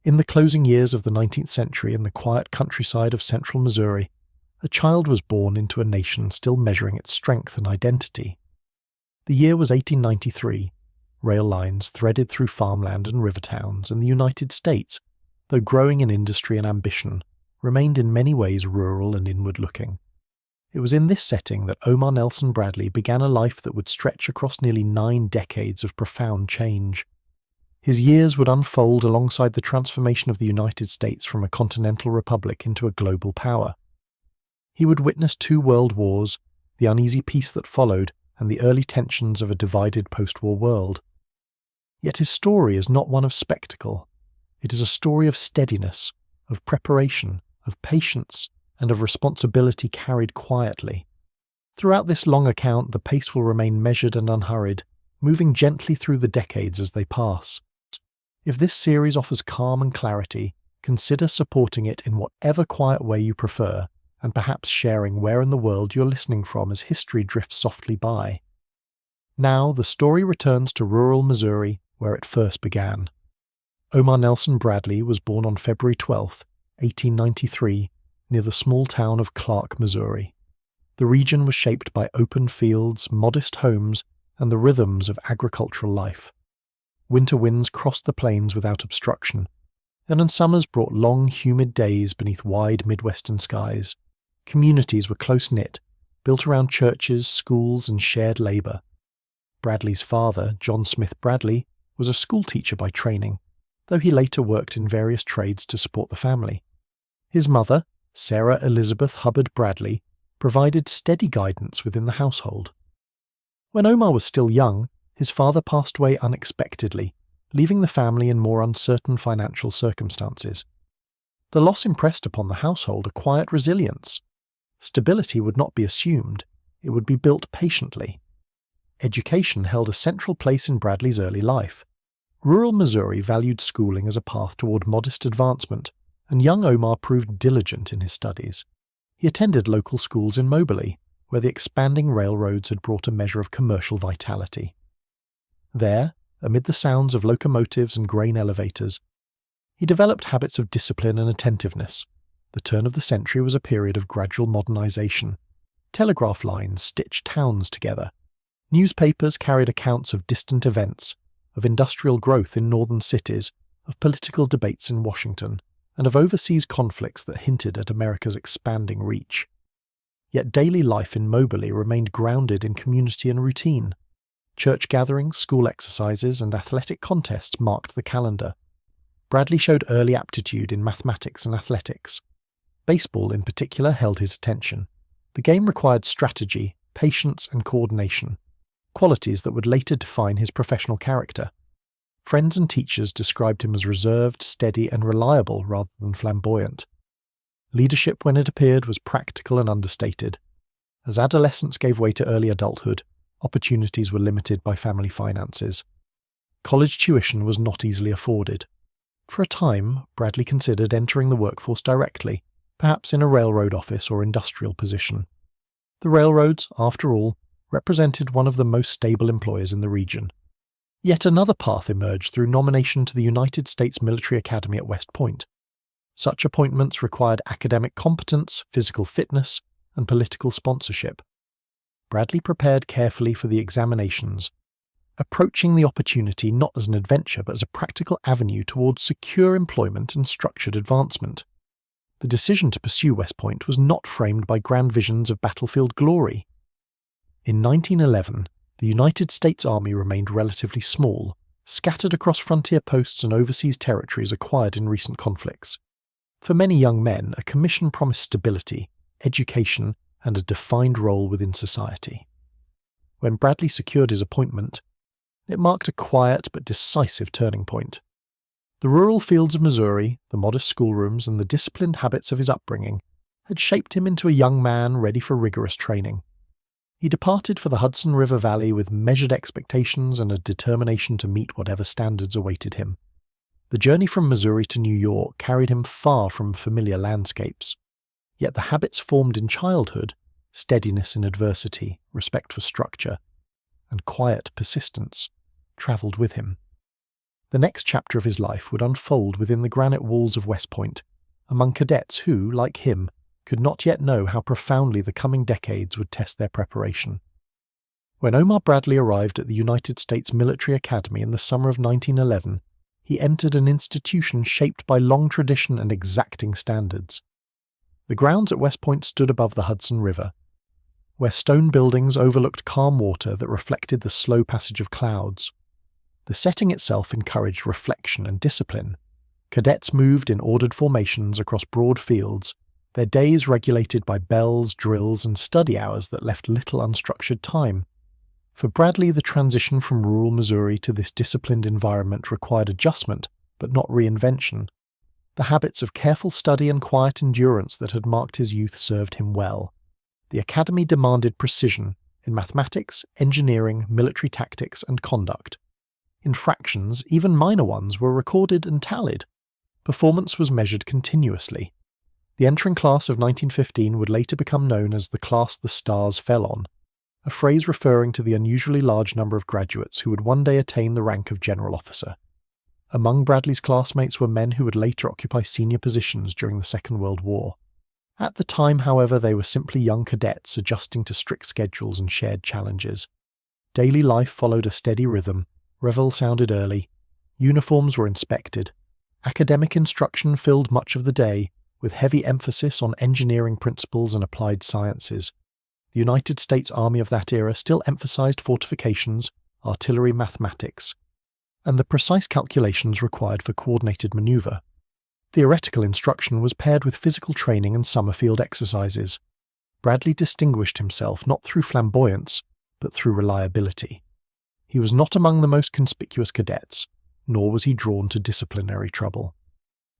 In the closing years of the 19th century in the quiet countryside of central Missouri, a child was born into a nation still measuring its strength and identity. The year was 1893. Rail lines threaded through farmland and river towns, and the United States, though growing in industry and ambition, remained in many ways rural and inward-looking. It was in this setting that Omar Nelson Bradley began a life that would stretch across nearly 9 decades of profound change. His years would unfold alongside the transformation of the United States from a continental republic into a global power. He would witness 2 world wars, the uneasy peace that followed, and the early tensions of a divided post-war world. Yet his story is not one of spectacle. It is a story of steadiness, of preparation, of patience, and of responsibility carried quietly. Throughout this long account, the pace will remain measured and unhurried, moving gently through the decades as they pass. If this series offers calm and clarity, consider supporting it in whatever quiet way you prefer, and perhaps sharing where in the world you're listening from as history drifts softly by. Now, the story returns to rural Missouri, where it first began. Omar Nelson Bradley was born on February 12, 1893, near the small town of Clark, Missouri. The region was shaped by open fields, modest homes, and the rhythms of agricultural life. Winter winds crossed the plains without obstruction, and in summers brought long, humid days beneath wide Midwestern skies. Communities were close-knit, built around churches, schools, and shared labor. Bradley's father, John Smith Bradley, was a schoolteacher by training, though he later worked in various trades to support the family. His mother, Sarah Elizabeth Hubbard Bradley, provided steady guidance within the household. When Omar was still young, his father passed away unexpectedly, leaving the family in more uncertain financial circumstances. The loss impressed upon the household a quiet resilience. Stability would not be assumed, it would be built patiently. Education held a central place in Bradley's early life. Rural Missouri valued schooling as a path toward modest advancement, and young Omar proved diligent in his studies. He attended local schools in Moberly, where the expanding railroads had brought a measure of commercial vitality. There, amid the sounds of locomotives and grain elevators, he developed habits of discipline and attentiveness. The turn of the century was a period of gradual modernization. Telegraph lines stitched towns together. Newspapers carried accounts of distant events, of industrial growth in northern cities, of political debates in Washington, and of overseas conflicts that hinted at America's expanding reach. Yet daily life in Moberly remained grounded in community and routine. Church gatherings, school exercises, and athletic contests marked the calendar. Bradley showed early aptitude in mathematics and athletics. Baseball, in particular, held his attention. The game required strategy, patience, and coordination, qualities that would later define his professional character. Friends and teachers described him as reserved, steady, and reliable rather than flamboyant. Leadership, when it appeared, was practical and understated. As adolescence gave way to early adulthood, opportunities were limited by family finances. College tuition was not easily afforded. For a time, Bradley considered entering the workforce directly, perhaps in a railroad office or industrial position. The railroads, after all, represented one of the most stable employers in the region. Yet another path emerged through nomination to the United States Military Academy at West Point. Such appointments required academic competence, physical fitness, and political sponsorship. Bradley prepared carefully for the examinations, approaching the opportunity not as an adventure but as a practical avenue towards secure employment and structured advancement. The decision to pursue West Point was not framed by grand visions of battlefield glory. In 1911, the United States Army remained relatively small, scattered across frontier posts and overseas territories acquired in recent conflicts. For many young men, a commission promised stability, education, and a defined role within society. When Bradley secured his appointment, it marked a quiet but decisive turning point. The rural fields of Missouri, the modest schoolrooms, and the disciplined habits of his upbringing had shaped him into a young man ready for rigorous training. He departed for the Hudson River Valley with measured expectations and a determination to meet whatever standards awaited him. The journey from Missouri to New York carried him far from familiar landscapes. Yet the habits formed in childhood, steadiness in adversity, respect for structure, and quiet persistence, travelled with him. The next chapter of his life would unfold within the granite walls of West Point, among cadets who, like him, could not yet know how profoundly the coming decades would test their preparation. When Omar Bradley arrived at the United States Military Academy in the summer of 1911, he entered an institution shaped by long tradition and exacting standards. The grounds at West Point stood above the Hudson River, where stone buildings overlooked calm water that reflected the slow passage of clouds. The setting itself encouraged reflection and discipline. Cadets moved in ordered formations across broad fields, their days regulated by bells, drills, and study hours that left little unstructured time. For Bradley, the transition from rural Missouri to this disciplined environment required adjustment, but not reinvention. The habits of careful study and quiet endurance that had marked his youth served him well. The academy demanded precision in mathematics, engineering, military tactics, and conduct. Infractions, even minor ones, were recorded and tallied. Performance was measured continuously. The entering class of 1915 would later become known as the class the stars fell on, a phrase referring to the unusually large number of graduates who would one day attain the rank of general officer. Among Bradley's classmates were men who would later occupy senior positions during the Second World War. At the time, however, they were simply young cadets adjusting to strict schedules and shared challenges. Daily life followed a steady rhythm, revel sounded early, uniforms were inspected, academic instruction filled much of the day, with heavy emphasis on engineering principles and applied sciences. The United States Army of that era still emphasized fortifications, artillery, mathematics, and the precise calculations required for coordinated maneuver. Theoretical instruction was paired with physical training and summer field exercises. Bradley distinguished himself not through flamboyance, but through reliability. He was not among the most conspicuous cadets, nor was he drawn to disciplinary trouble.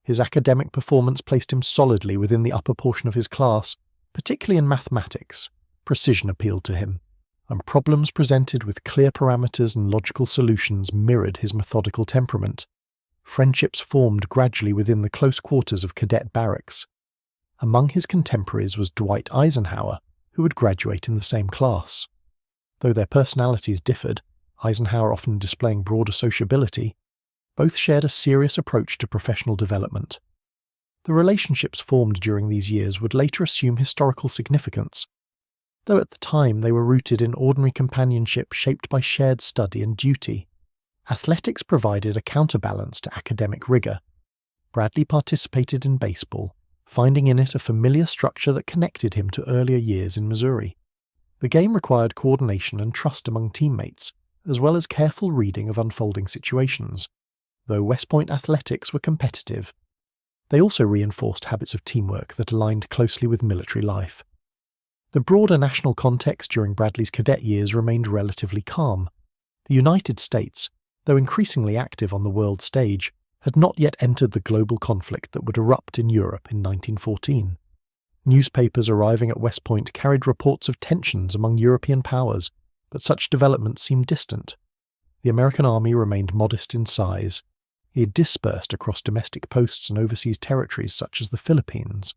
His academic performance placed him solidly within the upper portion of his class, particularly in mathematics. Precision appealed to him, and problems presented with clear parameters and logical solutions mirrored his methodical temperament. Friendships formed gradually within the close quarters of cadet barracks. Among his contemporaries was Dwight Eisenhower, who would graduate in the same class. Though their personalities differed, Eisenhower often displaying broader sociability, both shared a serious approach to professional development. The relationships formed during these years would later assume historical significance, though at the time they were rooted in ordinary companionship shaped by shared study and duty. Athletics provided a counterbalance to academic rigor. Bradley participated in baseball, finding in it a familiar structure that connected him to earlier years in Missouri. The game required coordination and trust among teammates, as well as careful reading of unfolding situations. Though West Point athletics were competitive, they also reinforced habits of teamwork that aligned closely with military life. The broader national context during Bradley's cadet years remained relatively calm. The United States, though increasingly active on the world stage, had not yet entered the global conflict that would erupt in Europe in 1914. Newspapers arriving at West Point carried reports of tensions among European powers, but such developments seemed distant. The American army remained modest in size. It had dispersed across domestic posts and overseas territories such as the Philippines.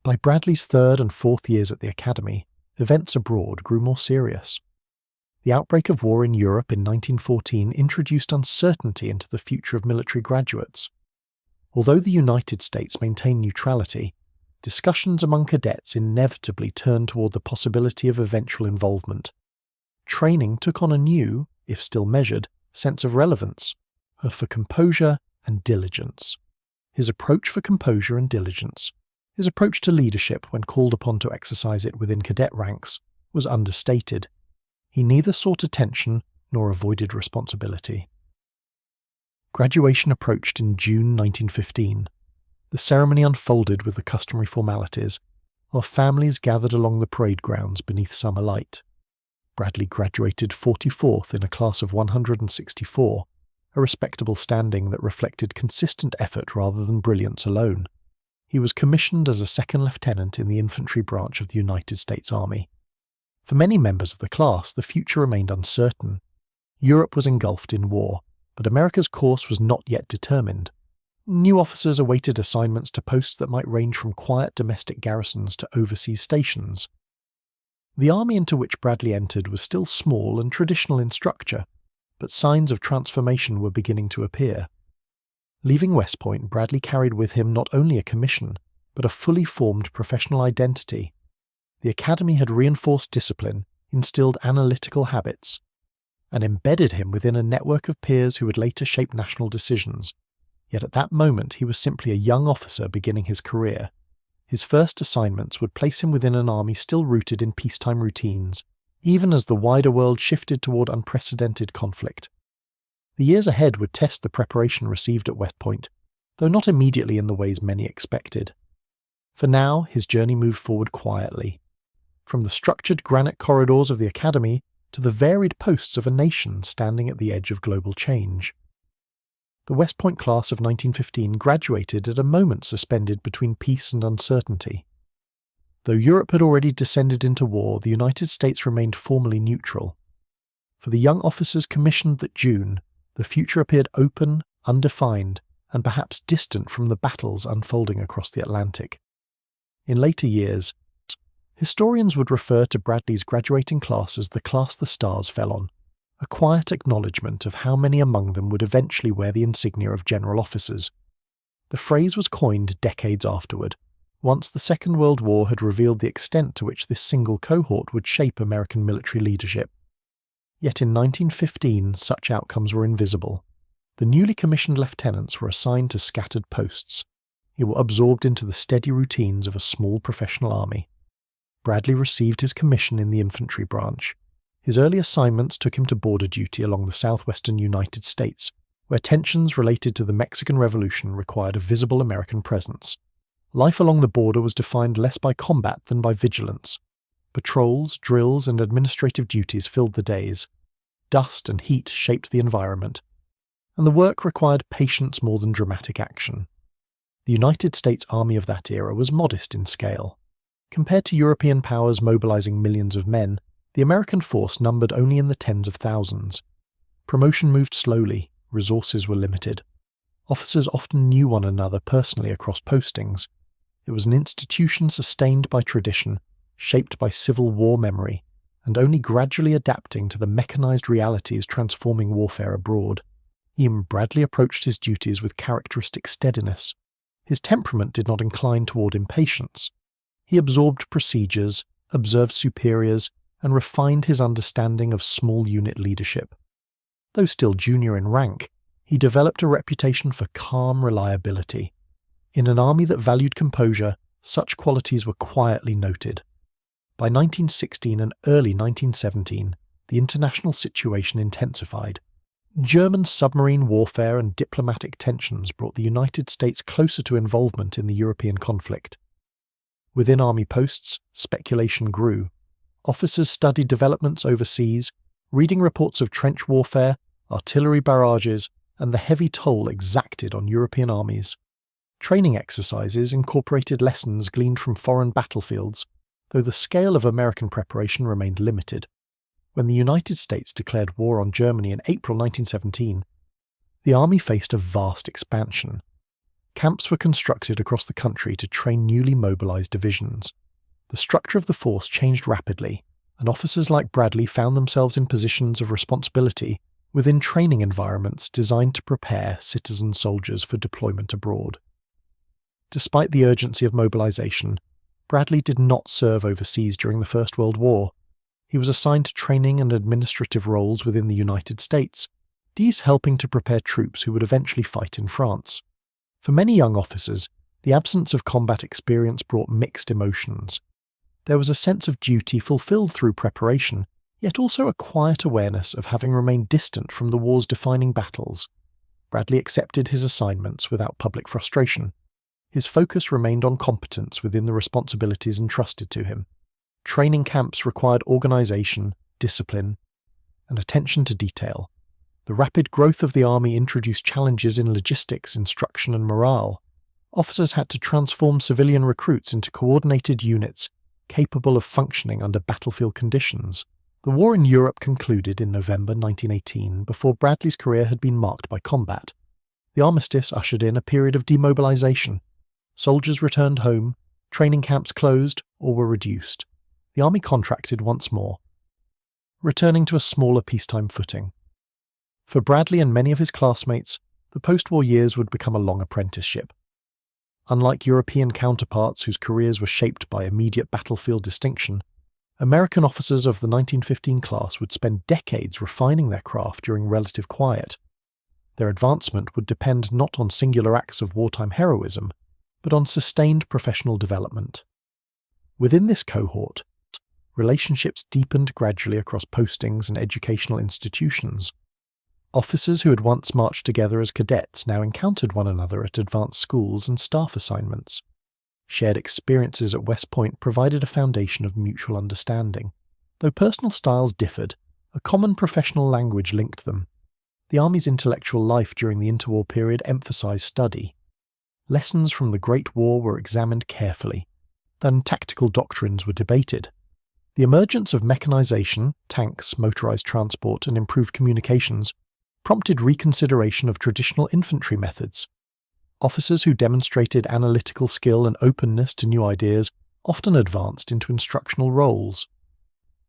By Bradley's third and fourth years at the academy, events abroad grew more serious. The outbreak of war in Europe in 1914 introduced uncertainty into the future of military graduates. Although the United States maintained neutrality, discussions among cadets inevitably turned toward the possibility of eventual involvement. Training took on a new, if still measured, sense of relevance, for composure and diligence. His approach for composure and diligence, his approach to leadership when called upon to exercise it within cadet ranks, was understated. He neither sought attention nor avoided responsibility. Graduation approached in June 1915. The ceremony unfolded with the customary formalities, while families gathered along the parade grounds beneath summer light. Bradley graduated 44th in a class of 164, a respectable standing that reflected consistent effort rather than brilliance alone. He was commissioned as a second lieutenant in the infantry branch of the United States Army. For many members of the class, the future remained uncertain. Europe was engulfed in war, but America's course was not yet determined. New officers awaited assignments to posts that might range from quiet domestic garrisons to overseas stations. The army into which Bradley entered was still small and traditional in structure, but signs of transformation were beginning to appear. Leaving West Point, Bradley carried with him not only a commission, but a fully formed professional identity. The academy had reinforced discipline, instilled analytical habits, and embedded him within a network of peers who would later shape national decisions. Yet at that moment he was simply a young officer beginning his career. His first assignments would place him within an army still rooted in peacetime routines, even as the wider world shifted toward unprecedented conflict. The years ahead would test the preparation received at West Point, though not immediately in the ways many expected. For now, his journey moved forward quietly. From the structured granite corridors of the academy to the varied posts of a nation standing at the edge of global change. The West Point class of 1915 graduated at a moment suspended between peace and uncertainty. Though Europe had already descended into war, the United States remained formally neutral. For the young officers commissioned that June, the future appeared open, undefined, and perhaps distant from the battles unfolding across the Atlantic. In later years, historians would refer to Bradley's graduating class as the class the stars fell on, a quiet acknowledgement of how many among them would eventually wear the insignia of general officers. The phrase was coined decades afterward, once the Second World War had revealed the extent to which this single cohort would shape American military leadership. Yet in 1915 such outcomes were invisible. The newly commissioned lieutenants were assigned to scattered posts. They were absorbed into the steady routines of a small professional army. Bradley received his commission in the infantry branch. His early assignments took him to border duty along the southwestern United States, where tensions related to the Mexican Revolution required a visible American presence. Life along the border was defined less by combat than by vigilance. Patrols, drills, and administrative duties filled the days. Dust and heat shaped the environment, and the work required patience more than dramatic action. The United States Army of that era was modest in scale. Compared to European powers mobilizing millions of men, the American force numbered only in the tens of thousands. Promotion moved slowly, resources were limited. Officers often knew one another personally across postings. It was an institution sustained by tradition, shaped by Civil War memory, and only gradually adapting to the mechanized realities transforming warfare abroad. Bradley approached his duties with characteristic steadiness. His temperament did not incline toward impatience. He absorbed procedures, observed superiors, and refined his understanding of small unit leadership. Though still junior in rank, he developed a reputation for calm reliability. In an army that valued composure, such qualities were quietly noted. By 1916 and early 1917, the international situation intensified. German submarine warfare and diplomatic tensions brought the United States closer to involvement in the European conflict. Within army posts, speculation grew. Officers studied developments overseas, reading reports of trench warfare, artillery barrages, and the heavy toll exacted on European armies. Training exercises incorporated lessons gleaned from foreign battlefields, though the scale of American preparation remained limited. When the United States declared war on Germany in April 1917, the army faced a vast expansion. Camps were constructed across the country to train newly mobilized divisions. The structure of the force changed rapidly, and officers like Bradley found themselves in positions of responsibility within training environments designed to prepare citizen soldiers for deployment abroad. Despite the urgency of mobilization, Bradley did not serve overseas during the First World War. He was assigned to training and administrative roles within the United States, these helping to prepare troops who would eventually fight in France. For many young officers, the absence of combat experience brought mixed emotions. There was a sense of duty fulfilled through preparation, yet also a quiet awareness of having remained distant from the war's defining battles. Bradley accepted his assignments without public frustration. His focus remained on competence within the responsibilities entrusted to him. Training camps required organization, discipline, and attention to detail. The rapid growth of the army introduced challenges in logistics, instruction, and morale. Officers had to transform civilian recruits into coordinated units capable of functioning under battlefield conditions. The war in Europe concluded in November 1918 before Bradley's career had been marked by combat. The armistice ushered in a period of demobilization. Soldiers returned home, training camps closed or were reduced. The army contracted once more, returning to a smaller peacetime footing. For Bradley and many of his classmates, the post-war years would become a long apprenticeship. Unlike European counterparts whose careers were shaped by immediate battlefield distinction, American officers of the 1915 class would spend decades refining their craft during relative quiet. Their advancement would depend not on singular acts of wartime heroism, but on sustained professional development. Within this cohort, relationships deepened gradually across postings and educational institutions. Officers who had once marched together as cadets now encountered one another at advanced schools and staff assignments. Shared experiences at West Point provided a foundation of mutual understanding. Though personal styles differed, a common professional language linked them. The Army's intellectual life during the interwar period emphasized study. Lessons from the Great War were examined carefully, then tactical doctrines were debated. The emergence of mechanization, tanks, motorized transport, and improved communications prompted reconsideration of traditional infantry methods. Officers who demonstrated analytical skill and openness to new ideas often advanced into instructional roles.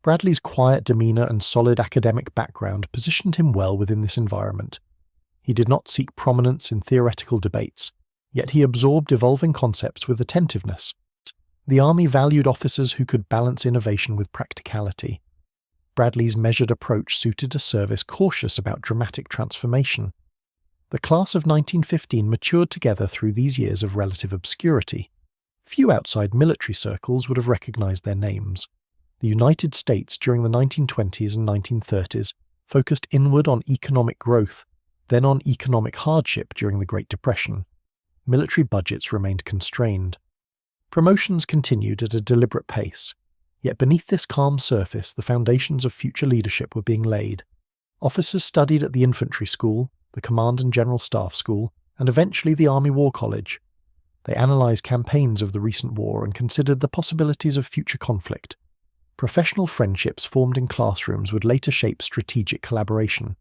Bradley's quiet demeanor and solid academic background positioned him well within this environment. He did not seek prominence in theoretical debates, yet he absorbed evolving concepts with attentiveness. The Army valued officers who could balance innovation with practicality. Bradley's measured approach suited a service cautious about dramatic transformation. The class of 1915 matured together through these years of relative obscurity. Few outside military circles would have recognized their names. The United States during the 1920s and 1930s focused inward on economic growth, then on economic hardship during the Great Depression. Military budgets remained constrained. Promotions continued at a deliberate pace. Yet beneath this calm surface, the foundations of future leadership were being laid. Officers studied at the Infantry School, the Command and General Staff School, and eventually the Army War College. They analysed campaigns of the recent war and considered the possibilities of future conflict. Professional friendships formed in classrooms would later shape strategic collaboration.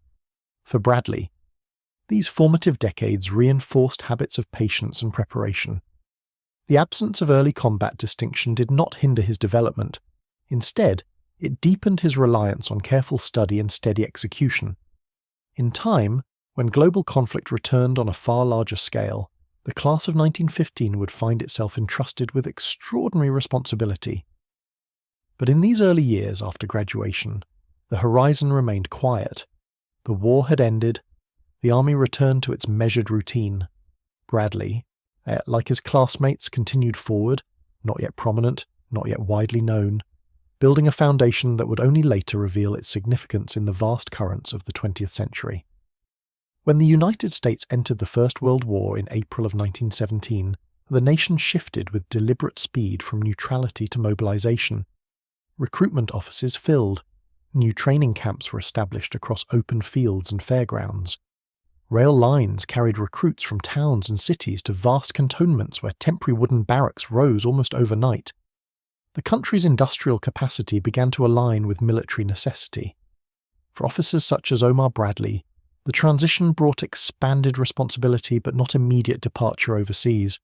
For Bradley, these formative decades reinforced habits of patience and preparation. The absence of early combat distinction did not hinder his development. Instead, it deepened his reliance on careful study and steady execution. In time, when global conflict returned on a far larger scale, the class of 1915 would find itself entrusted with extraordinary responsibility. But in these early years after graduation, the horizon remained quiet. The war had ended. The Army returned to its measured routine. Bradley, like his classmates, continued forward, not yet prominent, not yet widely known, building a foundation that would only later reveal its significance in the vast currents of the 20th century. When the United States entered the First World War in April of 1917, the nation shifted with deliberate speed from neutrality to mobilization. Recruitment offices filled. New training camps were established across open fields and fairgrounds. Rail lines carried recruits from towns and cities to vast cantonments where temporary wooden barracks rose almost overnight. The country's industrial capacity began to align with military necessity. For officers such as Omar Bradley, the transition brought expanded responsibility but not immediate departure overseas.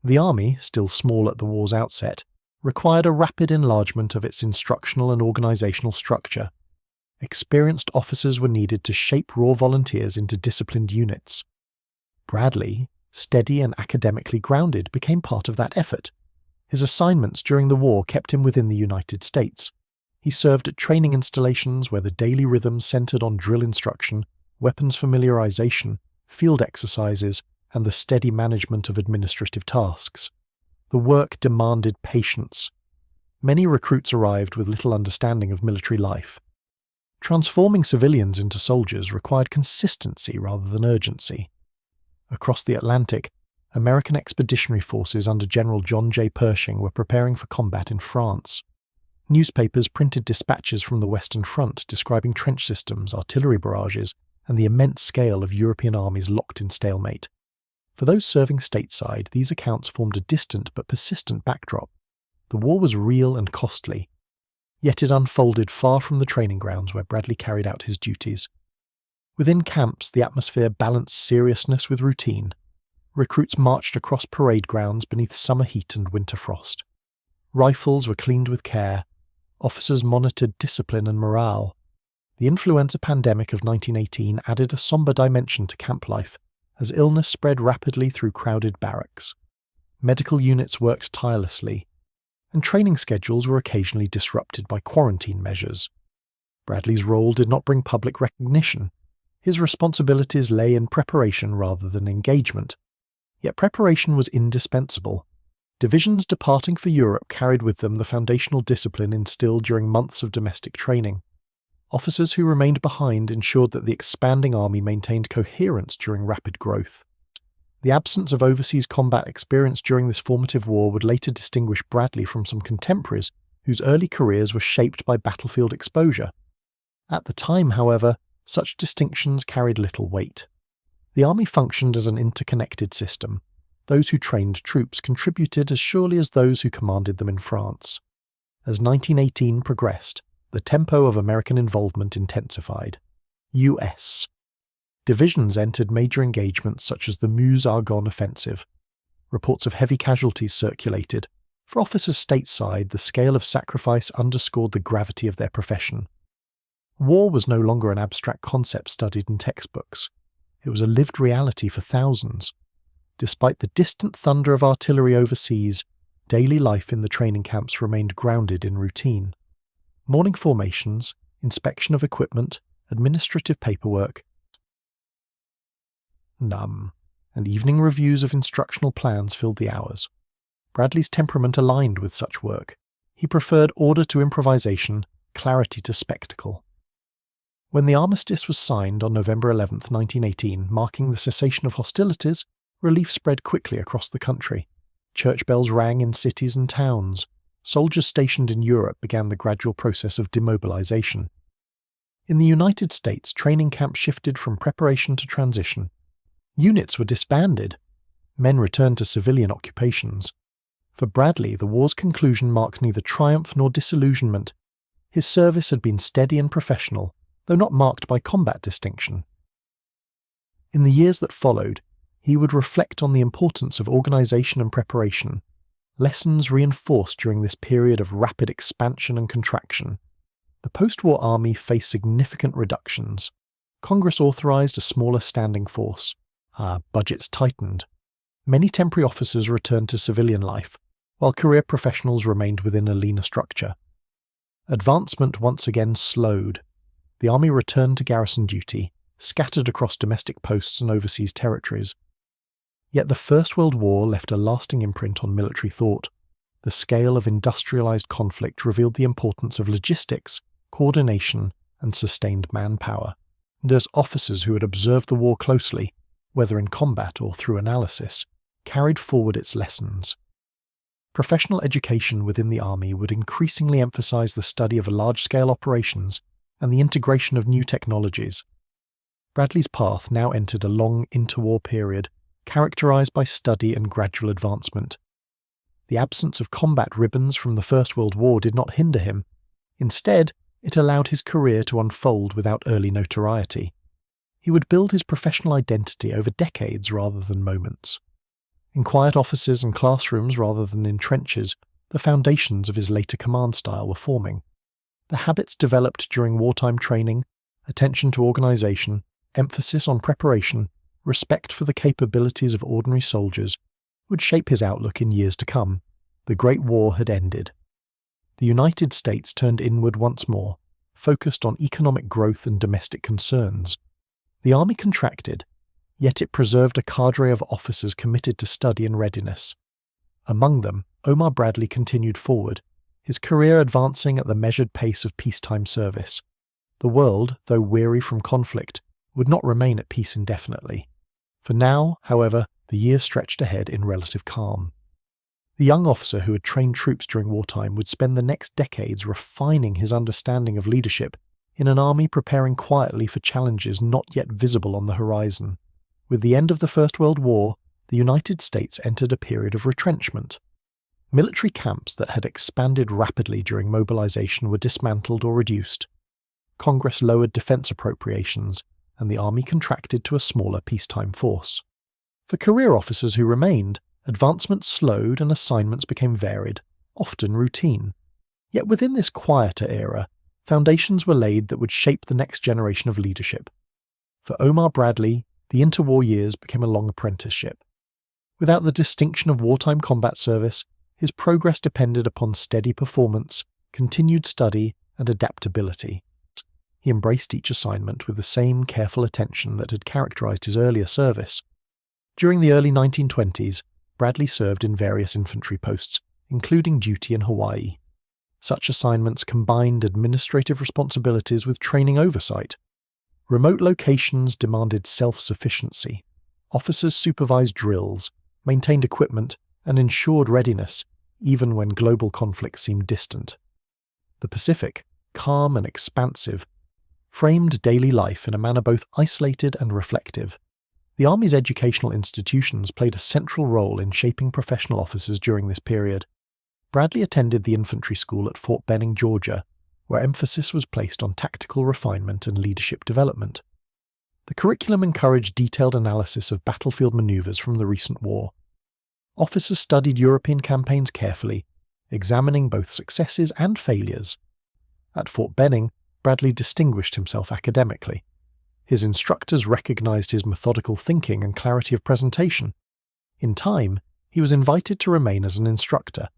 The Army, still small at the war's outset, required a rapid enlargement of its instructional and organizational structure. Experienced officers were needed to shape raw volunteers into disciplined units. Bradley, steady and academically grounded, became part of that effort. His assignments during the war kept him within the United States. He served at training installations where the daily rhythm centered on drill instruction, weapons familiarization, field exercises, and the steady management of administrative tasks. The work demanded patience. Many recruits arrived with little understanding of military life. Transforming civilians into soldiers required consistency rather than urgency. Across the Atlantic, American expeditionary forces under General John J. Pershing were preparing for combat in France. Newspapers printed dispatches from the Western Front describing trench systems, artillery barrages, and the immense scale of European armies locked in stalemate. For those serving stateside, these accounts formed a distant but persistent backdrop. The war was real and costly, yet it unfolded far from the training grounds where Bradley carried out his duties. Within camps, the atmosphere balanced seriousness with routine. Recruits marched across parade grounds beneath summer heat and winter frost. Rifles were cleaned with care. Officers monitored discipline and morale. The influenza pandemic of 1918 added a somber dimension to camp life, as illness spread rapidly through crowded barracks. Medical units worked tirelessly, and training schedules were occasionally disrupted by quarantine measures. Bradley's role did not bring public recognition. His responsibilities lay in preparation rather than engagement. Yet preparation was indispensable. Divisions departing for Europe carried with them the foundational discipline instilled during months of domestic training. Officers who remained behind ensured that the expanding army maintained coherence during rapid growth. The absence of overseas combat experience during this formative war would later distinguish Bradley from some contemporaries whose early careers were shaped by battlefield exposure. At the time, however, such distinctions carried little weight. The army functioned as an interconnected system. Those who trained troops contributed as surely as those who commanded them in France. As 1918 progressed, the tempo of American involvement intensified. U.S. Divisions entered major engagements such as the Meuse-Argonne offensive. Reports of heavy casualties circulated. For officers stateside, the scale of sacrifice underscored the gravity of their profession. War was no longer an abstract concept studied in textbooks. It was a lived reality for thousands. Despite the distant thunder of artillery overseas, daily life in the training camps remained grounded in routine. Morning formations, inspection of equipment, administrative paperwork, and evening reviews of instructional plans filled the hours. Bradley's temperament aligned with such work. He preferred order to improvisation, clarity to spectacle. When the armistice was signed on November 11, 1918, marking the cessation of hostilities, relief spread quickly across the country. Church bells rang in cities and towns. Soldiers stationed in Europe began the gradual process of demobilization. In the United States, training camps shifted from preparation to transition. Units were disbanded. Men returned to civilian occupations. For Bradley, the war's conclusion marked neither triumph nor disillusionment. His service had been steady and professional, though not marked by combat distinction. In the years that followed, he would reflect on the importance of organization and preparation, lessons reinforced during this period of rapid expansion and contraction. The post-war army faced significant reductions. Congress authorized a smaller standing force. Budgets tightened. Many temporary officers returned to civilian life, while career professionals remained within a leaner structure. Advancement once again slowed. The army returned to garrison duty, scattered across domestic posts and overseas territories. Yet the First World War left a lasting imprint on military thought. The scale of industrialized conflict revealed the importance of logistics, coordination, and sustained manpower. And as officers who had observed the war closely, whether in combat or through analysis, carried forward its lessons. Professional education within the army would increasingly emphasize the study of large-scale operations and the integration of new technologies. Bradley's path now entered a long interwar period, characterized by study and gradual advancement. The absence of combat ribbons from the First World War did not hinder him. Instead, it allowed his career to unfold without early notoriety. He would build his professional identity over decades rather than moments. In quiet offices and classrooms rather than in trenches, the foundations of his later command style were forming. The habits developed during wartime training, attention to organization, emphasis on preparation, respect for the capabilities of ordinary soldiers, would shape his outlook in years to come. The Great War had ended. The United States turned inward once more, focused on economic growth and domestic concerns. The army contracted, yet it preserved a cadre of officers committed to study and readiness. Among them, Omar Bradley continued forward, his career advancing at the measured pace of peacetime service. The world, though weary from conflict, would not remain at peace indefinitely. For now, however, the years stretched ahead in relative calm. The young officer who had trained troops during wartime would spend the next decades refining his understanding of leadership in an army preparing quietly for challenges not yet visible on the horizon. With the end of the First World War, the United States entered a period of retrenchment. Military camps that had expanded rapidly during mobilization were dismantled or reduced. Congress lowered defense appropriations, and the army contracted to a smaller peacetime force. For career officers who remained, advancement slowed and assignments became varied, often routine. Yet within this quieter era, foundations were laid that would shape the next generation of leadership. For Omar Bradley, the interwar years became a long apprenticeship. Without the distinction of wartime combat service, his progress depended upon steady performance, continued study, and adaptability. He embraced each assignment with the same careful attention that had characterized his earlier service. During the early 1920s, Bradley served in various infantry posts, including duty in Hawaii. Such assignments combined administrative responsibilities with training oversight. Remote locations demanded self-sufficiency. Officers supervised drills, maintained equipment, and ensured readiness, even when global conflicts seemed distant. The Pacific, calm and expansive, framed daily life in a manner both isolated and reflective. The Army's educational institutions played a central role in shaping professional officers during this period. Bradley attended the infantry school at Fort Benning, Georgia, where emphasis was placed on tactical refinement and leadership development. The curriculum encouraged detailed analysis of battlefield maneuvers from the recent war. Officers studied European campaigns carefully, examining both successes and failures. At Fort Benning, Bradley distinguished himself academically. His instructors recognized his methodical thinking and clarity of presentation. In time, he was invited to remain as an instructor,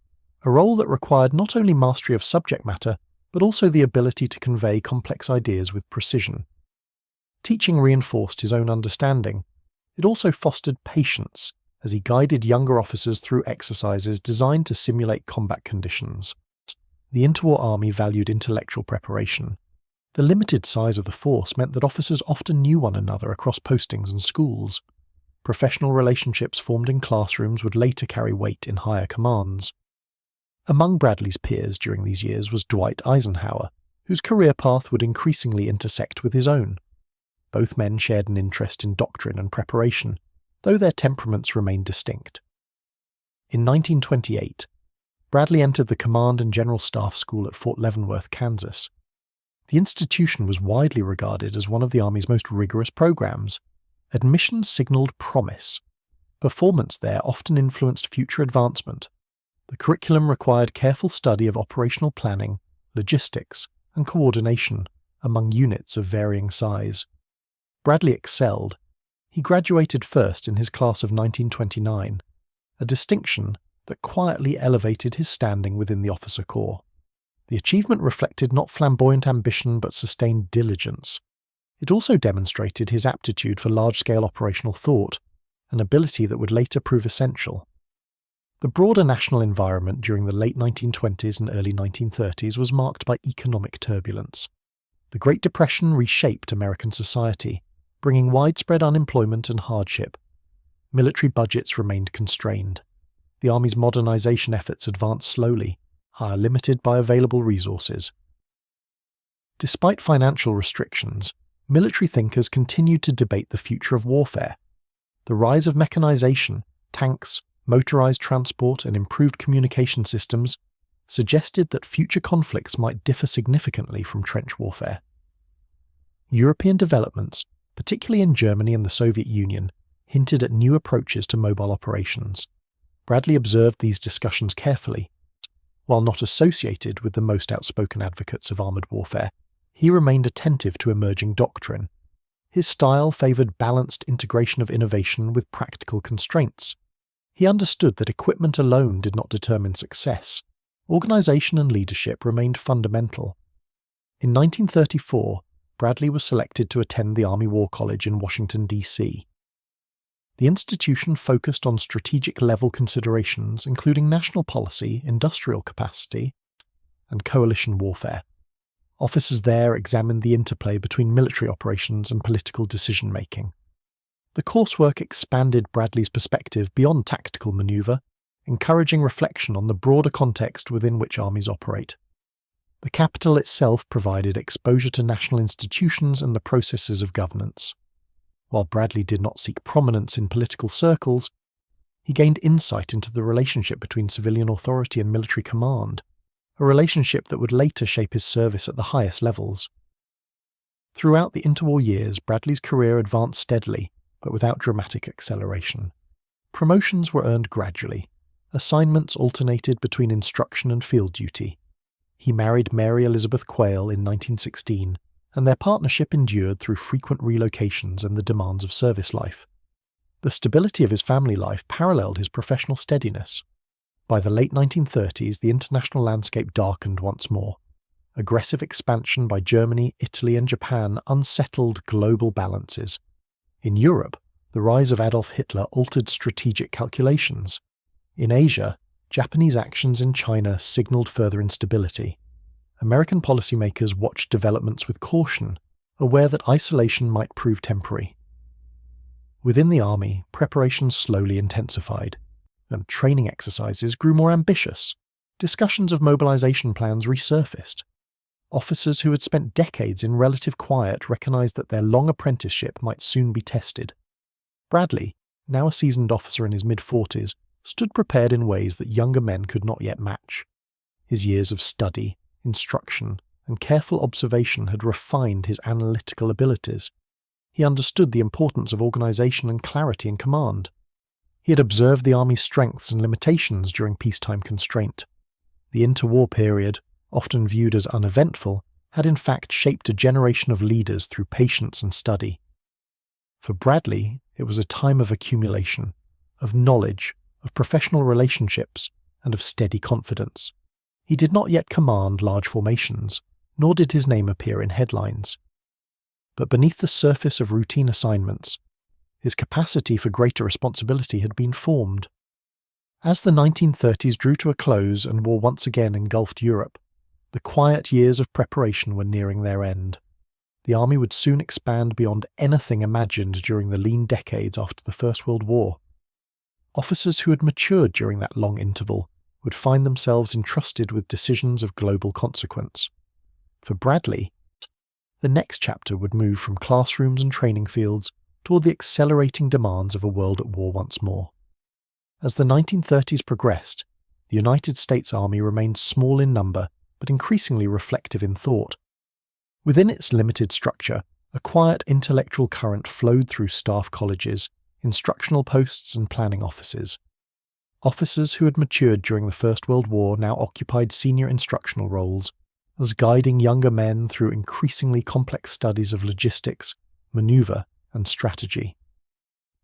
a role that required not only mastery of subject matter, but also the ability to convey complex ideas with precision. Teaching reinforced his own understanding. It also fostered patience, as he guided younger officers through exercises designed to simulate combat conditions. The interwar army valued intellectual preparation. The limited size of the force meant that officers often knew one another across postings and schools. Professional relationships formed in classrooms would later carry weight in higher commands. Among Bradley's peers during these years was Dwight Eisenhower, whose career path would increasingly intersect with his own. Both men shared an interest in doctrine and preparation, though their temperaments remained distinct. In 1928, Bradley entered the Command and General Staff School at Fort Leavenworth, Kansas. The institution was widely regarded as one of the Army's most rigorous programs. Admissions signaled promise. Performance there often influenced future advancement. The curriculum required careful study of operational planning, logistics, and coordination among units of varying size. Bradley excelled. He graduated first in his class of 1929, a distinction that quietly elevated his standing within the officer corps. The achievement reflected not flamboyant ambition but sustained diligence. It also demonstrated his aptitude for large-scale operational thought, an ability that would later prove essential. The broader national environment during the late 1920s and early 1930s was marked by economic turbulence. The Great Depression reshaped American society, bringing widespread unemployment and hardship. Military budgets remained constrained. The Army's modernization efforts advanced slowly, limited by available resources. Despite financial restrictions, military thinkers continued to debate the future of warfare. The rise of mechanization, tanks, motorized transport, and improved communication systems suggested that future conflicts might differ significantly from trench warfare. European developments, particularly in Germany and the Soviet Union, hinted at new approaches to mobile operations. Bradley observed these discussions carefully. While not associated with the most outspoken advocates of armoured warfare, he remained attentive to emerging doctrine. His style favoured balanced integration of innovation with practical constraints. He understood that equipment alone did not determine success. Organisation and leadership remained fundamental. In 1934, Bradley was selected to attend the Army War College in Washington, D.C. The institution focused on strategic-level considerations including national policy, industrial capacity, and coalition warfare. Officers there examined the interplay between military operations and political decision-making. The coursework expanded Bradley's perspective beyond tactical manoeuvre, encouraging reflection on the broader context within which armies operate. The capital itself provided exposure to national institutions and the processes of governance. While Bradley did not seek prominence in political circles, he gained insight into the relationship between civilian authority and military command, a relationship that would later shape his service at the highest levels. Throughout the interwar years, Bradley's career advanced steadily, but without dramatic acceleration. Promotions were earned gradually. Assignments alternated between instruction and field duty. He married Mary Elizabeth Quayle in 1916, and their partnership endured through frequent relocations and the demands of service life. The stability of his family life paralleled his professional steadiness. By the late 1930s, the international landscape darkened once more. Aggressive expansion by Germany, Italy, and Japan unsettled global balances. In Europe, the rise of Adolf Hitler altered strategic calculations. In Asia, Japanese actions in China signaled further instability. American policymakers watched developments with caution, aware that isolation might prove temporary. Within the army, preparations slowly intensified, and training exercises grew more ambitious. Discussions of mobilization plans resurfaced. Officers who had spent decades in relative quiet recognized that their long apprenticeship might soon be tested. Bradley, now a seasoned officer in his mid-40s, stood prepared in ways that younger men could not yet match. His years of study, instruction, and careful observation had refined his analytical abilities. He understood the importance of organization and clarity in command. He had observed the army's strengths and limitations during peacetime constraint. The interwar period, often viewed as uneventful, had in fact shaped a generation of leaders through patience and study. For Bradley, it was a time of accumulation, of knowledge, of professional relationships, and of steady confidence. He did not yet command large formations, nor did his name appear in headlines. But beneath the surface of routine assignments, his capacity for greater responsibility had been formed. As the 1930s drew to a close and war once again engulfed Europe, the quiet years of preparation were nearing their end. The army would soon expand beyond anything imagined during the lean decades after the First World War. Officers who had matured during that long interval would find themselves entrusted with decisions of global consequence. For Bradley, the next chapter would move from classrooms and training fields toward the accelerating demands of a world at war once more. As the 1930s progressed, the United States Army remained small in number but increasingly reflective in thought. Within its limited structure, a quiet intellectual current flowed through staff colleges, instructional posts and planning offices. Officers who had matured during the First World War now occupied senior instructional roles, as guiding younger men through increasingly complex studies of logistics, maneuver, and strategy.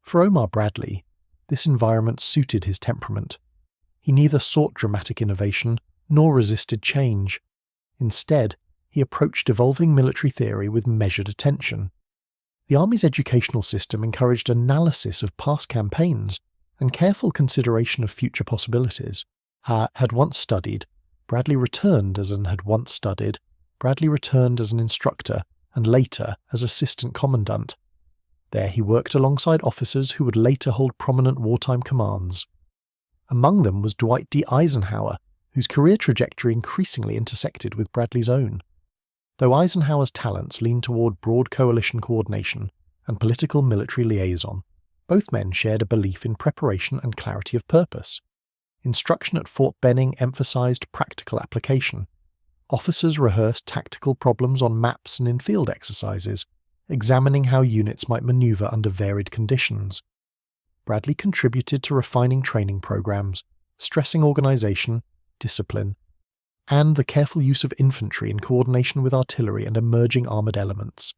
For Omar Bradley, this environment suited his temperament. He neither sought dramatic innovation nor resisted change. Instead, he approached evolving military theory with measured attention. The Army's educational system encouraged analysis of past campaigns and careful consideration of future possibilities. Had once studied, Bradley returned as an instructor, and later as assistant commandant. There he worked alongside officers who would later hold prominent wartime commands. Among them was Dwight D. Eisenhower, whose career trajectory increasingly intersected with Bradley's own. Though Eisenhower's talents leaned toward broad coalition coordination and political military liaison, both men shared a belief in preparation and clarity of purpose. Instruction at Fort Benning emphasized practical application. Officers rehearsed tactical problems on maps and in field exercises, examining how units might maneuver under varied conditions. Bradley contributed to refining training programs, stressing organization, discipline, and the careful use of infantry in coordination with artillery and emerging armored elements.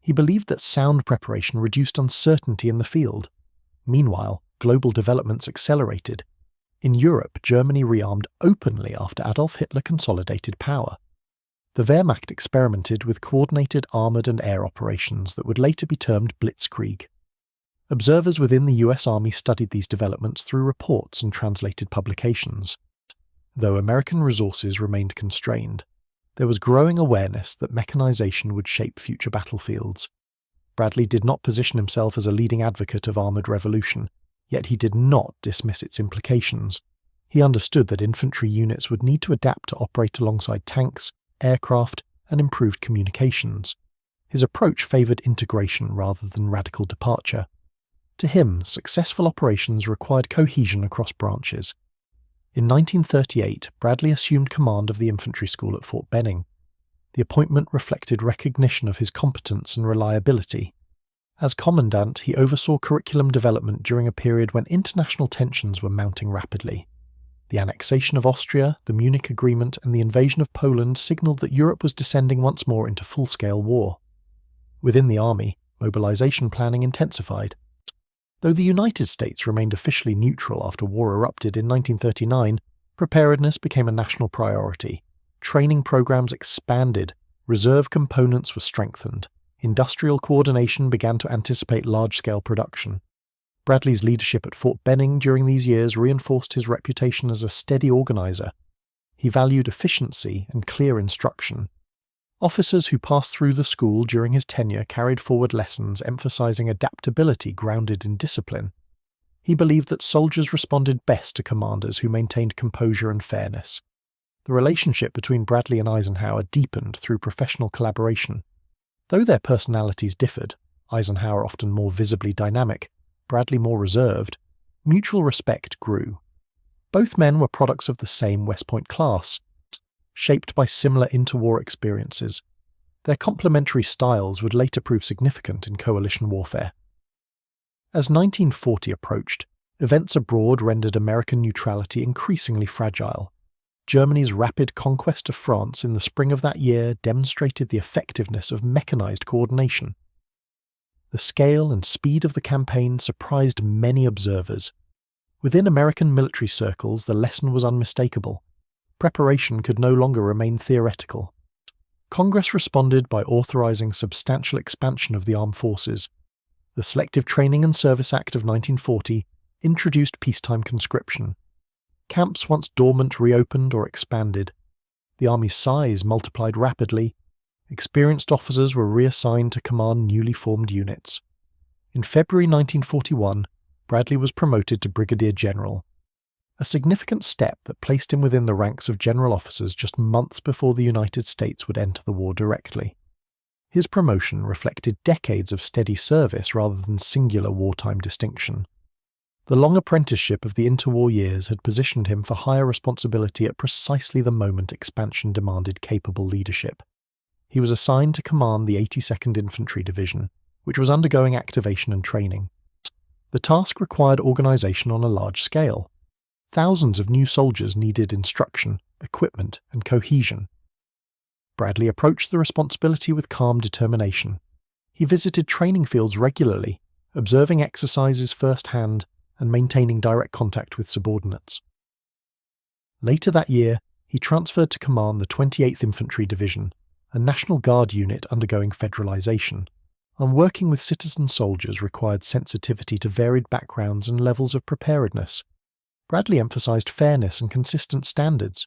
He believed that sound preparation reduced uncertainty in the field. Meanwhile, global developments accelerated. In Europe, Germany rearmed openly after Adolf Hitler consolidated power. The Wehrmacht experimented with coordinated armoured and air operations that would later be termed blitzkrieg. Observers within the US Army studied these developments through reports and translated publications. Though American resources remained constrained, there was growing awareness that mechanization would shape future battlefields. Bradley did not position himself as a leading advocate of armoured revolution, yet he did not dismiss its implications. He understood that infantry units would need to adapt to operate alongside tanks, aircraft, and improved communications. His approach favoured integration rather than radical departure. To him, successful operations required cohesion across branches. In 1938, Bradley assumed command of the infantry school at Fort Benning. The appointment reflected recognition of his competence and reliability. As commandant, he oversaw curriculum development during a period when international tensions were mounting rapidly. The annexation of Austria, the Munich Agreement, and the invasion of Poland signalled that Europe was descending once more into full-scale war. Within the army, mobilization planning intensified. Though the United States remained officially neutral after war erupted in 1939, preparedness became a national priority. Training programs expanded, reserve components were strengthened, industrial coordination began to anticipate large-scale production. Bradley's leadership at Fort Benning during these years reinforced his reputation as a steady organizer. He valued efficiency and clear instruction. Officers who passed through the school during his tenure carried forward lessons emphasizing adaptability grounded in discipline. He believed that soldiers responded best to commanders who maintained composure and fairness. The relationship between Bradley and Eisenhower deepened through professional collaboration. Though their personalities differed, Eisenhower often more visibly dynamic, Bradley more reserved, mutual respect grew. Both men were products of the same West Point class, shaped by similar interwar experiences. Their complementary styles would later prove significant in coalition warfare. As 1940 approached, events abroad rendered American neutrality increasingly fragile. Germany's rapid conquest of France in the spring of that year demonstrated the effectiveness of mechanized coordination. The scale and speed of the campaign surprised many observers. Within American military circles, the lesson was unmistakable. Preparation could no longer remain theoretical. Congress responded by authorizing substantial expansion of the armed forces. The Selective Training and Service Act of 1940 introduced peacetime conscription. Camps once dormant reopened or expanded. The Army's size multiplied rapidly. Experienced officers were reassigned to command newly formed units. In February 1941, Bradley was promoted to Brigadier General, a significant step that placed him within the ranks of general officers just months before the United States would enter the war directly. His promotion reflected decades of steady service rather than singular wartime distinction. The long apprenticeship of the interwar years had positioned him for higher responsibility at precisely the moment expansion demanded capable leadership. He was assigned to command the 82nd Infantry Division, which was undergoing activation and training. The task required organization on a large scale. Thousands of new soldiers needed instruction, equipment, and cohesion. Bradley approached the responsibility with calm determination. He visited training fields regularly, observing exercises firsthand and maintaining direct contact with subordinates. Later that year, he transferred to command the 28th Infantry Division, a National Guard unit undergoing federalization, and working with citizen soldiers required sensitivity to varied backgrounds and levels of preparedness. Bradley emphasized fairness and consistent standards.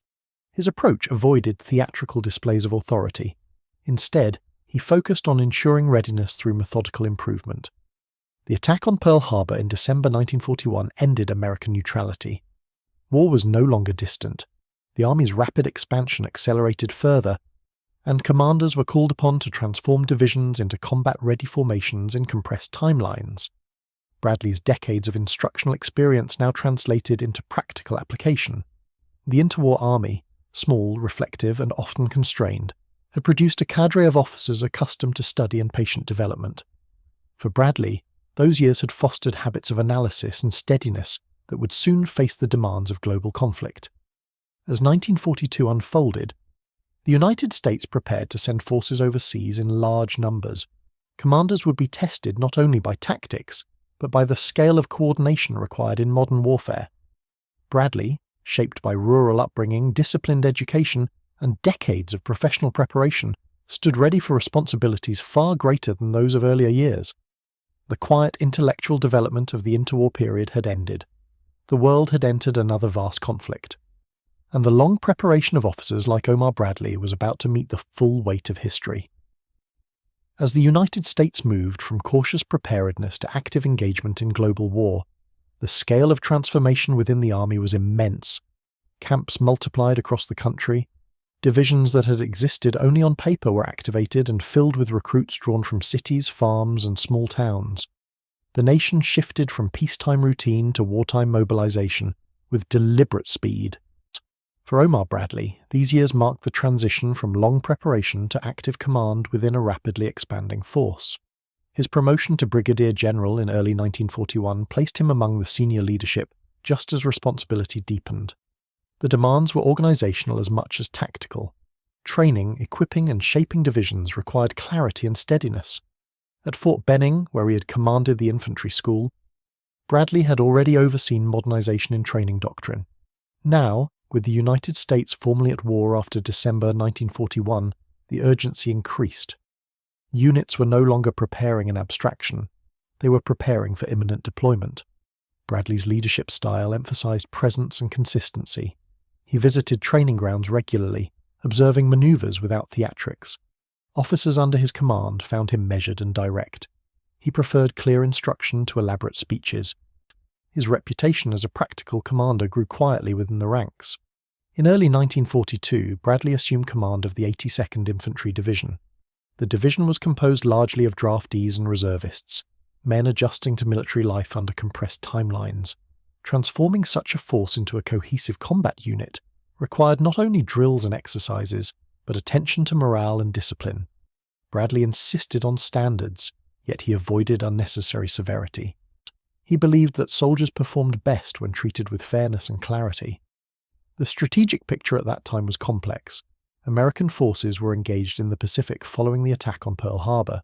His approach avoided theatrical displays of authority. Instead, he focused on ensuring readiness through methodical improvement. The attack on Pearl Harbor in December 1941 ended American neutrality. War was no longer distant. The Army's rapid expansion accelerated further, and commanders were called upon to transform divisions into combat-ready formations in compressed timelines. Bradley's decades of instructional experience now translated into practical application. The interwar army, small, reflective, and often constrained, had produced a cadre of officers accustomed to study and patient development. For Bradley, those years had fostered habits of analysis and steadiness that would soon face the demands of global conflict. As 1942 unfolded, the United States prepared to send forces overseas in large numbers. Commanders would be tested not only by tactics, but by the scale of coordination required in modern warfare. Bradley, shaped by rural upbringing, disciplined education, and decades of professional preparation, stood ready for responsibilities far greater than those of earlier years. The quiet intellectual development of the interwar period had ended. The world had entered another vast conflict. And the long preparation of officers like Omar Bradley was about to meet the full weight of history. As the United States moved from cautious preparedness to active engagement in global war, the scale of transformation within the Army was immense. Camps multiplied across the country. Divisions that had existed only on paper were activated and filled with recruits drawn from cities, farms, and small towns. The nation shifted from peacetime routine to wartime mobilization with deliberate speed. For Omar Bradley, these years marked the transition from long preparation to active command within a rapidly expanding force. His promotion to Brigadier General in early 1941 placed him among the senior leadership just as responsibility deepened. The demands were organizational as much as tactical. Training, equipping, and shaping divisions required clarity and steadiness. At Fort Benning, where he had commanded the infantry school, Bradley had already overseen modernization in training doctrine. Now, with the United States formally at war after December 1941, the urgency increased. Units were no longer preparing in abstraction. They were preparing for imminent deployment. Bradley's leadership style emphasized presence and consistency. He visited training grounds regularly, observing maneuvers without theatrics. Officers under his command found him measured and direct. He preferred clear instruction to elaborate speeches. His reputation as a practical commander grew quietly within the ranks. In early 1942, Bradley assumed command of the 82nd Infantry Division. The division was composed largely of draftees and reservists, men adjusting to military life under compressed timelines. Transforming such a force into a cohesive combat unit required not only drills and exercises, but attention to morale and discipline. Bradley insisted on standards, yet he avoided unnecessary severity. He believed that soldiers performed best when treated with fairness and clarity. The strategic picture at that time was complex. American forces were engaged in the Pacific following the attack on Pearl Harbor.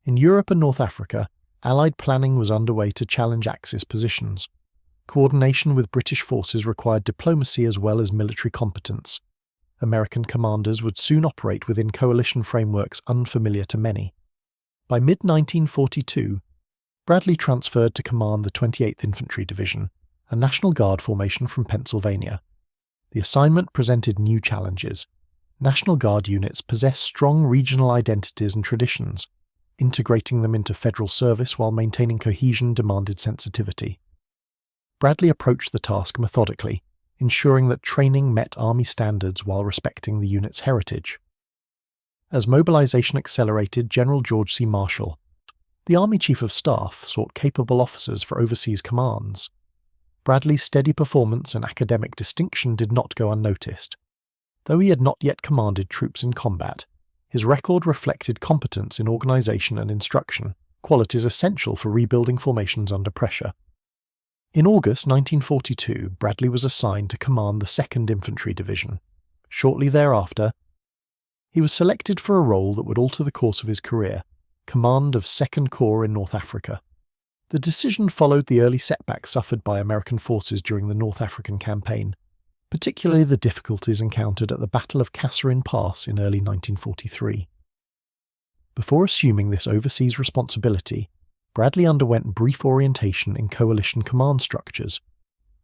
In Europe and North Africa, Allied planning was underway to challenge Axis positions. Coordination with British forces required diplomacy as well as military competence. American commanders would soon operate within coalition frameworks unfamiliar to many. By mid-1942, Bradley transferred to command the 28th Infantry Division, a National Guard formation from Pennsylvania. The assignment presented new challenges. National Guard units possess strong regional identities and traditions. Integrating them into federal service while maintaining cohesion demanded sensitivity. Bradley approached the task methodically, ensuring that training met Army standards while respecting the unit's heritage. As mobilization accelerated, General George C. Marshall, the Army Chief of Staff, sought capable officers for overseas commands. Bradley's steady performance and academic distinction did not go unnoticed. Though he had not yet commanded troops in combat, his record reflected competence in organization and instruction, qualities essential for rebuilding formations under pressure. In August 1942, Bradley was assigned to command the 2nd Infantry Division. Shortly thereafter, he was selected for a role that would alter the course of his career, command of 2nd Corps in North Africa. The decision followed the early setbacks suffered by American forces during the North African campaign, particularly the difficulties encountered at the Battle of Kasserine Pass in early 1943. Before assuming this overseas responsibility, Bradley underwent brief orientation in coalition command structures.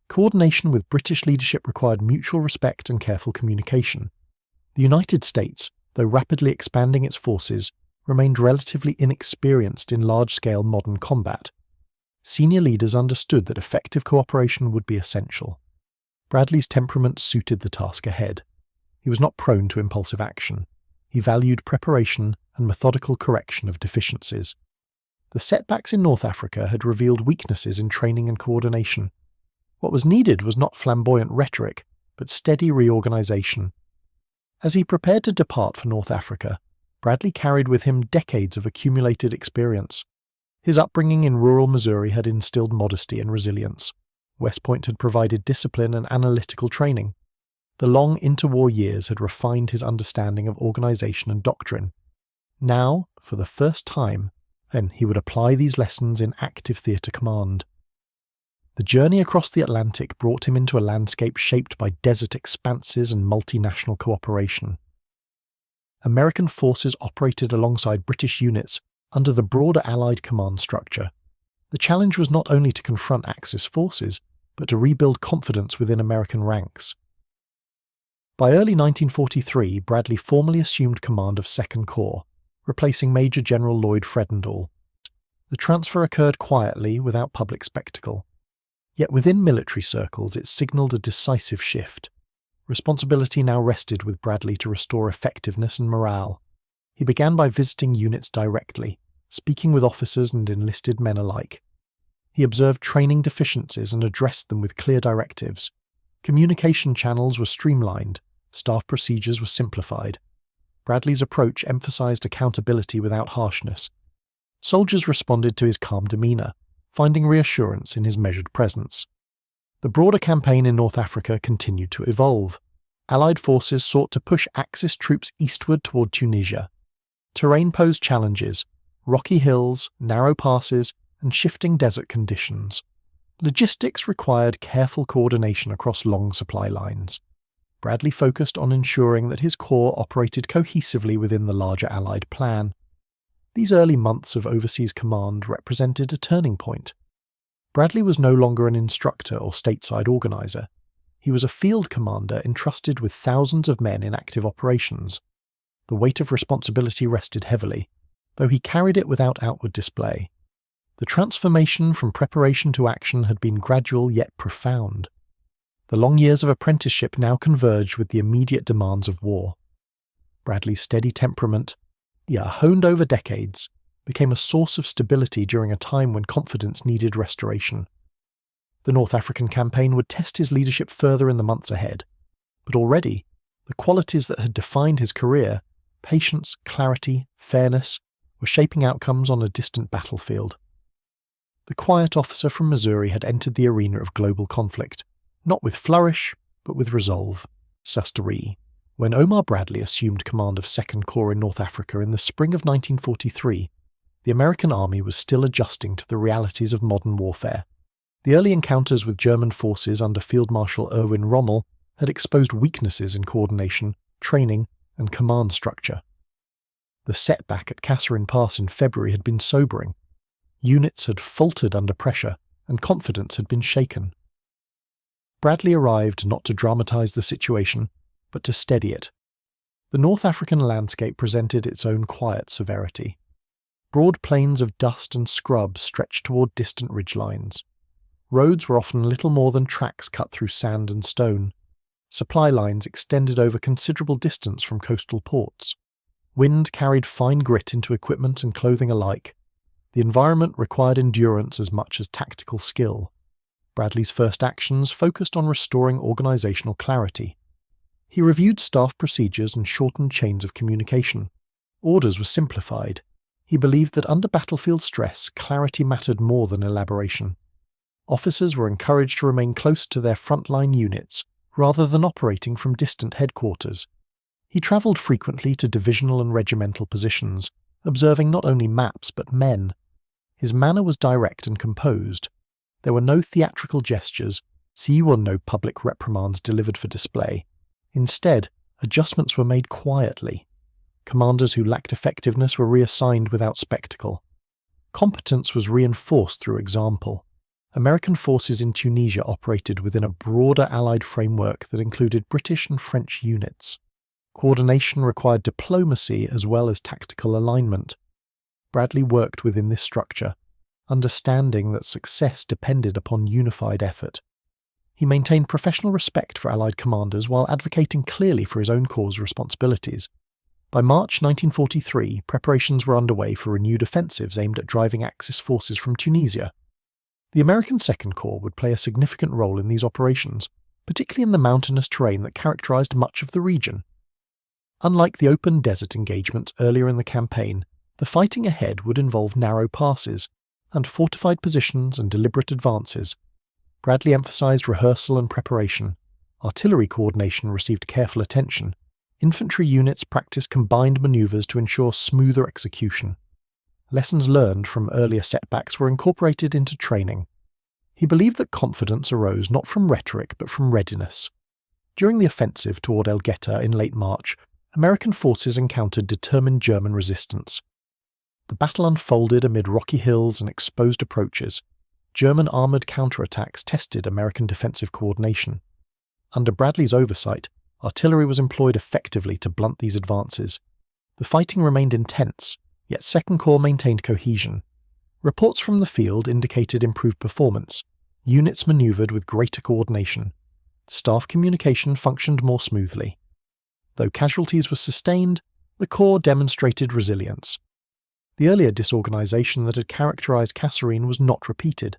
Coordination with British leadership required mutual respect and careful communication. The United States, though rapidly expanding its forces, remained relatively inexperienced in large-scale modern combat. Senior leaders understood that effective cooperation would be essential. Bradley's temperament suited the task ahead. He was not prone to impulsive action. He valued preparation and methodical correction of deficiencies. The setbacks in North Africa had revealed weaknesses in training and coordination. What was needed was not flamboyant rhetoric, but steady reorganization. As he prepared to depart for North Africa, Bradley carried with him decades of accumulated experience. His upbringing in rural Missouri had instilled modesty and resilience. West Point had provided discipline and analytical training. The long interwar years had refined his understanding of organization and doctrine. Now, for the first time, then he would apply these lessons in active theatre command. The journey across the Atlantic brought him into a landscape shaped by desert expanses and multinational cooperation. American forces operated alongside British units under the broader Allied command structure. The challenge was not only to confront Axis forces, but to rebuild confidence within American ranks. By early 1943, Bradley formally assumed command of 2nd Corps, replacing Major General Lloyd Fredendall. The transfer occurred quietly, without public spectacle. Yet within military circles it signalled a decisive shift. Responsibility now rested with Bradley to restore effectiveness and morale. He began by visiting units directly, speaking with officers and enlisted men alike. He observed training deficiencies and addressed them with clear directives. Communication channels were streamlined, staff procedures were simplified. Bradley's approach emphasized accountability without harshness. Soldiers responded to his calm demeanor, finding reassurance in his measured presence. The broader campaign in North Africa continued to evolve. Allied forces sought to push Axis troops eastward toward Tunisia. Terrain posed challenges: rocky hills, narrow passes, and shifting desert conditions. Logistics required careful coordination across long supply lines. Bradley focused on ensuring that his corps operated cohesively within the larger Allied plan. These early months of overseas command represented a turning point. Bradley was no longer an instructor or stateside organizer. He was a field commander entrusted with thousands of men in active operations. The weight of responsibility rested heavily, though he carried it without outward display. The transformation from preparation to action had been gradual yet profound. The long years of apprenticeship now converged with the immediate demands of war. Bradley's steady temperament, honed over decades, became a source of stability during a time when confidence needed restoration. The North African campaign would test his leadership further in the months ahead, but already, the qualities that had defined his career, patience, clarity, fairness, were shaping outcomes on a distant battlefield. The quiet officer from Missouri had entered the arena of global conflict, not with flourish, but with resolve, Susterie. When Omar Bradley assumed command of 2nd Corps in North Africa in the spring of 1943, the American army was still adjusting to the realities of modern warfare. The early encounters with German forces under Field Marshal Erwin Rommel had exposed weaknesses in coordination, training, and command structure. The setback at Kasserine Pass in February had been sobering. Units had faltered under pressure, and confidence had been shaken. Bradley arrived not to dramatize the situation, but to steady it. The North African landscape presented its own quiet severity. Broad plains of dust and scrub stretched toward distant ridgelines. Roads were often little more than tracks cut through sand and stone. Supply lines extended over considerable distance from coastal ports. Wind carried fine grit into equipment and clothing alike. The environment required endurance as much as tactical skill. Bradley's first actions focused on restoring organizational clarity. He reviewed staff procedures and shortened chains of communication. Orders were simplified. He believed that under battlefield stress, clarity mattered more than elaboration. Officers were encouraged to remain close to their frontline units, rather than operating from distant headquarters. He travelled frequently to divisional and regimental positions, observing not only maps but men. His manner was direct and composed. There were no theatrical gestures, no public reprimands delivered for display. Instead, adjustments were made quietly. Commanders who lacked effectiveness were reassigned without spectacle. Competence was reinforced through example. American forces in Tunisia operated within a broader Allied framework that included British and French units. Coordination required diplomacy as well as tactical alignment. Bradley worked within this structure, understanding that success depended upon unified effort. He maintained professional respect for Allied commanders while advocating clearly for his own corps' responsibilities. By March 1943, preparations were underway for renewed offensives aimed at driving Axis forces from Tunisia. The American 2nd Corps would play a significant role in these operations, particularly in the mountainous terrain that characterized much of the region. Unlike the open desert engagements earlier in the campaign, the fighting ahead would involve narrow passes, and fortified positions and deliberate advances. Bradley emphasized rehearsal and preparation. Artillery coordination received careful attention. Infantry units practiced combined maneuvers to ensure smoother execution. Lessons learned from earlier setbacks were incorporated into training. He believed that confidence arose not from rhetoric but from readiness. During the offensive toward El Gheta in late March, American forces encountered determined German resistance. The battle unfolded amid rocky hills and exposed approaches. German armoured counterattacks tested American defensive coordination. Under Bradley's oversight, artillery was employed effectively to blunt these advances. The fighting remained intense, yet 2nd Corps maintained cohesion. Reports from the field indicated improved performance. Units manoeuvred with greater coordination. Staff communication functioned more smoothly. Though casualties were sustained, the Corps demonstrated resilience. The earlier disorganization that had characterized Kasserine was not repeated.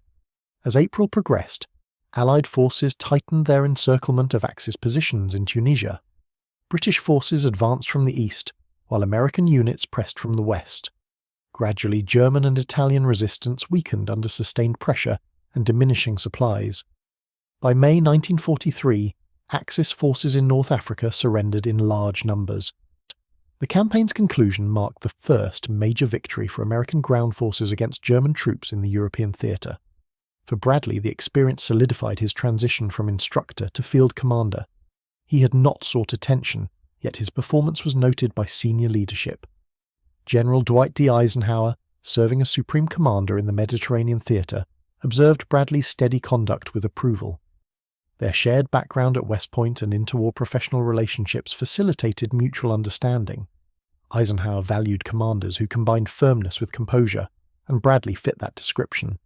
As April progressed, Allied forces tightened their encirclement of Axis positions in Tunisia. British forces advanced from the east, while American units pressed from the west. Gradually, German and Italian resistance weakened under sustained pressure and diminishing supplies. By May 1943, Axis forces in North Africa surrendered in large numbers. The campaign's conclusion marked the first major victory for American ground forces against German troops in the European theatre. For Bradley, the experience solidified his transition from instructor to field commander. He had not sought attention, yet his performance was noted by senior leadership. General Dwight D. Eisenhower, serving as supreme commander in the Mediterranean theatre, observed Bradley's steady conduct with approval. Their shared background at West Point and interwar professional relationships facilitated mutual understanding. Eisenhower valued commanders who combined firmness with composure, and Bradley fit that description.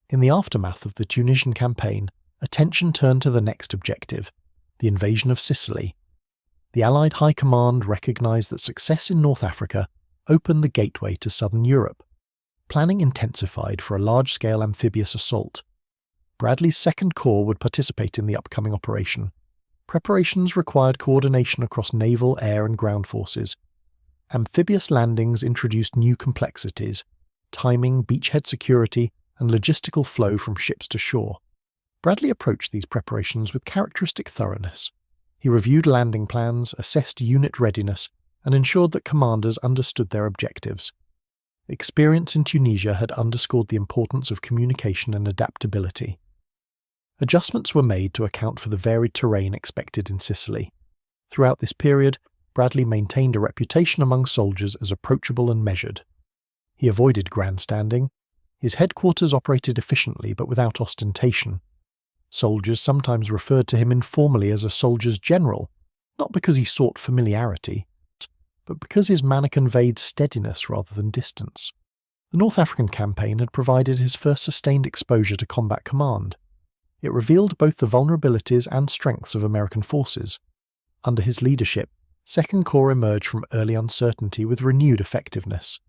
In the aftermath of the Tunisian campaign, attention turned to the next objective, the invasion of Sicily. The Allied High Command recognized that success in North Africa opened the gateway to southern Europe. Planning intensified for a large-scale amphibious assault. Bradley's Second Corps would participate in the upcoming operation. Preparations required coordination across naval, air, and ground forces. Amphibious landings introduced new complexities: timing, beachhead security, and logistical flow from ships to shore. Bradley approached these preparations with characteristic thoroughness. He reviewed landing plans, assessed unit readiness, and ensured that commanders understood their objectives. Experience in Tunisia had underscored the importance of communication and adaptability. Adjustments were made to account for the varied terrain expected in Sicily. Throughout this period, Bradley maintained a reputation among soldiers as approachable and measured. He avoided grandstanding. His headquarters operated efficiently but without ostentation. Soldiers sometimes referred to him informally as a soldier's general, not because he sought familiarity, but because his manner conveyed steadiness rather than distance. The North African campaign had provided his first sustained exposure to combat command. It revealed both the vulnerabilities and strengths of American forces. Under his leadership, Second Corps emerged from early uncertainty with renewed effectiveness.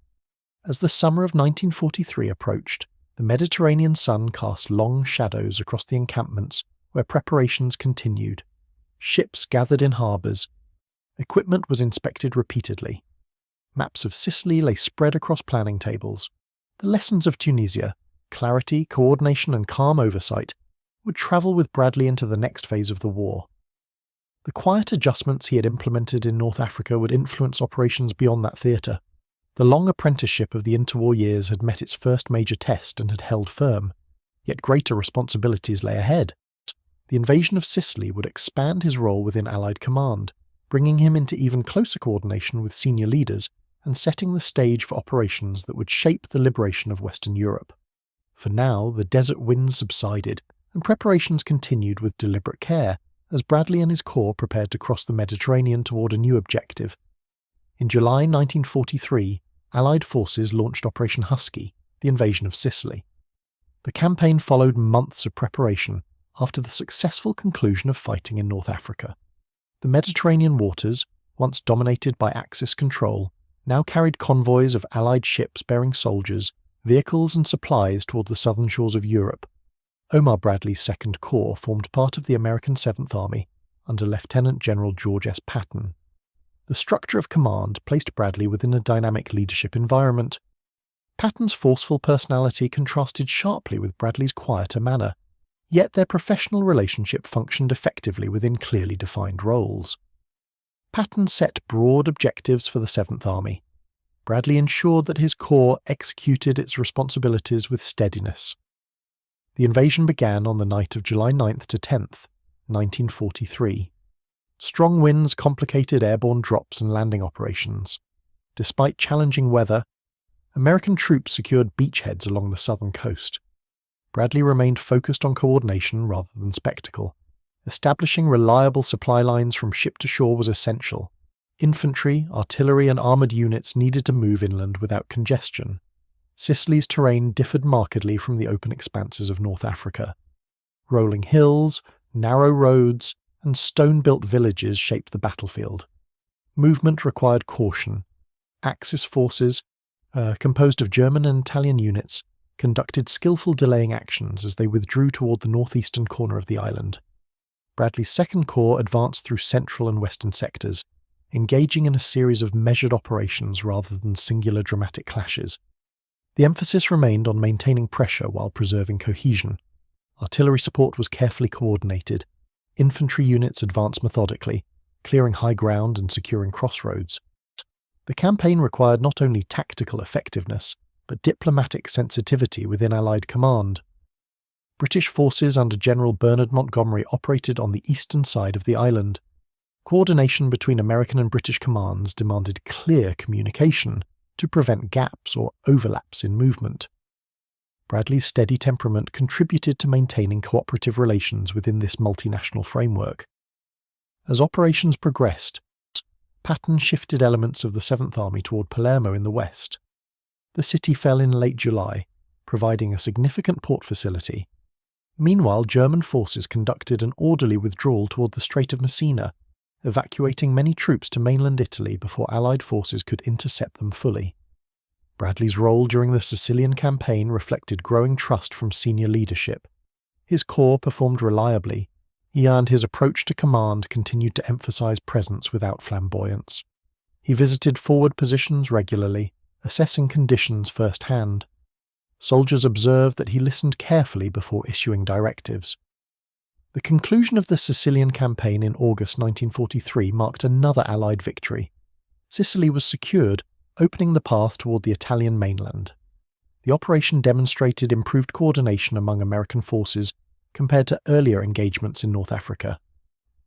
As the summer of 1943 approached, the Mediterranean sun cast long shadows across the encampments where preparations continued. Ships gathered in harbours. Equipment was inspected repeatedly. Maps of Sicily lay spread across planning tables. The lessons of Tunisia, clarity, coordination, and calm oversight, would travel with Bradley into the next phase of the war. The quiet adjustments he had implemented in North Africa would influence operations beyond that theatre. The long apprenticeship of the interwar years had met its first major test and had held firm, yet greater responsibilities lay ahead. The invasion of Sicily would expand his role within Allied command, bringing him into even closer coordination with senior leaders and setting the stage for operations that would shape the liberation of Western Europe. For now, the desert winds subsided, and preparations continued with deliberate care as Bradley and his corps prepared to cross the Mediterranean toward a new objective. In July 1943, Allied forces launched Operation Husky, the invasion of Sicily. The campaign followed months of preparation after the successful conclusion of fighting in North Africa. The Mediterranean waters, once dominated by Axis control, now carried convoys of Allied ships bearing soldiers, vehicles and supplies toward the southern shores of Europe. Omar Bradley's Second Corps formed part of the American Seventh Army under Lieutenant General George S. Patton. The structure of command placed Bradley within a dynamic leadership environment. Patton's forceful personality contrasted sharply with Bradley's quieter manner, yet their professional relationship functioned effectively within clearly defined roles. Patton set broad objectives for the Seventh Army. Bradley ensured that his corps executed its responsibilities with steadiness. The invasion began on the night of July 9th to 10th, 1943. Strong winds complicated airborne drops and landing operations. Despite challenging weather, American troops secured beachheads along the southern coast. Bradley remained focused on coordination rather than spectacle. Establishing reliable supply lines from ship to shore was essential. Infantry, artillery, and armoured units needed to move inland without congestion. Sicily's terrain differed markedly from the open expanses of North Africa. Rolling hills, narrow roads, and stone-built villages shaped the battlefield. Movement required caution. Axis forces, composed of German and Italian units, conducted skillful delaying actions as they withdrew toward the northeastern corner of the island. Bradley's Second Corps advanced through central and western sectors, engaging in a series of measured operations rather than singular dramatic clashes. The emphasis remained on maintaining pressure while preserving cohesion. Artillery support was carefully coordinated. Infantry units advanced methodically, clearing high ground and securing crossroads. The campaign required not only tactical effectiveness, but diplomatic sensitivity within Allied command. British forces under General Bernard Montgomery operated on the eastern side of the island. Coordination between American and British commands demanded clear communication to prevent gaps or overlaps in movement. Bradley's steady temperament contributed to maintaining cooperative relations within this multinational framework. As operations progressed, Patton shifted elements of the 7th Army toward Palermo in the west. The city fell in late July, providing a significant port facility. Meanwhile, German forces conducted an orderly withdrawal toward the Strait of Messina, evacuating many troops to mainland Italy before Allied forces could intercept them fully. Bradley's role during the Sicilian campaign reflected growing trust from senior leadership. His corps performed reliably, and his approach to command continued to emphasize presence without flamboyance. He visited forward positions regularly, assessing conditions firsthand. Soldiers observed that he listened carefully before issuing directives. The conclusion of the Sicilian campaign in August 1943 marked another Allied victory. Sicily was secured, opening the path toward the Italian mainland. The operation demonstrated improved coordination among American forces compared to earlier engagements in North Africa.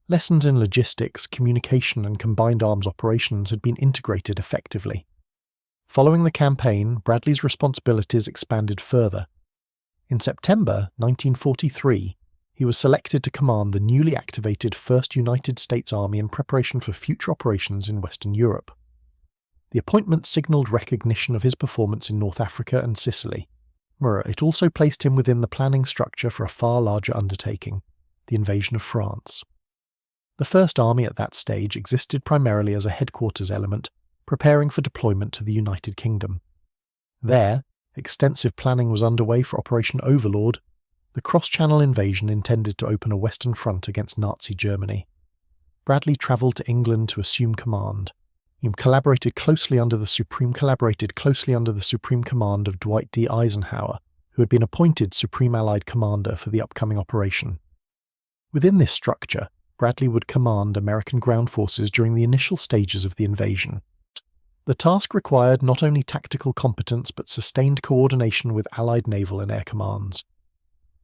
Lessons in logistics, communication, and combined arms operations had been integrated effectively. Following the campaign, Bradley's responsibilities expanded further. In September 1943, he was selected to command the newly activated 1st United States Army in preparation for future operations in Western Europe. The appointment signaled recognition of his performance in North Africa and Sicily. It also placed him within the planning structure for a far larger undertaking, the invasion of France. The First Army at that stage existed primarily as a headquarters element, preparing for deployment to the United Kingdom. There, extensive planning was underway for Operation Overlord, the cross-channel invasion intended to open a Western front against Nazi Germany. Bradley travelled to England to assume command. He collaborated closely under the Supreme Command of Dwight D. Eisenhower, who had been appointed Supreme Allied Commander for the upcoming operation. Within this structure, Bradley would command American ground forces during the initial stages of the invasion. The task required not only tactical competence but sustained coordination with Allied naval and air commands.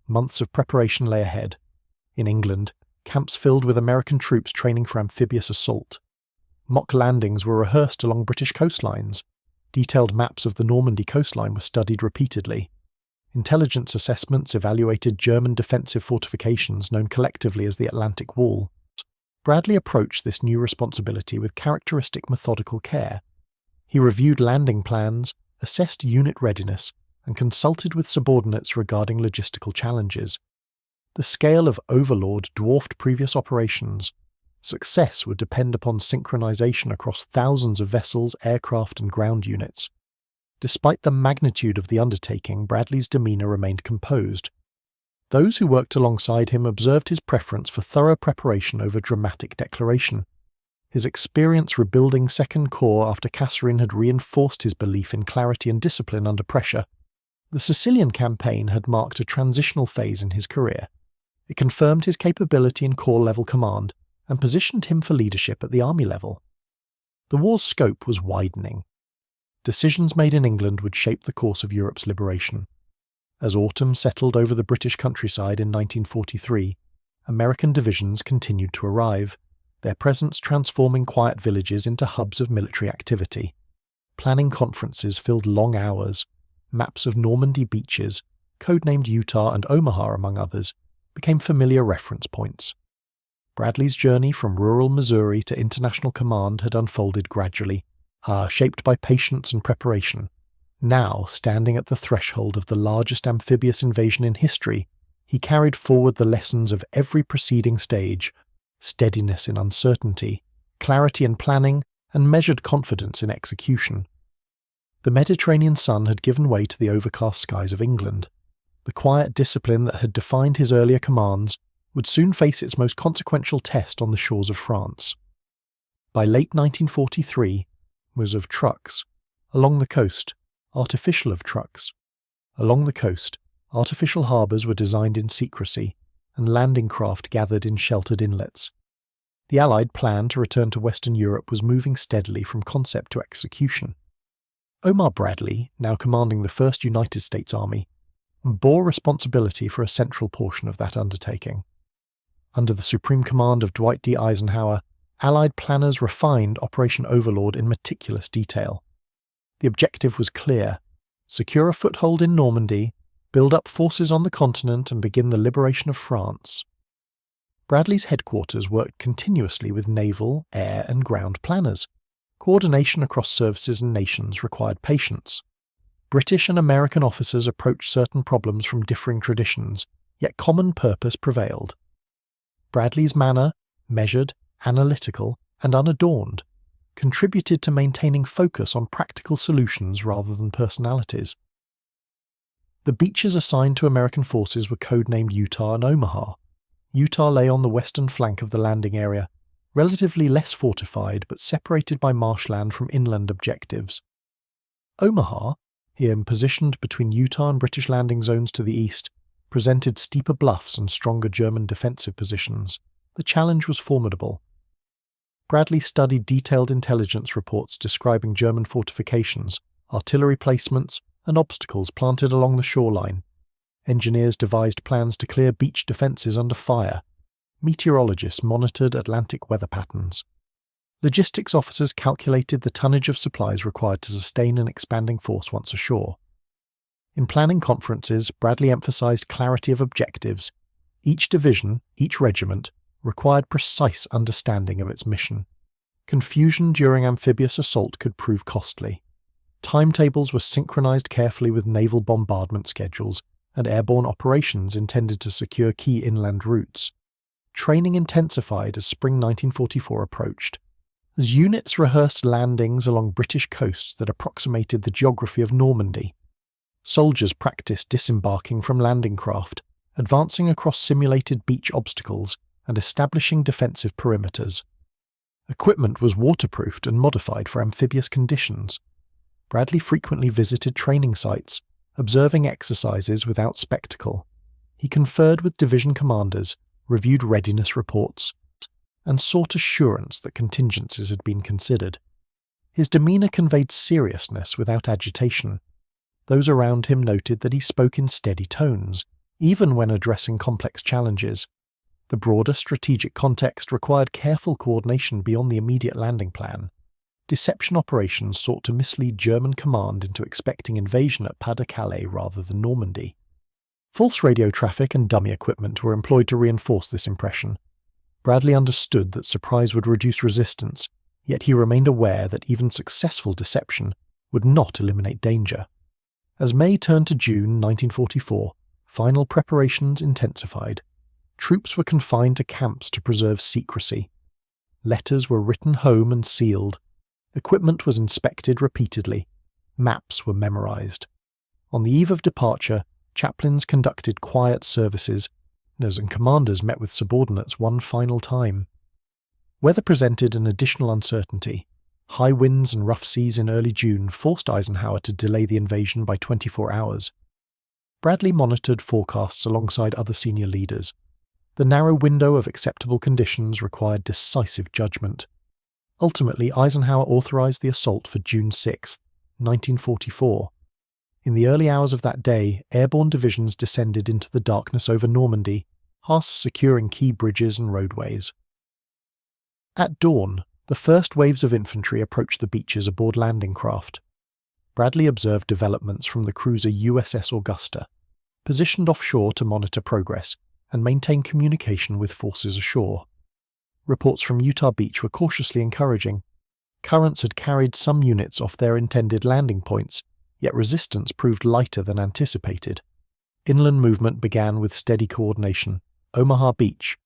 Months of preparation lay ahead. In England, camps filled with American troops training for amphibious assault. Mock landings were rehearsed along British coastlines. Detailed maps of the Normandy coastline were studied repeatedly. Intelligence assessments evaluated German defensive fortifications known collectively as the Atlantic Wall. Bradley approached this new responsibility with characteristic methodical care. He reviewed landing plans, assessed unit readiness, and consulted with subordinates regarding logistical challenges. The scale of Overlord dwarfed previous operations. Success would depend upon synchronization across thousands of vessels, aircraft, and ground units. Despite the magnitude of the undertaking, Bradley's demeanor remained composed. Those who worked alongside him observed his preference for thorough preparation over dramatic declaration. His experience rebuilding Second Corps after Kasserine had reinforced his belief in clarity and discipline under pressure. The Sicilian campaign had marked a transitional phase in his career. It confirmed his capability in corps-level command and positioned him for leadership at the army level. The war's scope was widening. Decisions made in England would shape the course of Europe's liberation. As autumn settled over the British countryside in 1943, American divisions continued to arrive, their presence transforming quiet villages into hubs of military activity. Planning conferences filled long hours. Maps of Normandy beaches, codenamed Utah and Omaha among others, became familiar reference points. Bradley's journey from rural Missouri to international command had unfolded gradually, shaped by patience and preparation. Now, standing at the threshold of the largest amphibious invasion in history, he carried forward the lessons of every preceding stage: steadiness in uncertainty, clarity in planning, and measured confidence in execution. The Mediterranean sun had given way to the overcast skies of England. The quiet discipline that had defined his earlier commands would soon face its most consequential test on the shores of France. By late 1943, was of trucks. Along the coast, artificial of trucks. Along the coast, artificial harbours were designed in secrecy, and landing craft gathered in sheltered inlets. The Allied plan to return to Western Europe was moving steadily from concept to execution. Omar Bradley, now commanding the 1st United States Army, bore responsibility for a central portion of that undertaking. Under the supreme command of Dwight D. Eisenhower, Allied planners refined Operation Overlord in meticulous detail. The objective was clear: secure a foothold in Normandy, build up forces on the continent, and begin the liberation of France. Bradley's headquarters worked continuously with naval, air, and ground planners. Coordination across services and nations required patience. British and American officers approached certain problems from differing traditions, yet common purpose prevailed. Bradley's manner, measured, analytical, and unadorned, contributed to maintaining focus on practical solutions rather than personalities. The beaches assigned to American forces were codenamed Utah and Omaha. Utah lay on the western flank of the landing area, relatively less fortified but separated by marshland from inland objectives. Omaha, here positioned between Utah and British landing zones to the east, presented steeper bluffs and stronger German defensive positions. The challenge was formidable. Bradley studied detailed intelligence reports describing German fortifications, artillery placements, and obstacles planted along the shoreline. Engineers devised plans to clear beach defences under fire. Meteorologists monitored Atlantic weather patterns. Logistics officers calculated the tonnage of supplies required to sustain an expanding force once ashore. In planning conferences, Bradley emphasized clarity of objectives. Each division, each regiment, required precise understanding of its mission. Confusion during amphibious assault could prove costly. Timetables were synchronized carefully with naval bombardment schedules and airborne operations intended to secure key inland routes. Training intensified as spring 1944 approached. As units rehearsed landings along British coasts that approximated the geography of Normandy, soldiers practiced disembarking from landing craft, advancing across simulated beach obstacles, and establishing defensive perimeters. Equipment was waterproofed and modified for amphibious conditions. Bradley frequently visited training sites, observing exercises without spectacle. He conferred with division commanders, reviewed readiness reports, and sought assurance that contingencies had been considered. His demeanour conveyed seriousness without agitation. Those around him noted that he spoke in steady tones, even when addressing complex challenges. The broader strategic context required careful coordination beyond the immediate landing plan. Deception operations sought to mislead German command into expecting invasion at Pas-de-Calais rather than Normandy. False radio traffic and dummy equipment were employed to reinforce this impression. Bradley understood that surprise would reduce resistance, yet he remained aware that even successful deception would not eliminate danger. As May turned to June 1944, final preparations intensified. Troops were confined to camps to preserve secrecy. Letters were written home and sealed. Equipment was inspected repeatedly. Maps were memorized. On the eve of departure, chaplains conducted quiet services, and commanders met with subordinates one final time. Weather presented an additional uncertainty. High winds and rough seas in early June forced Eisenhower to delay the invasion by 24 hours. Bradley monitored forecasts alongside other senior leaders. The narrow window of acceptable conditions required decisive judgment. Ultimately, Eisenhower authorized the assault for June 6, 1944. In the early hours of that day, airborne divisions descended into the darkness over Normandy, Haas securing key bridges and roadways. At dawn, the first waves of infantry approached the beaches aboard landing craft. Bradley observed developments from the cruiser USS Augusta, positioned offshore to monitor progress and maintain communication with forces ashore. Reports from Utah Beach were cautiously encouraging. Currents had carried some units off their intended landing points, yet resistance proved lighter than anticipated. Inland movement began with steady coordination. Omaha Beach,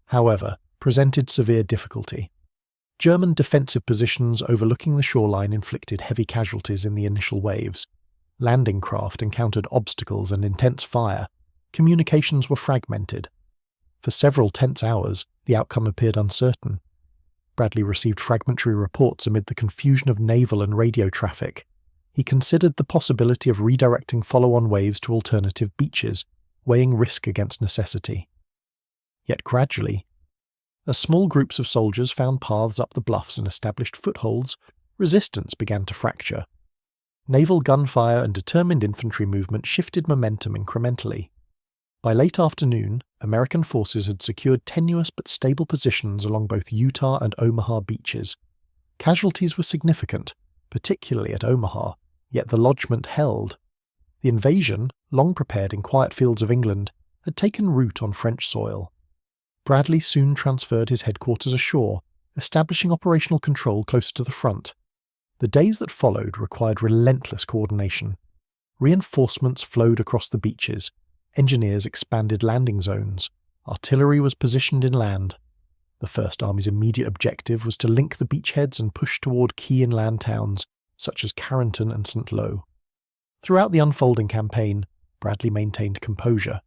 however, presented severe difficulty. German defensive positions overlooking the shoreline inflicted heavy casualties in the initial waves. Landing craft encountered obstacles and intense fire. Communications were fragmented. For several tense hours, the outcome appeared uncertain. Bradley received fragmentary reports amid the confusion of naval and radio traffic. he considered the possibility of redirecting follow-on waves to alternative beaches, weighing risk against necessity. Yet gradually, as small groups of soldiers found paths up the bluffs and established footholds, resistance began to fracture. Naval gunfire and determined infantry movement shifted momentum incrementally. By late afternoon, American forces had secured tenuous but stable positions along both Utah and Omaha beaches. Casualties were significant, particularly at Omaha, yet the lodgment held. The invasion, long prepared in quiet fields of England, had taken root on French soil. Bradley soon transferred his headquarters ashore, establishing operational control closer to the front. The days that followed required relentless coordination. Reinforcements flowed across the beaches, engineers expanded landing zones, artillery was positioned inland. The First Army's immediate objective was to link the beachheads and push toward key inland towns, such as Carrington and St. Lo. Throughout the unfolding campaign, Bradley maintained composure.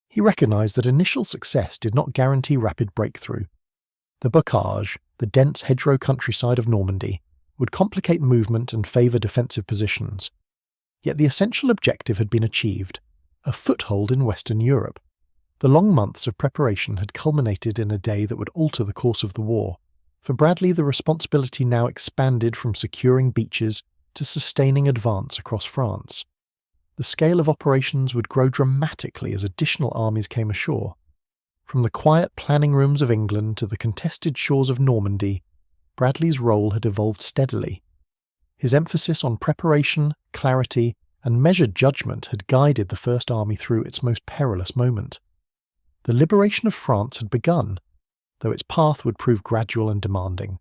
He recognized that initial success did not guarantee rapid breakthrough. The bocage, the dense hedgerow countryside of Normandy, would complicate movement and favor defensive positions. Yet the essential objective had been achieved: a foothold in Western Europe. The long months of preparation had culminated in a day that would alter the course of the war. For Bradley, the responsibility now expanded from securing beaches to sustaining advance across France. The scale of operations would grow dramatically as additional armies came ashore. From the quiet planning rooms of England to the contested shores of Normandy, Bradley's role had evolved steadily. His emphasis on preparation, clarity, and measured judgment had guided the First Army through its most perilous moment. The liberation of France had begun, though its path would prove gradual and demanding.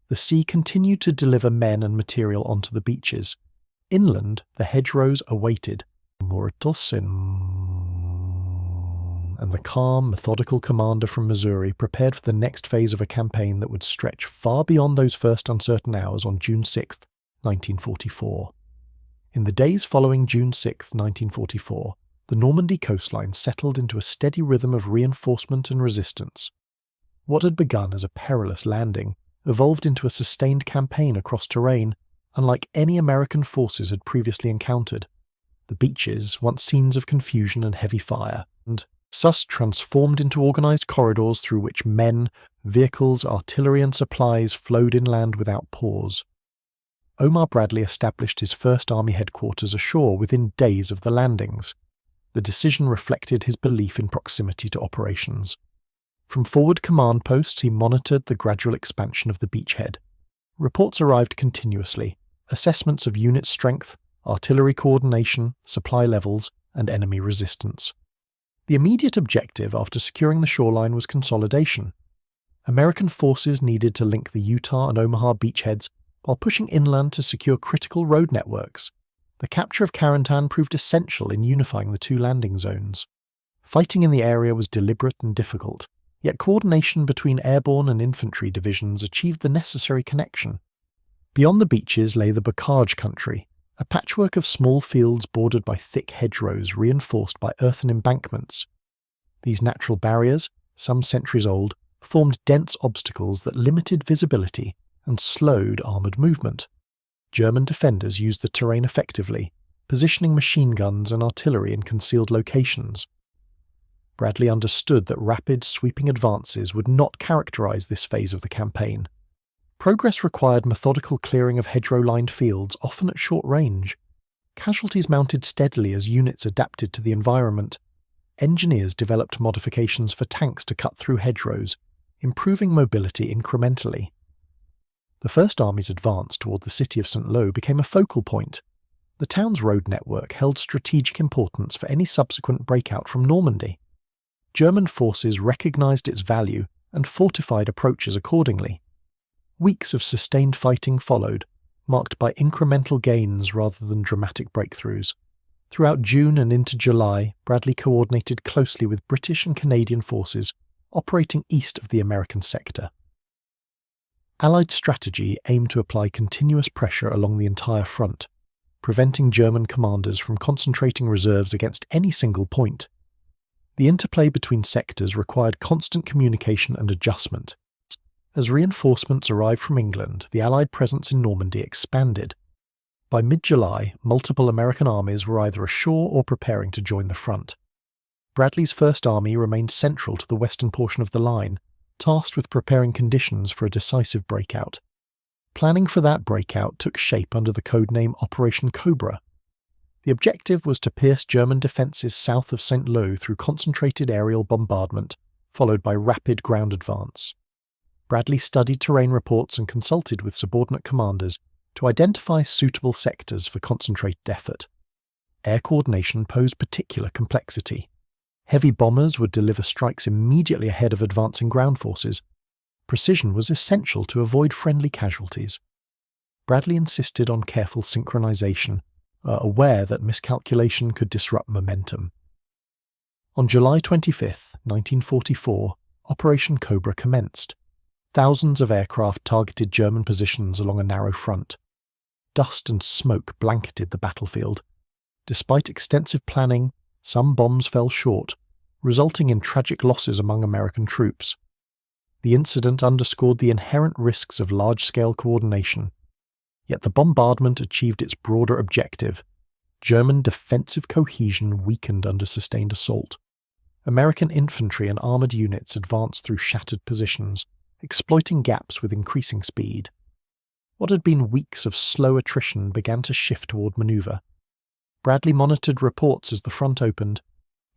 The sea continued to deliver men and material onto the beaches. Inland, the hedgerows awaited, and the calm, methodical commander from Missouri prepared for the next phase of a campaign that would stretch far beyond those first uncertain hours on June 6, 1944. In the days following June 6, 1944, the Normandy coastline settled into a steady rhythm of reinforcement and resistance. What had begun as a perilous landing evolved into a sustained campaign across terrain unlike any American forces had previously encountered. The beaches, once scenes of confusion and heavy fire, and thus transformed into organized corridors through which men, vehicles, artillery and supplies flowed inland without pause. Omar Bradley established his First Army headquarters ashore within days of the landings. The decision reflected his belief in proximity to operations. From forward command posts, he monitored the gradual expansion of the beachhead. Reports arrived continuously, assessments of unit strength, artillery coordination, supply levels, and enemy resistance. The immediate objective after securing the shoreline was consolidation. American forces needed to link the Utah and Omaha beachheads while pushing inland to secure critical road networks. The capture of Carrington proved essential in unifying the two landing zones. Fighting in the area was deliberate and difficult, yet coordination between airborne and infantry divisions achieved the necessary connection. Beyond the beaches lay the bocage country, a patchwork of small fields bordered by thick hedgerows reinforced by earthen embankments. These natural barriers, some centuries old, formed dense obstacles that limited visibility and slowed armoured movement. German defenders used the terrain effectively, positioning machine guns and artillery in concealed locations. Bradley understood that rapid, sweeping advances would not characterize this phase of the campaign. Progress required methodical clearing of hedgerow-lined fields, often at short range. Casualties mounted steadily as units adapted to the environment. Engineers developed modifications for tanks to cut through hedgerows, improving mobility incrementally. The First Army's advance toward the city of St. Lo became a focal point. The town's road network held strategic importance for any subsequent breakout from Normandy. German forces recognized its value and fortified approaches accordingly. Weeks of sustained fighting followed, marked by incremental gains rather than dramatic breakthroughs. Throughout June and into July, Bradley coordinated closely with British and Canadian forces operating east of the American sector. Allied strategy aimed to apply continuous pressure along the entire front, preventing German commanders from concentrating reserves against any single point. The interplay between sectors required constant communication and adjustment. As reinforcements arrived from England, the Allied presence in Normandy expanded. By mid-July, multiple American armies were either ashore or preparing to join the front. Bradley's First Army remained central to the western portion of the line, tasked with preparing conditions for a decisive breakout. Planning for that breakout took shape under the codename Operation Cobra. The objective was to pierce German defences south of St. Lô through concentrated aerial bombardment, followed by rapid ground advance. Bradley studied terrain reports and consulted with subordinate commanders to identify suitable sectors for concentrated effort. Air coordination posed particular complexity. Heavy bombers would deliver strikes immediately ahead of advancing ground forces. Precision was essential to avoid friendly casualties. Bradley insisted on careful synchronization, aware that miscalculation could disrupt momentum. On July 25, 1944, Operation Cobra commenced. Thousands of aircraft targeted German positions along a narrow front. Dust and smoke blanketed the battlefield. Despite extensive planning, some bombs fell short, resulting in tragic losses among American troops. The incident underscored the inherent risks of large-scale coordination. Yet the bombardment achieved its broader objective. German defensive cohesion weakened under sustained assault. American infantry and armoured units advanced through shattered positions, exploiting gaps with increasing speed. What had been weeks of slow attrition began to shift toward manoeuvre. Bradley monitored reports as the front opened.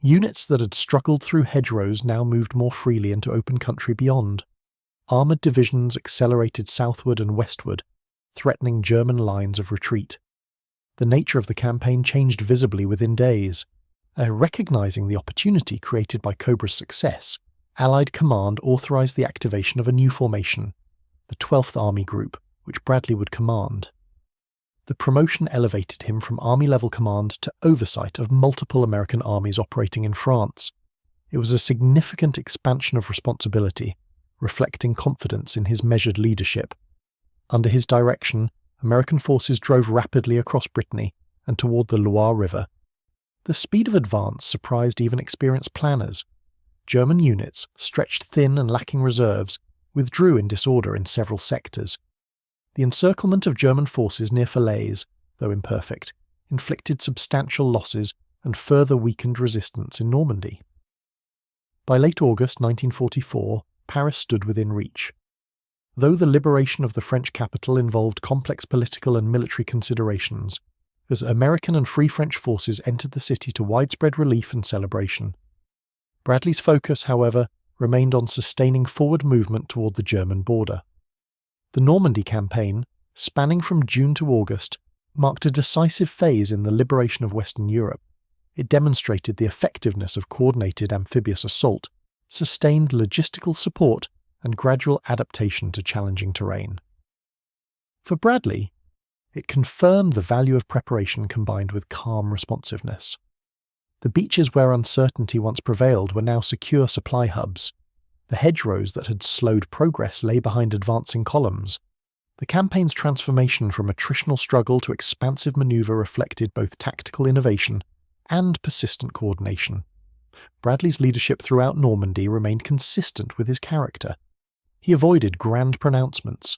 Units that had struggled through hedgerows now moved more freely into open country beyond. Armoured divisions accelerated southward and westward, threatening German lines of retreat. The nature of the campaign changed visibly within days. Recognizing the opportunity created by Cobra's success, Allied command authorized the activation of a new formation, the 12th Army Group, which Bradley would command. The promotion elevated him from army-level command to oversight of multiple American armies operating in France. It was a significant expansion of responsibility, reflecting confidence in his measured leadership. Under his direction, American forces drove rapidly across Brittany and toward the Loire River. The speed of advance surprised even experienced planners. German units, stretched thin and lacking reserves, withdrew in disorder in several sectors. The encirclement of German forces near Falaise, though imperfect, inflicted substantial losses and further weakened resistance in Normandy. By late August 1944, Paris stood within reach. Though the liberation of the French capital involved complex political and military considerations, as American and Free French forces entered the city to widespread relief and celebration. Bradley's focus, however, remained on sustaining forward movement toward the German border. The Normandy campaign, spanning from June to August, marked a decisive phase in the liberation of Western Europe. It demonstrated the effectiveness of coordinated amphibious assault, sustained logistical support, and gradual adaptation to challenging terrain. For Bradley, it confirmed the value of preparation combined with calm responsiveness. The beaches where uncertainty once prevailed were now secure supply hubs. The hedgerows that had slowed progress lay behind advancing columns. The campaign's transformation from attritional struggle to expansive manoeuvre reflected both tactical innovation and persistent coordination. Bradley's leadership throughout Normandy remained consistent with his character. He avoided grand pronouncements.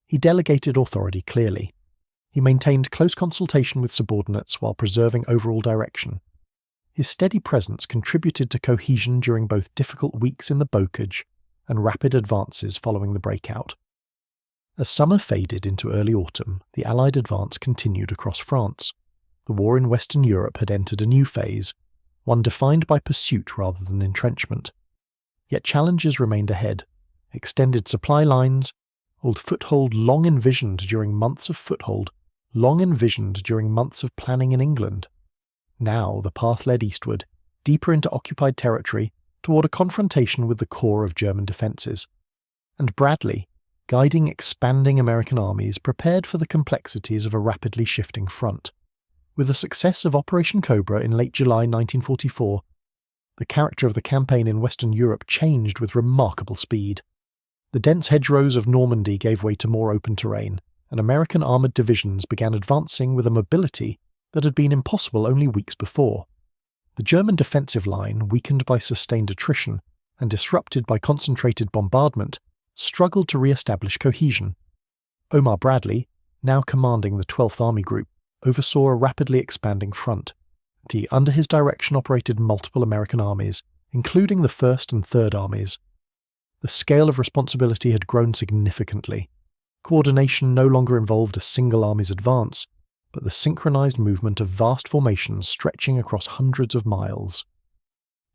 He delegated authority clearly. He maintained close consultation with subordinates while preserving overall direction. His steady presence contributed to cohesion during both difficult weeks in the bocage and rapid advances following the breakout. As summer faded into early autumn, the Allied advance continued across France. The war in Western Europe had entered a new phase, one defined by pursuit rather than entrenchment. Yet challenges remained ahead. Extended supply lines, foothold long envisioned during months of planning in England. Now the path led eastward, deeper into occupied territory, toward a confrontation with the core of German defences. And Bradley, guiding expanding American armies, prepared for the complexities of a rapidly shifting front. With the success of Operation Cobra in late July 1944, the character of the campaign in Western Europe changed with remarkable speed. The dense hedgerows of Normandy gave way to more open terrain, and American armoured divisions began advancing with a mobility that had been impossible only weeks before. The German defensive line, weakened by sustained attrition and disrupted by concentrated bombardment, struggled to re-establish cohesion. Omar Bradley, now commanding the 12th Army Group, oversaw a rapidly expanding front. Under his direction operated multiple American armies, including the 1st and 3rd Armies. The scale of responsibility had grown significantly. Coordination no longer involved a single army's advance, but the synchronized movement of vast formations stretching across hundreds of miles.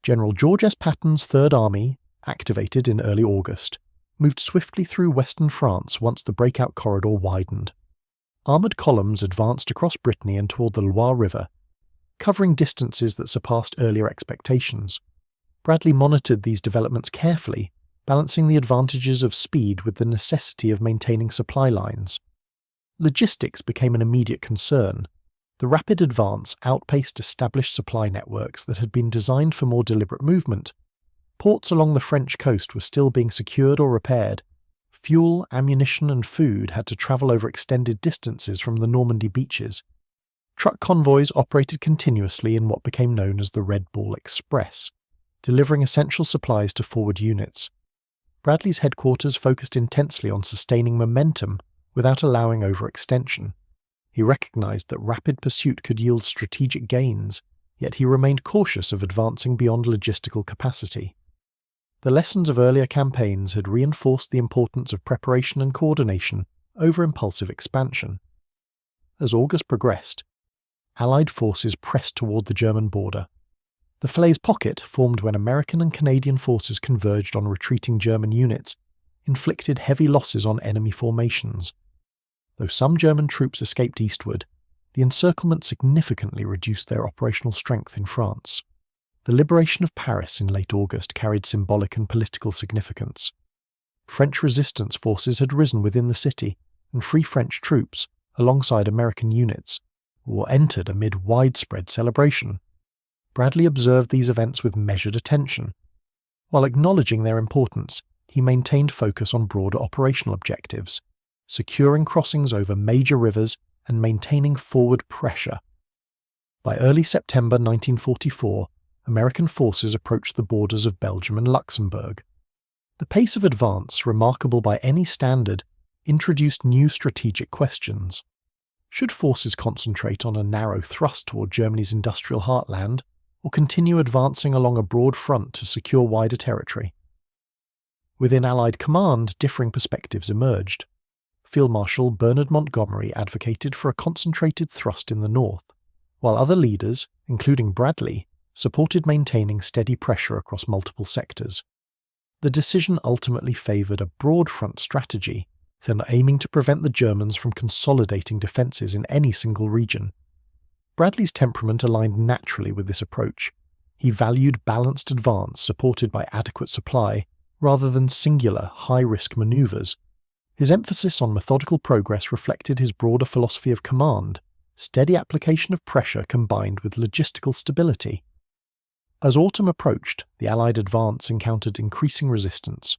General George S. Patton's 3rd Army, activated in early August, moved swiftly through western France once the breakout corridor widened. Armoured columns advanced across Brittany and toward the Loire River, covering distances that surpassed earlier expectations. Bradley monitored these developments carefully, balancing the advantages of speed with the necessity of maintaining supply lines. Logistics became an immediate concern. The rapid advance outpaced established supply networks that had been designed for more deliberate movement. Ports along the French coast were still being secured or repaired. Fuel, ammunition, and food had to travel over extended distances from the Normandy beaches. Truck convoys operated continuously in what became known as the Red Ball Express, delivering essential supplies to forward units. Bradley's headquarters focused intensely on sustaining momentum without allowing overextension. He recognized that rapid pursuit could yield strategic gains, yet he remained cautious of advancing beyond logistical capacity. The lessons of earlier campaigns had reinforced the importance of preparation and coordination over impulsive expansion. As August progressed, Allied forces pressed toward the German border. The Falaise Pocket, formed when American and Canadian forces converged on retreating German units, inflicted heavy losses on enemy formations. Though some German troops escaped eastward, the encirclement significantly reduced their operational strength in France. The liberation of Paris in late August carried symbolic and political significance. French resistance forces had risen within the city, and Free French troops, alongside American units, were entered amid widespread celebration. Bradley observed these events with measured attention. While acknowledging their importance, he maintained focus on broader operational objectives, securing crossings over major rivers and maintaining forward pressure. By early September 1944, American forces approached the borders of Belgium and Luxembourg. The pace of advance, remarkable by any standard, introduced new strategic questions. Should forces concentrate on a narrow thrust toward Germany's industrial heartland, or continue advancing along a broad front to secure wider territory? Within Allied command, differing perspectives emerged. Field Marshal Bernard Montgomery advocated for a concentrated thrust in the north, while other leaders, including Bradley, supported maintaining steady pressure across multiple sectors. The decision ultimately favoured a broad front strategy, then aiming to prevent the Germans from consolidating defences in any single region. Bradley's temperament aligned naturally with this approach. He valued balanced advance supported by adequate supply, rather than singular, high-risk manoeuvres. His emphasis on methodical progress reflected his broader philosophy of command, steady application of pressure combined with logistical stability. As autumn approached, the Allied advance encountered increasing resistance.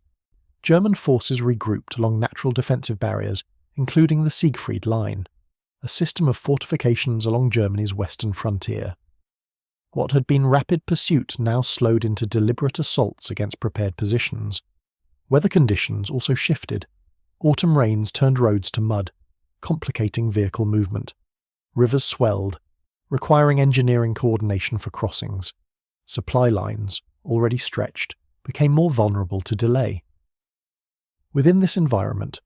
German forces regrouped along natural defensive barriers, including the Siegfried Line, a system of fortifications along Germany's western frontier. What had been rapid pursuit now slowed into deliberate assaults against prepared positions. Weather conditions also shifted. Autumn rains turned roads to mud, complicating vehicle movement. Rivers swelled, requiring engineering coordination for crossings. Supply lines, already stretched, became more vulnerable to delay. Within this environment,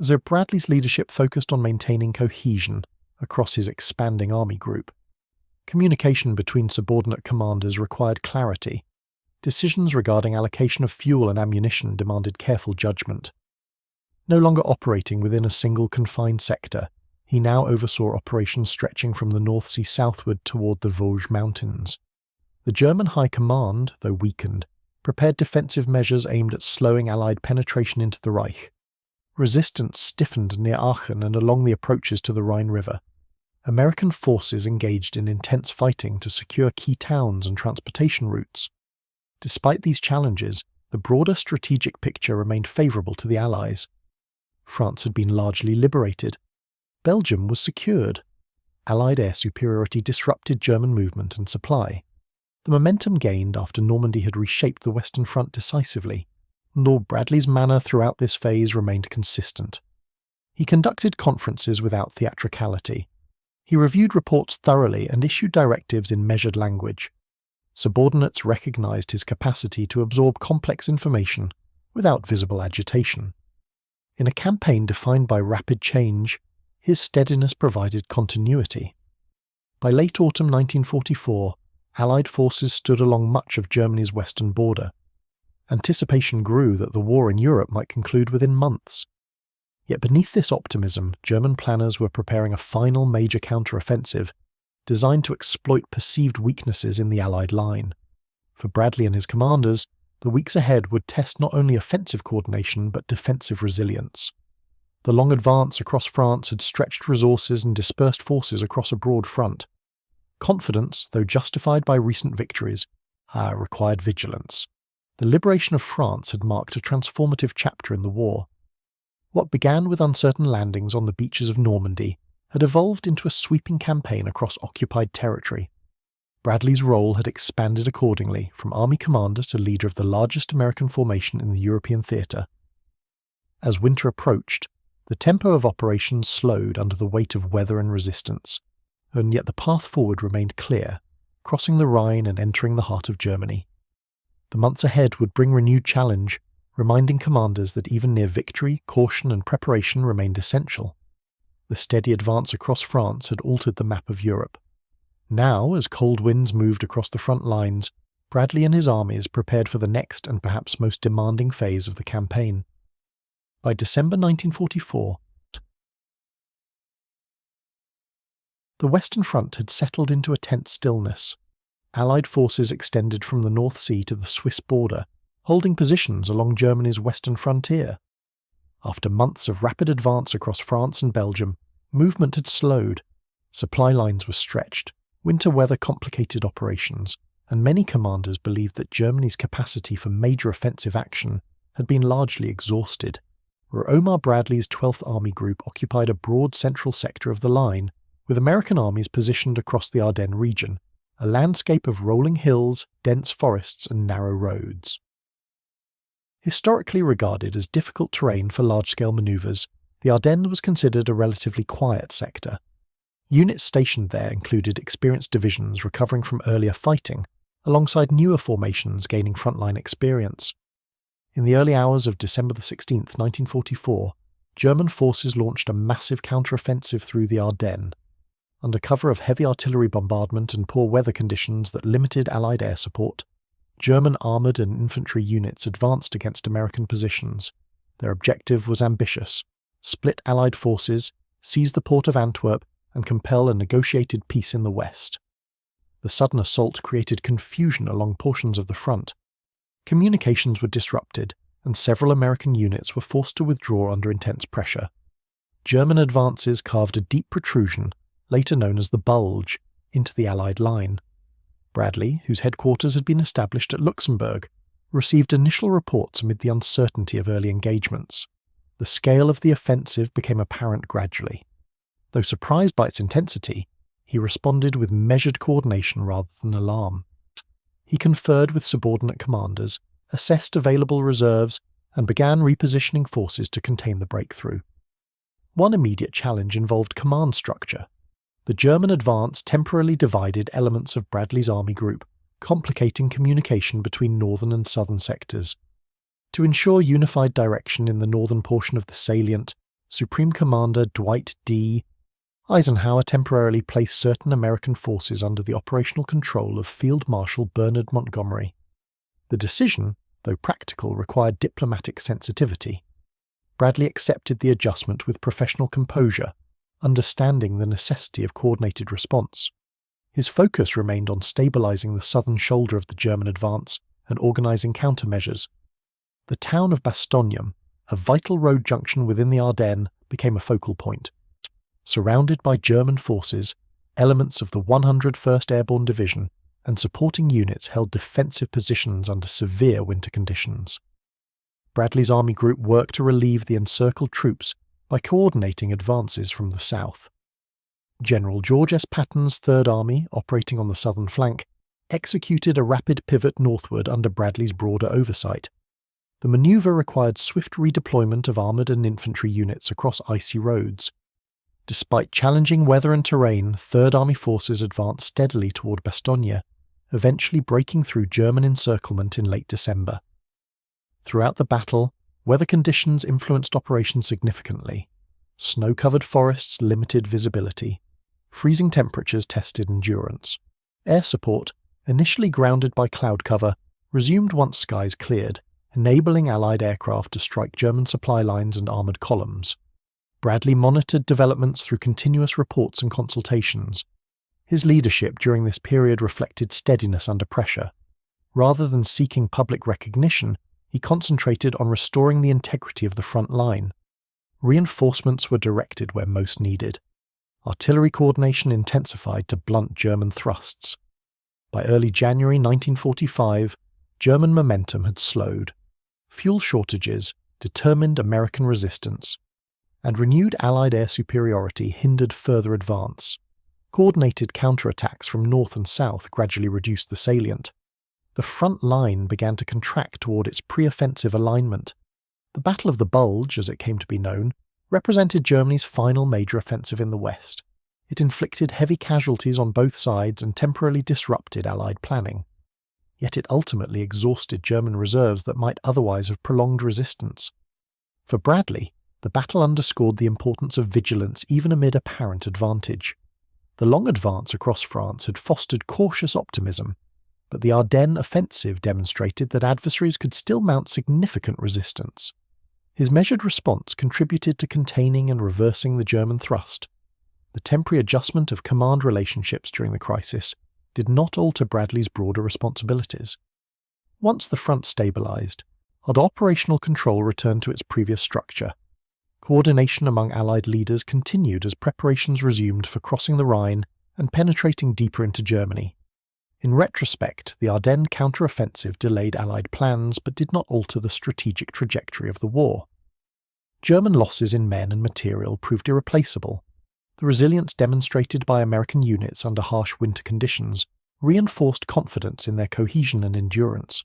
Sir Bradley's leadership focused on maintaining cohesion across his expanding army group. Communication between subordinate commanders required clarity. Decisions regarding allocation of fuel and ammunition demanded careful judgment. No longer operating within a single confined sector, he now oversaw operations stretching from the North Sea southward toward the Vosges Mountains. The German High Command, though weakened, prepared defensive measures aimed at slowing Allied penetration into the Reich. Resistance stiffened near Aachen and along the approaches to the Rhine River. American forces engaged in intense fighting to secure key towns and transportation routes. Despite these challenges, the broader strategic picture remained favourable to the Allies. France had been largely liberated. Belgium was secured. Allied air superiority disrupted German movement and supply. The momentum gained after Normandy had reshaped the Western Front decisively, and Lord Bradley's manner throughout this phase remained consistent. He conducted conferences without theatricality. He reviewed reports thoroughly and issued directives in measured language. Subordinates recognized his capacity to absorb complex information without visible agitation. In a campaign defined by rapid change, his steadiness provided continuity. By late autumn 1944, Allied forces stood along much of Germany's western border. Anticipation grew that the war in Europe might conclude within months. Yet beneath this optimism, German planners were preparing a final major counter-offensive designed to exploit perceived weaknesses in the Allied line. For Bradley and his commanders, the weeks ahead would test not only offensive coordination but defensive resilience. The long advance across France had stretched resources and dispersed forces across a broad front. Confidence, though justified by recent victories, required vigilance. The liberation of France had marked a transformative chapter in the war. What began with uncertain landings on the beaches of Normandy had evolved into a sweeping campaign across occupied territory. Bradley's role had expanded accordingly, from army commander to leader of the largest American formation in the European theatre. As winter approached, the tempo of operations slowed under the weight of weather and resistance, and yet the path forward remained clear, crossing the Rhine and entering the heart of Germany. The months ahead would bring renewed challenge, reminding commanders that even near victory, caution and preparation remained essential. The steady advance across France had altered the map of Europe. Now, as cold winds moved across the front lines, Bradley and his armies prepared for the next and perhaps most demanding phase of the campaign. By December 1944, the Western Front had settled into a tense stillness. Allied forces extended from the North Sea to the Swiss border, holding positions along Germany's western frontier. After months of rapid advance across France and Belgium, movement had slowed. Supply lines were stretched, winter weather complicated operations, and many commanders believed that Germany's capacity for major offensive action had been largely exhausted. Where Omar Bradley's 12th Army Group occupied a broad central sector of the line, with American armies positioned across the Ardennes region, a landscape of rolling hills, dense forests and narrow roads. Historically regarded as difficult terrain for large-scale manoeuvres, the Ardennes was considered a relatively quiet sector. Units stationed there included experienced divisions recovering from earlier fighting, alongside newer formations gaining frontline experience. In the early hours of December 16, 1944, German forces launched a massive counter-offensive through the Ardennes. Under cover of heavy artillery bombardment and poor weather conditions that limited Allied air support, German armoured and infantry units advanced against American positions. Their objective was ambitious: split Allied forces, seize the port of Antwerp, and compel a negotiated peace in the west. The sudden assault created confusion along portions of the front. Communications were disrupted, and several American units were forced to withdraw under intense pressure. German advances carved a deep protrusion, later known as the Bulge, into the Allied line. Bradley, whose headquarters had been established at Luxembourg, received initial reports amid the uncertainty of early engagements. The scale of the offensive became apparent gradually. Though surprised by its intensity, he responded with measured coordination rather than alarm. He conferred with subordinate commanders, assessed available reserves, and began repositioning forces to contain the breakthrough. One immediate challenge involved command structure. The German advance temporarily divided elements of Bradley's army group, complicating communication between northern and southern sectors. To ensure unified direction in the northern portion of the salient, Supreme Commander Dwight D. Eisenhower temporarily placed certain American forces under the operational control of Field Marshal Bernard Montgomery. The decision, though practical, required diplomatic sensitivity. Bradley accepted the adjustment with professional composure, understanding the necessity of coordinated response. His focus remained on stabilizing the southern shoulder of the German advance and organizing countermeasures. The town of Bastogne, a vital road junction within the Ardennes, became a focal point. Surrounded by German forces, elements of the 101st Airborne Division and supporting units held defensive positions under severe winter conditions. Bradley's army group worked to relieve the encircled troops by coordinating advances from the south. General George S. Patton's Third Army, operating on the southern flank, executed a rapid pivot northward under Bradley's broader oversight. The maneuver required swift redeployment of armoured and infantry units across icy roads. Despite challenging weather and terrain, Third Army forces advanced steadily toward Bastogne, eventually breaking through German encirclement in late December. Throughout the battle, weather conditions influenced operations significantly. Snow-covered forests limited visibility. Freezing temperatures tested endurance. Air support, initially grounded by cloud cover, resumed once skies cleared, enabling Allied aircraft to strike German supply lines and armoured columns. Bradley monitored developments through continuous reports and consultations. His leadership during this period reflected steadiness under pressure. Rather than seeking public recognition, he concentrated on restoring the integrity of the front line. Reinforcements were directed where most needed. Artillery coordination intensified to blunt German thrusts. By early January 1945, German momentum had slowed. Fuel shortages determined American resistance, and renewed Allied air superiority hindered further advance. Coordinated counterattacks from north and south gradually reduced the salient. The front line began to contract toward its pre-offensive alignment. The Battle of the Bulge, as it came to be known, represented Germany's final major offensive in the West. It inflicted heavy casualties on both sides and temporarily disrupted Allied planning. Yet it ultimately exhausted German reserves that might otherwise have prolonged resistance. For Bradley, the battle underscored the importance of vigilance even amid apparent advantage. The long advance across France had fostered cautious optimism, but the Ardennes offensive demonstrated that adversaries could still mount significant resistance. His measured response contributed to containing and reversing the German thrust. The temporary adjustment of command relationships during the crisis did not alter Bradley's broader responsibilities. Once the front stabilized, operational control returned to its previous structure. Coordination among Allied leaders continued as preparations resumed for crossing the Rhine and penetrating deeper into Germany. In retrospect, the Ardennes counter-offensive delayed Allied plans but did not alter the strategic trajectory of the war. German losses in men and material proved irreplaceable. The resilience demonstrated by American units under harsh winter conditions reinforced confidence in their cohesion and endurance.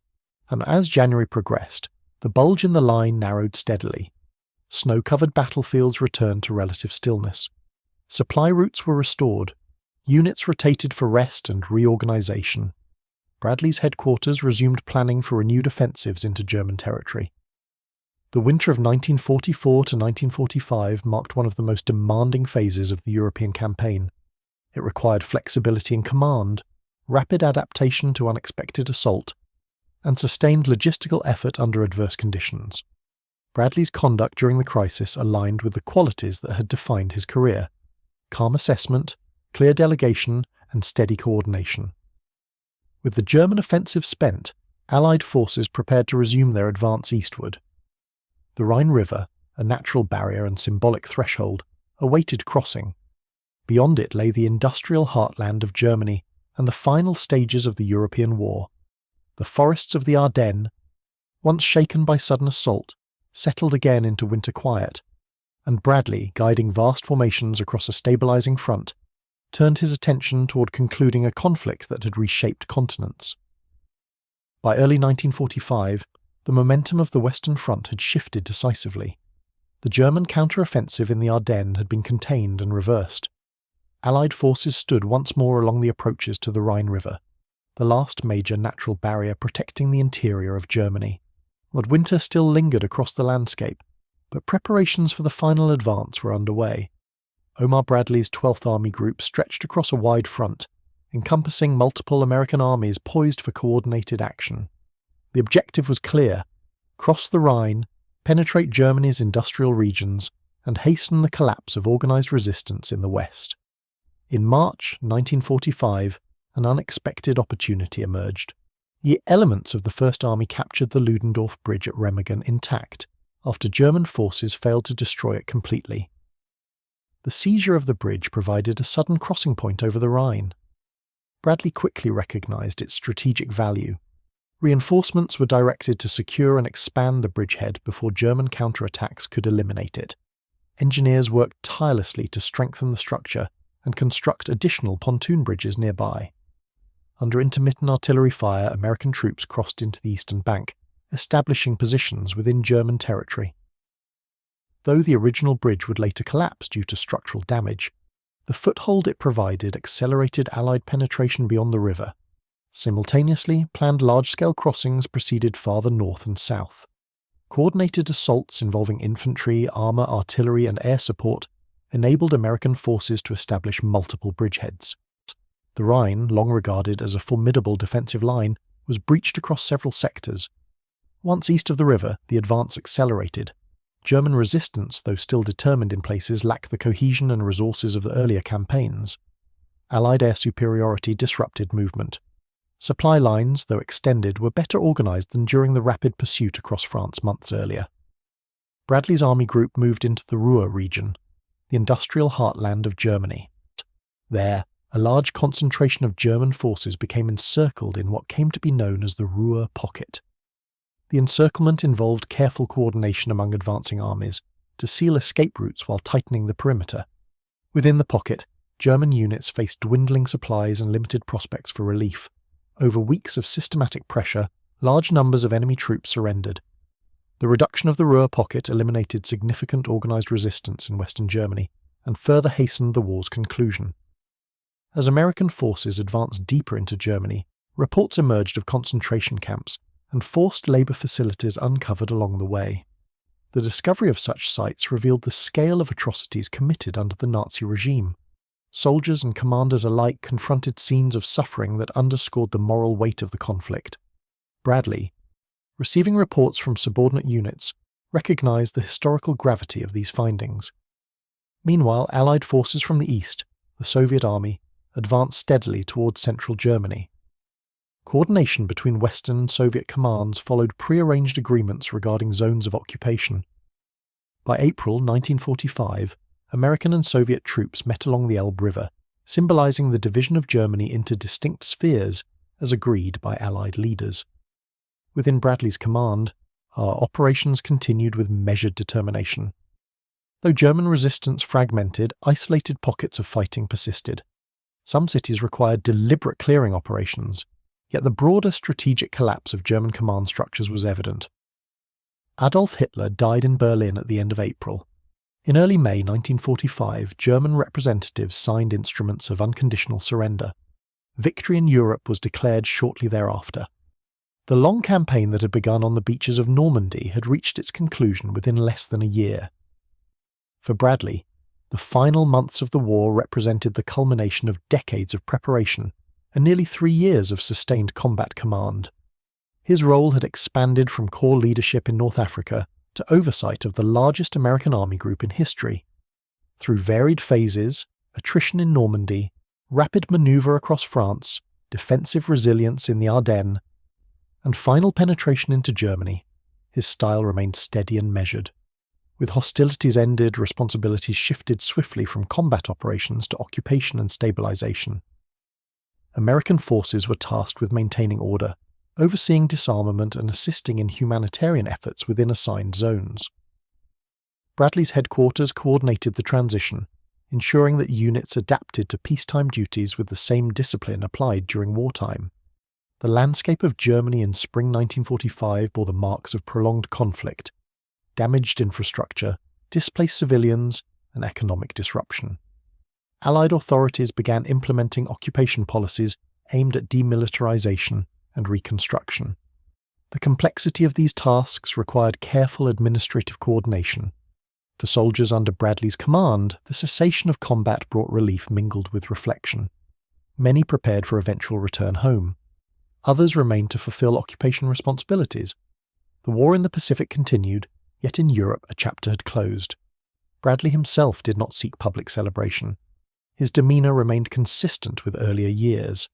And as January progressed, the bulge in the line narrowed steadily. Snow-covered battlefields returned to relative stillness. Supply routes were restored. Units rotated for rest and reorganization. Bradley's headquarters resumed planning for renewed offensives into German territory. The winter of 1944 to 1945 marked one of the most demanding phases of the European campaign. It required flexibility in command, rapid adaptation to unexpected assault, and sustained logistical effort under adverse conditions. Bradley's conduct during the crisis aligned with the qualities that had defined his career: calm assessment, clear delegation, and steady coordination. With the German offensive spent, Allied forces prepared to resume their advance eastward. The Rhine River, a natural barrier and symbolic threshold, awaited crossing. Beyond it lay the industrial heartland of Germany and the final stages of the European war. The forests of the Ardennes, once shaken by sudden assault, settled again into winter quiet, and Bradley, guiding vast formations across a stabilizing front, turned his attention toward concluding a conflict that had reshaped continents. By early 1945, the momentum of the Western Front had shifted decisively. The German counter-offensive in the Ardennes had been contained and reversed. Allied forces stood once more along the approaches to the Rhine River, the last major natural barrier protecting the interior of Germany. But winter still lingered across the landscape, but preparations for the final advance were underway. Omar Bradley's 12th Army Group stretched across a wide front, encompassing multiple American armies poised for coordinated action. The objective was clear: cross the Rhine, penetrate Germany's industrial regions, and hasten the collapse of organized resistance in the West. In March 1945, an unexpected opportunity emerged. The elements of the First Army captured the Ludendorff Bridge at Remagen intact, after German forces failed to destroy it completely. The seizure of the bridge provided a sudden crossing point over the Rhine. Bradley quickly recognized its strategic value. Reinforcements were directed to secure and expand the bridgehead before German counterattacks could eliminate it. Engineers worked tirelessly to strengthen the structure and construct additional pontoon bridges nearby. Under intermittent artillery fire, American troops crossed into the eastern bank, establishing positions within German territory. Though the original bridge would later collapse due to structural damage, the foothold it provided accelerated Allied penetration beyond the river. Simultaneously, planned large-scale crossings proceeded farther north and south. Coordinated assaults involving infantry, armour, artillery and air support enabled American forces to establish multiple bridgeheads. The Rhine, long regarded as a formidable defensive line, was breached across several sectors. Once east of the river, the advance accelerated. German resistance, though still determined in places, lacked the cohesion and resources of the earlier campaigns. Allied air superiority disrupted movement. Supply lines, though extended, were better organised than during the rapid pursuit across France months earlier. Bradley's army group moved into the Ruhr region, the industrial heartland of Germany. There, a large concentration of German forces became encircled in what came to be known as the Ruhr Pocket. The encirclement involved careful coordination among advancing armies to seal escape routes while tightening the perimeter. Within the pocket, German units faced dwindling supplies and limited prospects for relief. Over weeks of systematic pressure, large numbers of enemy troops surrendered. The reduction of the Ruhr Pocket eliminated significant organised resistance in Western Germany and further hastened the war's conclusion. As American forces advanced deeper into Germany, reports emerged of concentration camps and forced labour facilities uncovered along the way. The discovery of such sites revealed the scale of atrocities committed under the Nazi regime. Soldiers and commanders alike confronted scenes of suffering that underscored the moral weight of the conflict. Bradley, receiving reports from subordinate units, recognised the historical gravity of these findings. Meanwhile, Allied forces from the east, the Soviet army, advanced steadily towards central Germany. Coordination between Western and Soviet commands followed pre-arranged agreements regarding zones of occupation. By April 1945, American and Soviet troops met along the Elbe River, symbolising the division of Germany into distinct spheres as agreed by Allied leaders. Within Bradley's command, our operations continued with measured determination. Though German resistance fragmented, isolated pockets of fighting persisted. Some cities required deliberate clearing operations, yet the broader strategic collapse of German command structures was evident. Adolf Hitler died in Berlin at the end of April. In early May 1945, German representatives signed instruments of unconditional surrender. Victory in Europe was declared shortly thereafter. The long campaign that had begun on the beaches of Normandy had reached its conclusion within less than a year. For Bradley, the final months of the war represented the culmination of decades of preparation and nearly 3 years of sustained combat command. His role had expanded from core leadership in North Africa to oversight of the largest American army group in history. Through varied phases, attrition in Normandy, rapid manoeuvre across France, defensive resilience in the Ardennes, and final penetration into Germany, his style remained steady and measured. With hostilities ended, responsibilities shifted swiftly from combat operations to occupation and stabilization. American forces were tasked with maintaining order, overseeing disarmament and assisting in humanitarian efforts within assigned zones. Bradley's headquarters coordinated the transition, ensuring that units adapted to peacetime duties with the same discipline applied during wartime. The landscape of Germany in spring 1945 bore the marks of prolonged conflict, damaged infrastructure, displaced civilians, and economic disruption. Allied authorities began implementing occupation policies aimed at demilitarization and reconstruction. The complexity of these tasks required careful administrative coordination. For soldiers under Bradley's command, the cessation of combat brought relief mingled with reflection. Many prepared for eventual return home. Others remained to fulfill occupation responsibilities. The war in the Pacific continued, yet in Europe a chapter had closed. Bradley himself did not seek public celebration. His demeanour remained consistent with earlier years.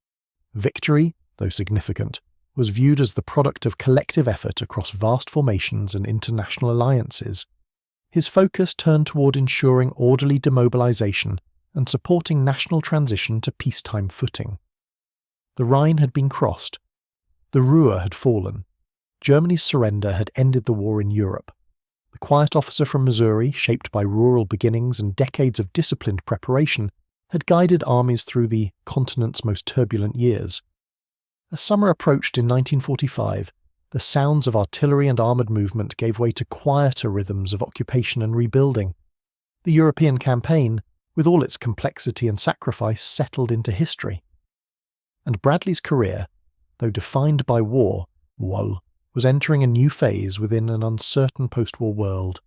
Victory, though significant, was viewed as the product of collective effort across vast formations and international alliances. His focus turned toward ensuring orderly demobilization and supporting national transition to peacetime footing. The Rhine had been crossed. The Ruhr had fallen. Germany's surrender had ended the war in Europe. The quiet officer from Missouri, shaped by rural beginnings and decades of disciplined preparation, had guided armies through the continent's most turbulent years. As summer approached in 1945, The sounds of artillery and armoured movement gave way to quieter rhythms of occupation and rebuilding. The European campaign, with all its complexity and sacrifice, settled into history. And Bradley's career, though defined by war, was entering a new phase within an uncertain post-war world.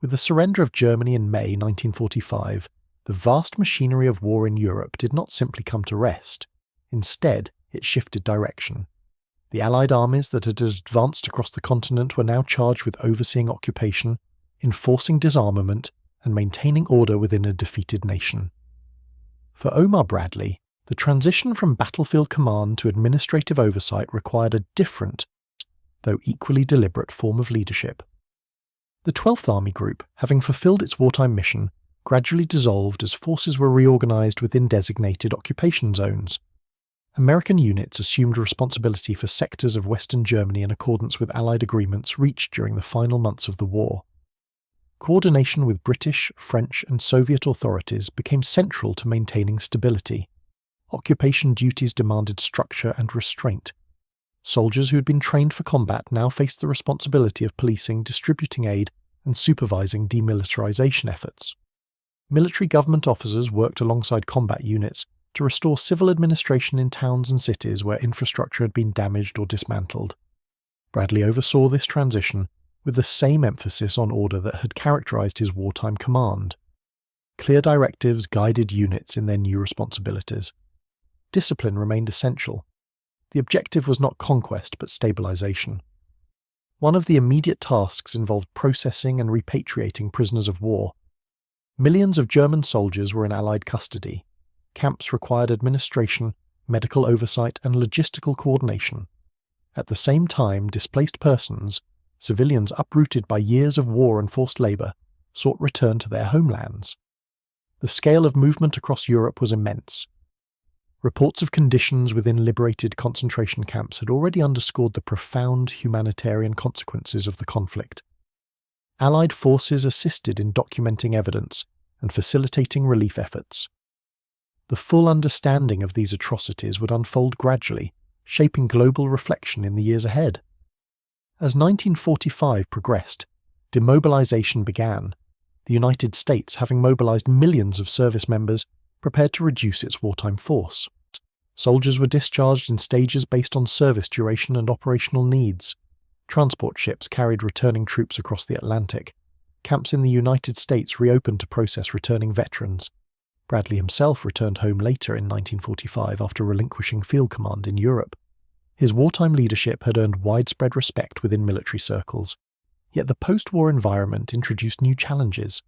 With the surrender of Germany in May 1945, the vast machinery of war in Europe did not simply come to rest. Instead, it shifted direction. The Allied armies that had advanced across the continent were now charged with overseeing occupation, enforcing disarmament, and maintaining order within a defeated nation. For Omar Bradley, the transition from battlefield command to administrative oversight required a different, though equally deliberate form of leadership. The 12th Army Group, having fulfilled its wartime mission, gradually dissolved as forces were reorganized within designated occupation zones. American units assumed responsibility for sectors of Western Germany in accordance with Allied agreements reached during the final months of the war. Coordination with British, French, and Soviet authorities became central to maintaining stability. Occupation duties demanded structure and restraint. Soldiers who had been trained for combat now faced the responsibility of policing, distributing aid, and supervising demilitarization efforts. Military government officers worked alongside combat units to restore civil administration in towns and cities where infrastructure had been damaged or dismantled. Bradley oversaw this transition with the same emphasis on order that had characterized his wartime command. Clear directives guided units in their new responsibilities. Discipline remained essential. The objective was not conquest but stabilization. One of the immediate tasks involved processing and repatriating prisoners of war. Millions of German soldiers were in Allied custody. Camps required administration, medical oversight, and logistical coordination. At the same time, displaced persons, civilians uprooted by years of war and forced labour, sought return to their homelands. The scale of movement across Europe was immense. Reports of conditions within liberated concentration camps had already underscored the profound humanitarian consequences of the conflict. Allied forces assisted in documenting evidence and facilitating relief efforts. The full understanding of these atrocities would unfold gradually, shaping global reflection in the years ahead. As 1945 progressed, demobilization began, the United States having mobilized millions of service members prepared to reduce its wartime force. Soldiers were discharged in stages based on service duration and operational needs. Transport ships carried returning troops across the Atlantic. Camps in the United States reopened to process returning veterans. Bradley himself returned home later in 1945 after relinquishing field command in Europe. His wartime leadership had earned widespread respect within military circles, yet the post-war environment introduced new challenges.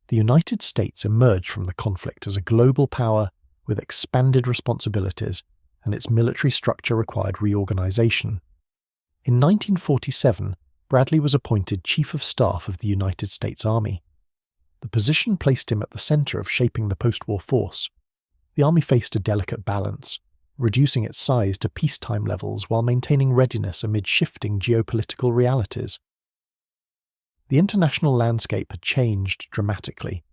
The United States emerged from the conflict as a global power with expanded responsibilities, and its military structure required reorganization. In 1947, Bradley was appointed Chief of Staff of the United States Army. The position placed him at the center of shaping the post-war force. The Army faced a delicate balance, reducing its size to peacetime levels while maintaining readiness amid shifting geopolitical realities. The international landscape had changed dramatically.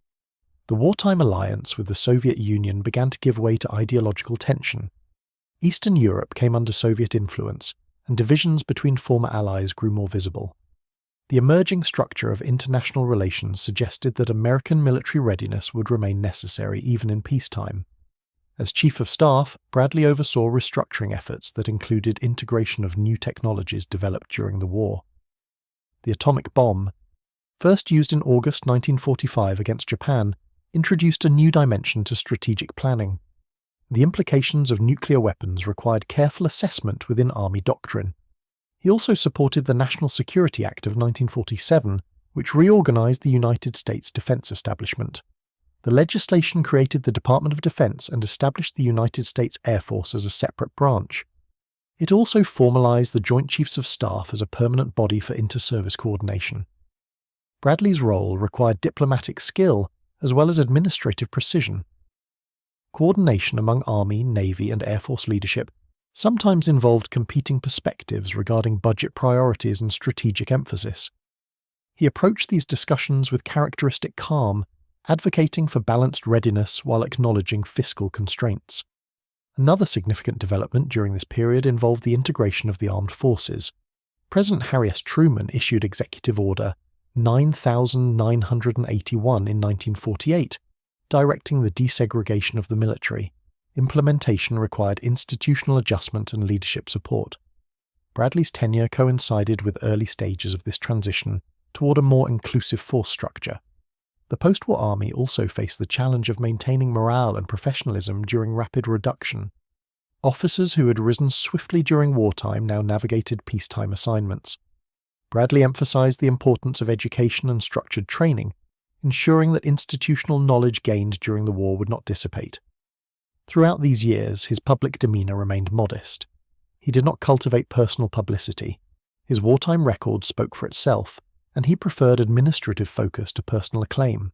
The wartime alliance with the Soviet Union began to give way to ideological tension. Eastern Europe came under Soviet influence, and divisions between former allies grew more visible. The emerging structure of international relations suggested that American military readiness would remain necessary even in peacetime. As Chief of Staff, Bradley oversaw restructuring efforts that included integration of new technologies developed during the war. The atomic bomb, first used in August 1945 against Japan, introduced a new dimension to strategic planning. The implications of nuclear weapons required careful assessment within Army doctrine. He also supported the National Security Act of 1947, which reorganized the United States defense establishment. The legislation created the Department of Defense and established the United States Air Force as a separate branch. It also formalized the Joint Chiefs of Staff as a permanent body for inter-service coordination. Bradley's role required diplomatic skill as well as administrative precision. Coordination among Army, Navy, and Air Force leadership sometimes involved competing perspectives regarding budget priorities and strategic emphasis. He approached these discussions with characteristic calm, advocating for balanced readiness while acknowledging fiscal constraints. Another significant development during this period involved the integration of the armed forces. President Harry S. Truman issued Executive Order 9981 in 1948, directing the desegregation of the military. Implementation required institutional adjustment and leadership support. Bradley's tenure coincided with early stages of this transition toward a more inclusive force structure. The post-war army also faced the challenge of maintaining morale and professionalism during rapid reduction. Officers who had risen swiftly during wartime now navigated peacetime assignments. Bradley emphasized the importance of education and structured training, ensuring that institutional knowledge gained during the war would not dissipate. Throughout these years, his public demeanor remained modest. He did not cultivate personal publicity. His wartime record spoke for itself, and he preferred administrative focus to personal acclaim.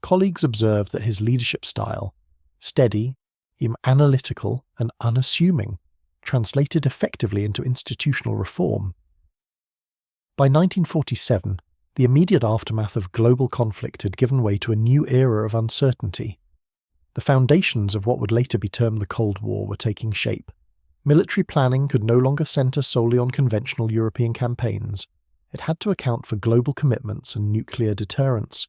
Colleagues observed that his leadership style, steady, analytical, and unassuming, translated effectively into institutional reform. By 1947, the immediate aftermath of global conflict had given way to a new era of uncertainty. The foundations of what would later be termed the Cold War were taking shape. Military planning could no longer center solely on conventional European campaigns. It had to account for global commitments and nuclear deterrence.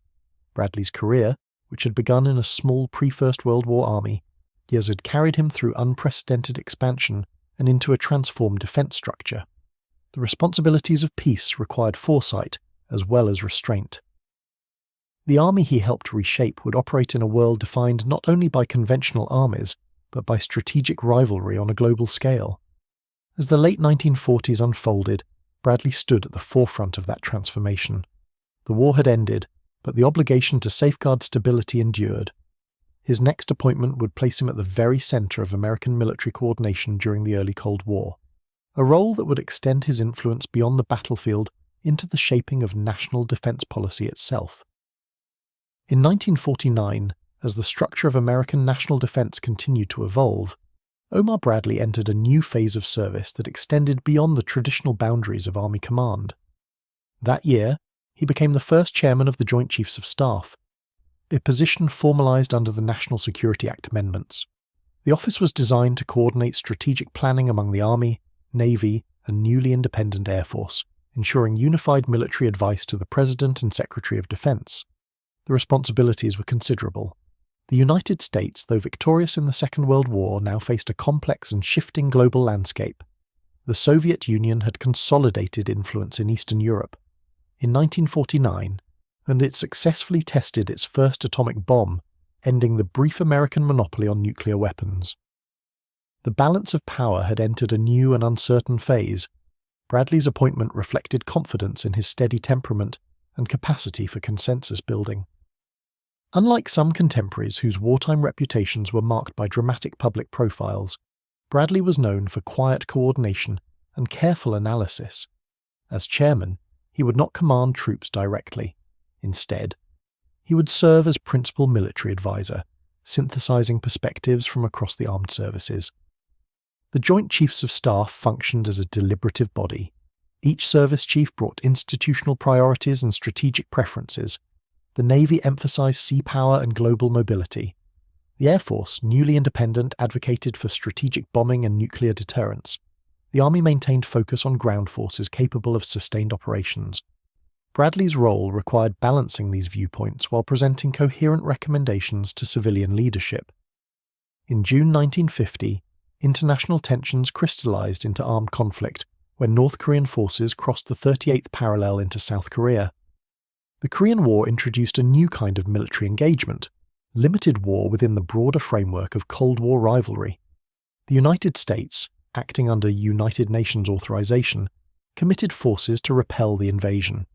Bradley's career, which had begun in a small pre-First World War army, years had carried him through unprecedented expansion and into a transformed defense structure. The responsibilities of peace required foresight as well as restraint. The army he helped reshape would operate in a world defined not only by conventional armies, but by strategic rivalry on a global scale. As the late 1940s unfolded, Bradley stood at the forefront of that transformation. The war had ended, but the obligation to safeguard stability endured. His next appointment would place him at the very center of American military coordination during the early Cold War, a role that would extend his influence beyond the battlefield into the shaping of national defense policy itself. In 1949, as the structure of American national defense continued to evolve, Omar Bradley entered a new phase of service that extended beyond the traditional boundaries of Army Command. That year, he became the first chairman of the Joint Chiefs of Staff, a position formalized under the National Security Act amendments. The office was designed to coordinate strategic planning among the Army, Navy, and newly independent Air Force, ensuring unified military advice to the President and Secretary of Defense. The responsibilities were considerable. The United States, though victorious in the Second World War, now faced a complex and shifting global landscape. The Soviet Union had consolidated influence in Eastern Europe. In 1949, and it successfully tested its first atomic bomb, ending the brief American monopoly on nuclear weapons. The balance of power had entered a new and uncertain phase. Bradley's appointment reflected confidence in his steady temperament and capacity for consensus building. Unlike some contemporaries whose wartime reputations were marked by dramatic public profiles, Bradley was known for quiet coordination and careful analysis. As chairman, he would not command troops directly. Instead, he would serve as principal military advisor, synthesizing perspectives from across the armed services. The Joint Chiefs of Staff functioned as a deliberative body. Each service chief brought institutional priorities and strategic preferences. The Navy emphasized sea power and global mobility. The Air Force, newly independent, advocated for strategic bombing and nuclear deterrence. The Army maintained focus on ground forces capable of sustained operations. Bradley's role required balancing these viewpoints while presenting coherent recommendations to civilian leadership. In June 1950, international tensions crystallized into armed conflict when North Korean forces crossed the 38th parallel into South Korea. The Korean War introduced a new kind of military engagement, limited war within the broader framework of Cold War rivalry. The United States, acting under United Nations authorization, committed forces to repel the invasion.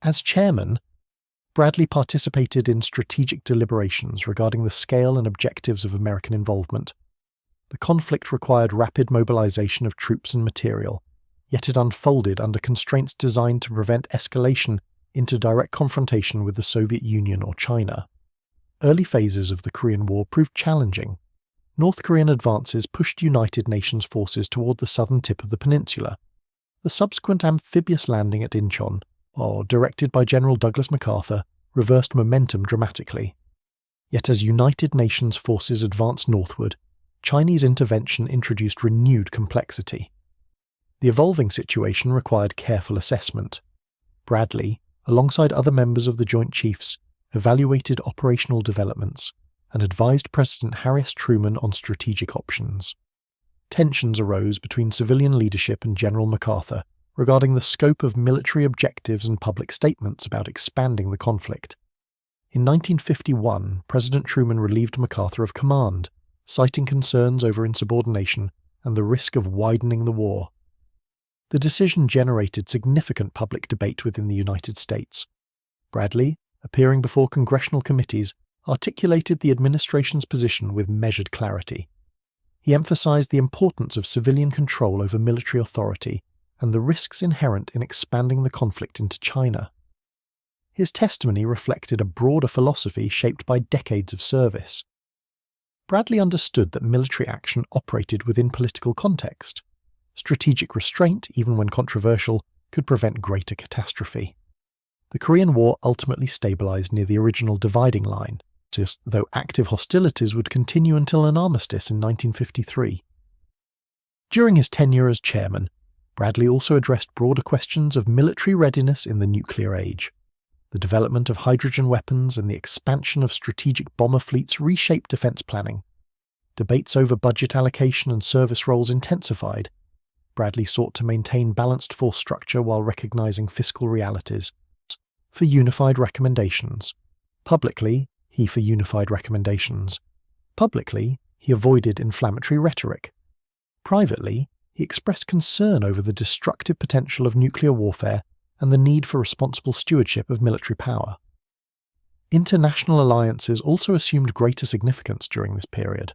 As chairman, Bradley participated in strategic deliberations regarding the scale and objectives of American involvement. The conflict required rapid mobilization of troops and material, yet it unfolded under constraints designed to prevent escalation into direct confrontation with the Soviet Union or China. Early phases of the Korean War proved challenging. North Korean advances pushed United Nations forces toward the southern tip of the peninsula. The subsequent amphibious landing at Incheon, directed by General Douglas MacArthur, reversed momentum dramatically. Yet as United Nations forces advanced northward, Chinese intervention introduced renewed complexity. The evolving situation required careful assessment. Bradley, alongside other members of the Joint Chiefs, evaluated operational developments and advised President Harry S. Truman on strategic options. Tensions arose between civilian leadership and General MacArthur regarding the scope of military objectives and public statements about expanding the conflict. In 1951, President Truman relieved MacArthur of command, citing concerns over insubordination and the risk of widening the war. The decision generated significant public debate within the United States. Bradley, appearing before congressional committees, articulated the administration's position with measured clarity. He emphasized the importance of civilian control over military authority and the risks inherent in expanding the conflict into China. His testimony reflected a broader philosophy shaped by decades of service. Bradley understood that military action operated within political context. Strategic restraint, even when controversial, could prevent greater catastrophe. The Korean War ultimately stabilized near the original dividing line, though active hostilities would continue until an armistice in 1953. During his tenure as chairman, Bradley also addressed broader questions of military readiness in the nuclear age. The development of hydrogen weapons and the expansion of strategic bomber fleets reshaped defense planning. Debates over budget allocation and service roles intensified. Bradley sought to maintain balanced force structure while recognizing fiscal realities. For unified recommendations. Publicly, he avoided inflammatory rhetoric. Privately, he expressed concern over the destructive potential of nuclear warfare and the need for responsible stewardship of military power. International alliances also assumed greater significance during this period.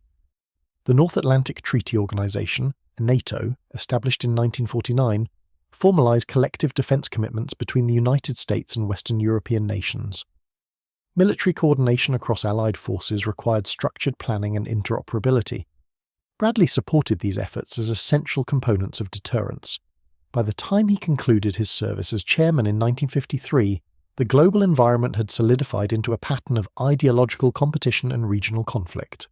The North Atlantic Treaty Organization, NATO, established in 1949, formalized collective defense commitments between the United States and Western European nations. Military coordination across Allied forces required structured planning and interoperability. Bradley supported these efforts as essential components of deterrence. By the time he concluded his service as chairman in 1953, the global environment had solidified into a pattern of ideological competition and regional conflict.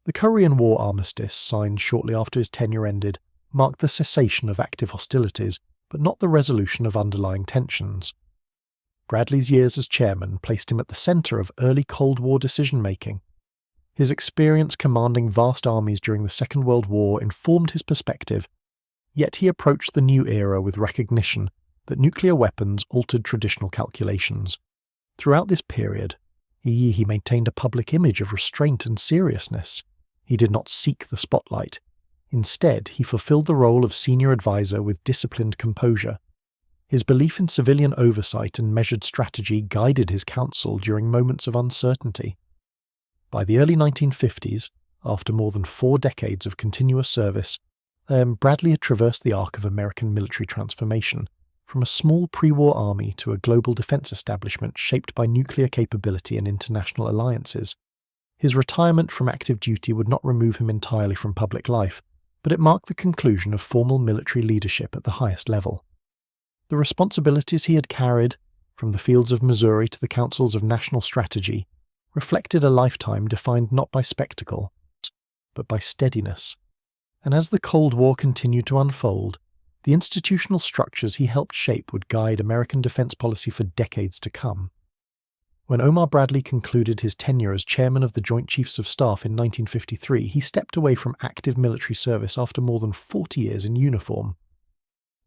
The Korean War armistice, signed shortly after his tenure ended, marked the cessation of active hostilities, but not the resolution of underlying tensions. Bradley's years as chairman placed him at the center of early Cold War decision-making. His experience commanding vast armies during the Second World War informed his perspective, yet he approached the new era with recognition that nuclear weapons altered traditional calculations. Throughout this period, he maintained a public image of restraint and seriousness. He did not seek the spotlight. Instead, he fulfilled the role of senior advisor with disciplined composure. His belief in civilian oversight and measured strategy guided his counsel during moments of uncertainty. By the early 1950s, after more than 4 decades of continuous service, Bradley had traversed the arc of American military transformation, from a small pre-war army to a global defense establishment shaped by nuclear capability and international alliances. His retirement from active duty would not remove him entirely from public life, but it marked the conclusion of formal military leadership at the highest level. The responsibilities he had carried, from the fields of Missouri to the councils of national strategy, reflected a lifetime defined not by spectacle, but by steadiness. And as the Cold War continued to unfold, the institutional structures he helped shape would guide American defense policy for decades to come. When Omar Bradley concluded his tenure as chairman of the Joint Chiefs of Staff in 1953, he stepped away from active military service after more than 40 years in uniform.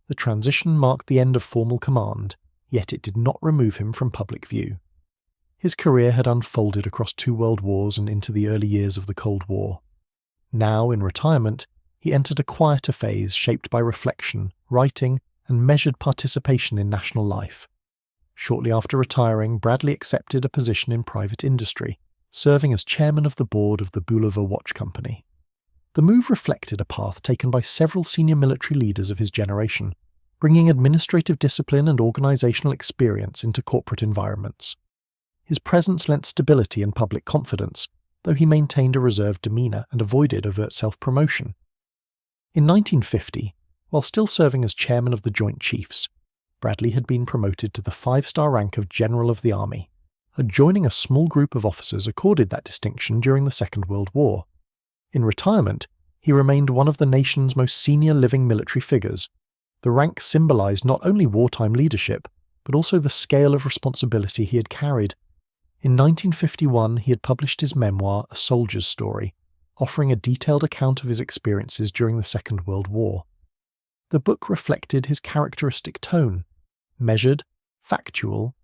The transition marked the end of formal command, yet it did not remove him from public view. His career had unfolded across 2 world wars and into the early years of the Cold War. Now, in retirement, he entered a quieter phase shaped by reflection, writing, and measured participation in national life. Shortly after retiring, Bradley accepted a position in private industry, serving as chairman of the board of the Bulova Watch Company. The move reflected a path taken by several senior military leaders of his generation, bringing administrative discipline and organizational experience into corporate environments. His presence lent stability and public confidence, though he maintained a reserved demeanor and avoided overt self-promotion. In 1950, while still serving as chairman of the Joint Chiefs, Bradley had been promoted to the 5-star rank of General of the Army, joining a small group of officers accorded that distinction during the Second World War. In retirement, he remained one of the nation's most senior living military figures, The rank symbolized not only wartime leadership, but also the scale of responsibility he had carried. In 1951, he had published his memoir, A Soldier's Story, offering a detailed account of his experiences during the Second World War. The book reflected his characteristic tone, measured, factual,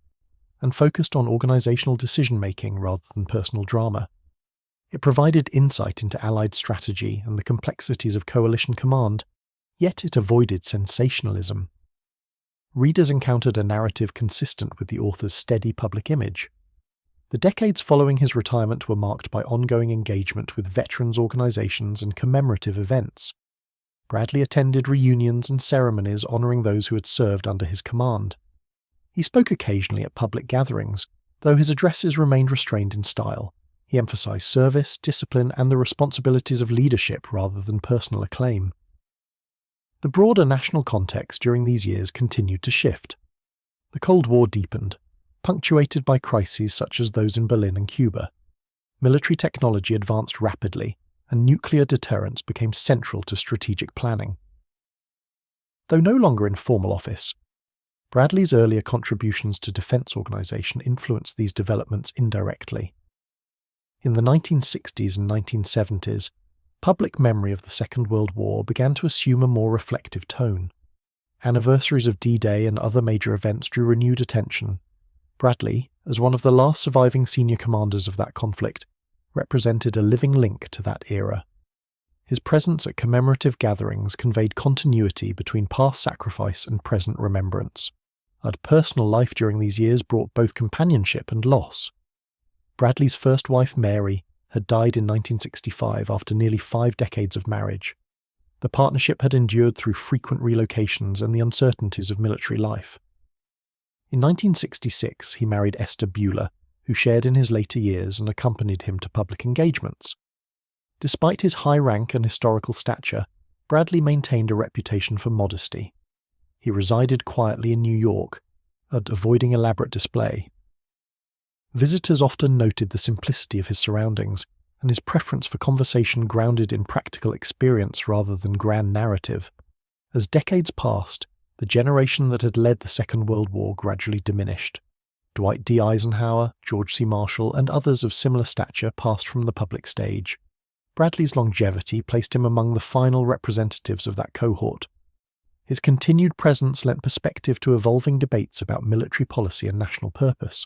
and focused on organizational decision-making rather than personal drama. It provided insight into Allied strategy and the complexities of coalition command, yet it avoided sensationalism. Readers encountered a narrative consistent with the author's steady public image. The decades following his retirement were marked by ongoing engagement with veterans organizations and commemorative events. Bradley attended reunions and ceremonies honoring those who had served under his command. He spoke occasionally at public gatherings, though his addresses remained restrained in style. He emphasized service, discipline, and the responsibilities of leadership rather than personal acclaim. The broader national context during these years continued to shift. The Cold War deepened, punctuated by crises such as those in Berlin and Cuba. Military technology advanced rapidly, and nuclear deterrence became central to strategic planning. Though no longer in formal office, Bradley's earlier contributions to defense organization influenced these developments indirectly. In the 1960s and 1970s, public memory of the Second World War began to assume a more reflective tone. Anniversaries of D-Day and other major events drew renewed attention. Bradley, as one of the last surviving senior commanders of that conflict, represented a living link to that era. His presence at commemorative gatherings conveyed continuity between past sacrifice and present remembrance. And personal life during these years brought both companionship and loss. Bradley's first wife, Mary, had died in 1965 after nearly 5 decades of marriage. The partnership had endured through frequent relocations and the uncertainties of military life. In 1966, he married Esther Bueller, who shared in his later years and accompanied him to public engagements. Despite his high rank and historical stature, Bradley maintained a reputation for modesty. He resided quietly in New York, avoiding elaborate display. Visitors often noted the simplicity of his surroundings and his preference for conversation grounded in practical experience rather than grand narrative. As decades passed, the generation that had led the Second World War gradually diminished. Dwight D. Eisenhower, George C. Marshall, and others of similar stature passed from the public stage. Bradley's longevity placed him among the final representatives of that cohort. His continued presence lent perspective to evolving debates about military policy and national purpose.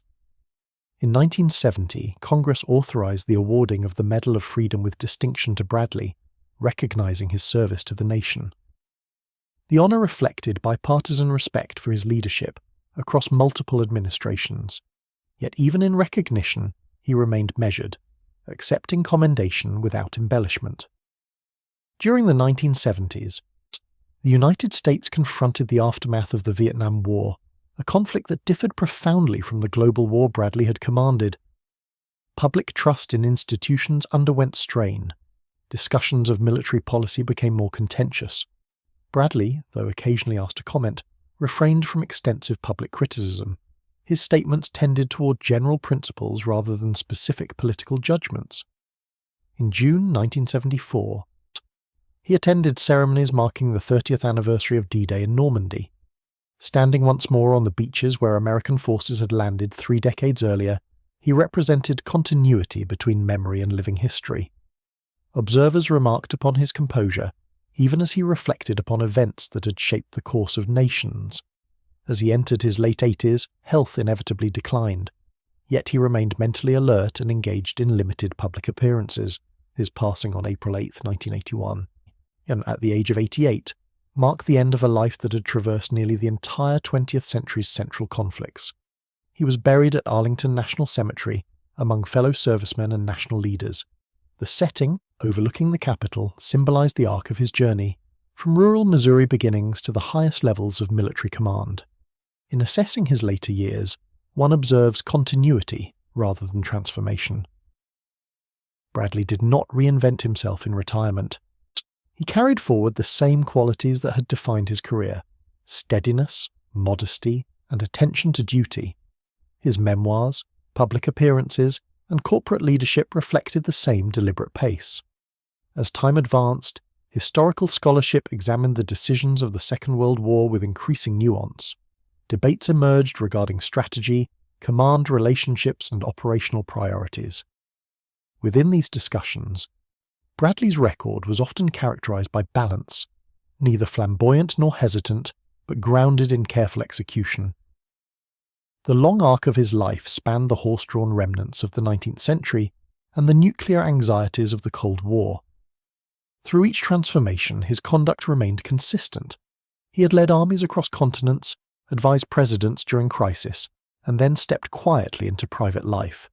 In 1970, Congress authorized the awarding of the Medal of Freedom with Distinction to Bradley, recognizing his service to the nation. The honor reflected bipartisan respect for his leadership across multiple administrations, yet even in recognition, he remained measured, accepting commendation without embellishment. During the 1970s, the United States confronted the aftermath of the Vietnam War, a conflict that differed profoundly from the global war Bradley had commanded. Public trust in institutions underwent strain. Discussions of military policy became more contentious. Bradley, though occasionally asked to comment, refrained from extensive public criticism. His statements tended toward general principles rather than specific political judgments. In June 1974, he attended ceremonies marking the 30th anniversary of D-Day in Normandy. Standing once more on the beaches where American forces had landed 3 decades earlier, he represented continuity between memory and living history. Observers remarked upon his composure, even as he reflected upon events that had shaped the course of nations. As he entered his late 80s, health inevitably declined, yet he remained mentally alert and engaged in limited public appearances, his passing on April 8, 1981, and at the age of 88, marked the end of a life that had traversed nearly the entire 20th century's central conflicts. He was buried at Arlington National Cemetery among fellow servicemen and national leaders. The setting, overlooking the Capitol, symbolized the arc of his journey, from rural Missouri beginnings to the highest levels of military command. In assessing his later years, one observes continuity rather than transformation. Bradley did not reinvent himself in retirement. He carried forward the same qualities that had defined his career: steadiness, modesty, and attention to duty. His memoirs, public appearances, and corporate leadership reflected the same deliberate pace. As time advanced, Historical scholarship examined the decisions of the Second World War with increasing nuance. Debates emerged regarding strategy, command relationships, and operational priorities. Within these discussions, Bradley's record was often characterized by balance, neither flamboyant nor hesitant, but grounded in careful execution. The long arc of his life spanned the horse-drawn remnants of the 19th century and the nuclear anxieties of the Cold War. Through each transformation, his conduct remained consistent. He had led armies across continents, advised presidents during crisis, and then stepped quietly into private life.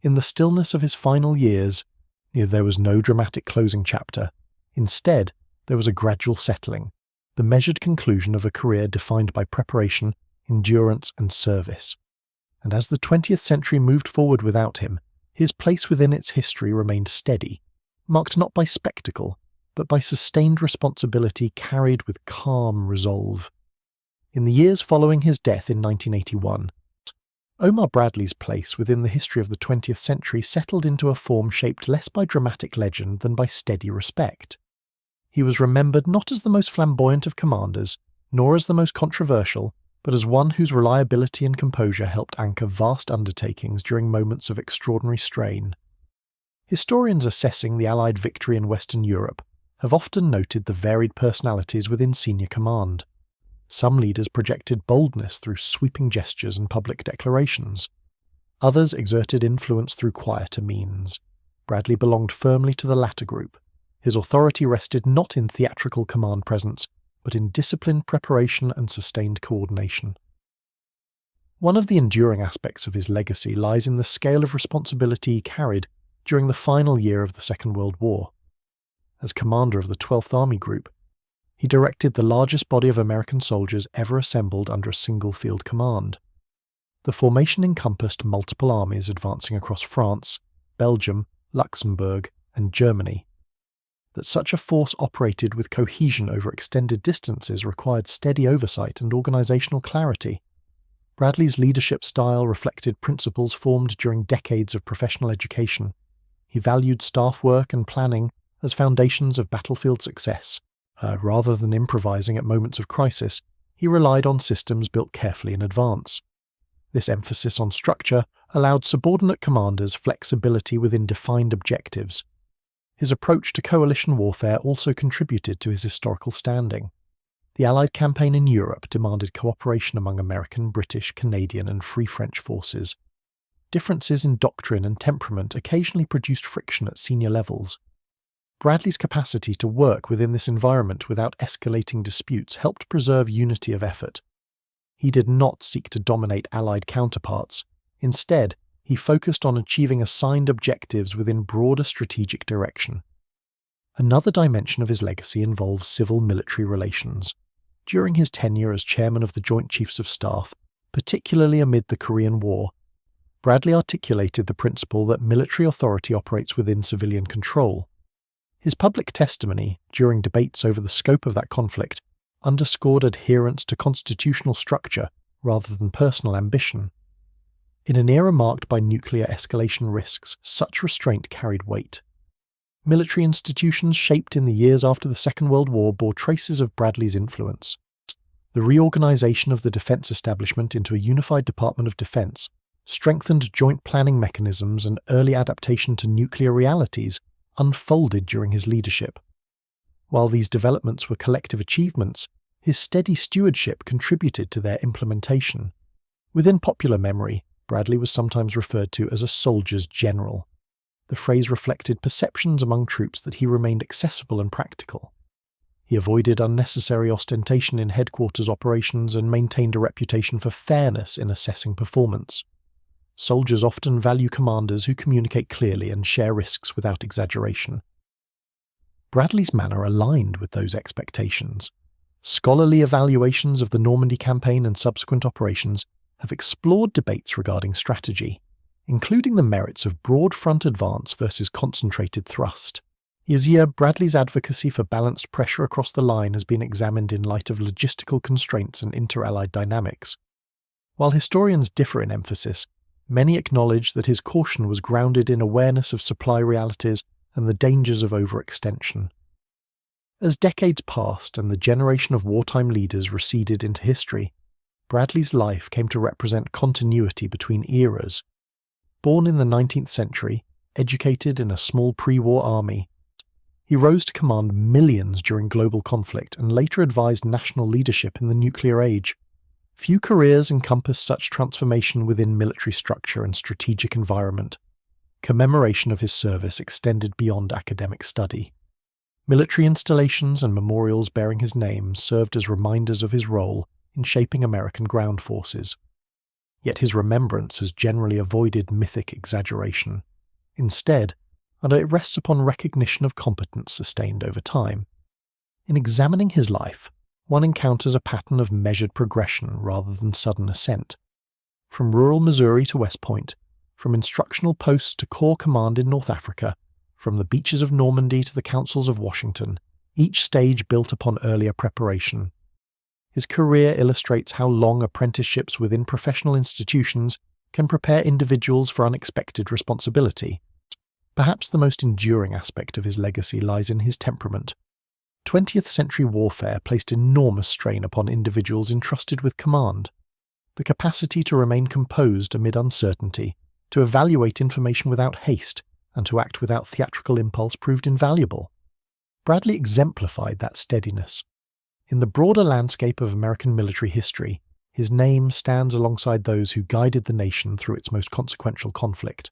In the stillness of his final years, there was no dramatic closing chapter. Instead, there was a gradual settling, the measured conclusion of a career defined by preparation, endurance, and service. And as the 20th century moved forward without him, his place within its history remained steady, marked not by spectacle, but by sustained responsibility carried with calm resolve. In the years following his death in 1981, Omar Bradley's place within the history of the 20th century settled into a form shaped less by dramatic legend than by steady respect. He was remembered not as the most flamboyant of commanders, nor as the most controversial, but as one whose reliability and composure helped anchor vast undertakings during moments of extraordinary strain. Historians assessing the Allied victory in Western Europe have often noted the varied personalities within senior command. Some leaders projected boldness through sweeping gestures and public declarations. Others exerted influence through quieter means. Bradley belonged firmly to the latter group. His authority rested not in theatrical command presence, but in disciplined preparation and sustained coordination. One of the enduring aspects of his legacy lies in the scale of responsibility he carried during the final year of the Second World War. As commander of the 12th Army Group, he directed the largest body of American soldiers ever assembled under a single field command. The formation encompassed multiple armies advancing across France, Belgium, Luxembourg, and Germany. That such a force operated with cohesion over extended distances required steady oversight and organizational clarity. Bradley's leadership style reflected principles formed during decades of professional education. He valued staff work and planning as foundations of battlefield success. Rather than improvising at moments of crisis, he relied on systems built carefully in advance. This emphasis on structure allowed subordinate commanders flexibility within defined objectives. His approach to coalition warfare also contributed to his historical standing. The Allied campaign in Europe demanded cooperation among American, British, Canadian, and Free French forces. Differences in doctrine and temperament occasionally produced friction at senior levels. Bradley's capacity to work within this environment without escalating disputes helped preserve unity of effort. He did not seek to dominate Allied counterparts. Instead, he focused on achieving assigned objectives within broader strategic direction. Another dimension of his legacy involves civil-military relations. During his tenure as chairman of the Joint Chiefs of Staff, particularly amid the Korean War, Bradley articulated the principle that military authority operates within civilian control. His public testimony, during debates over the scope of that conflict, underscored adherence to constitutional structure rather than personal ambition. In an era marked by nuclear escalation risks, such restraint carried weight. Military institutions shaped in the years after the Second World War bore traces of Bradley's influence. The reorganization of the defense establishment into a unified Department of Defense strengthened joint planning mechanisms and early adaptation to nuclear realities unfolded during his leadership. While these developments were collective achievements, his steady stewardship contributed to their implementation. Within popular memory, Bradley was sometimes referred to as a soldier's general. The phrase reflected perceptions among troops that he remained accessible and practical. He avoided unnecessary ostentation in headquarters operations and maintained a reputation for fairness in assessing performance. Soldiers often value commanders who communicate clearly and share risks without exaggeration. Bradley's manner aligned with those expectations. Scholarly evaluations of the Normandy campaign and subsequent operations have explored debates regarding strategy, including the merits of broad front advance versus concentrated thrust. This year, Bradley's advocacy for balanced pressure across the line has been examined in light of logistical constraints and inter-allied dynamics. While historians differ in emphasis, many acknowledge that his caution was grounded in awareness of supply realities and the dangers of overextension. As decades passed and the generation of wartime leaders receded into history, Bradley's life came to represent continuity between eras. Born in the 19th century, educated in a small pre-war army, he rose to command millions during global conflict and later advised national leadership in the nuclear age. Few careers encompass such transformation within military structure and strategic environment. Commemoration of his service extended beyond academic study. Military installations and memorials bearing his name served as reminders of his role in shaping American ground forces. Yet his remembrance has generally avoided mythic exaggeration. Instead, it rests upon recognition of competence sustained over time. In examining his life, one encounters a pattern of measured progression rather than sudden ascent. From rural Missouri to West Point, from instructional posts to Corps command in North Africa, from the beaches of Normandy to the councils of Washington, each stage built upon earlier preparation. His career illustrates how long apprenticeships within professional institutions can prepare individuals for unexpected responsibility. Perhaps the most enduring aspect of his legacy lies in his temperament. 20th century warfare placed enormous strain upon individuals entrusted with command. The capacity to remain composed amid uncertainty, to evaluate information without haste, and to act without theatrical impulse proved invaluable. Bradley exemplified that steadiness. In the broader landscape of American military history, his name stands alongside those who guided the nation through its most consequential conflict.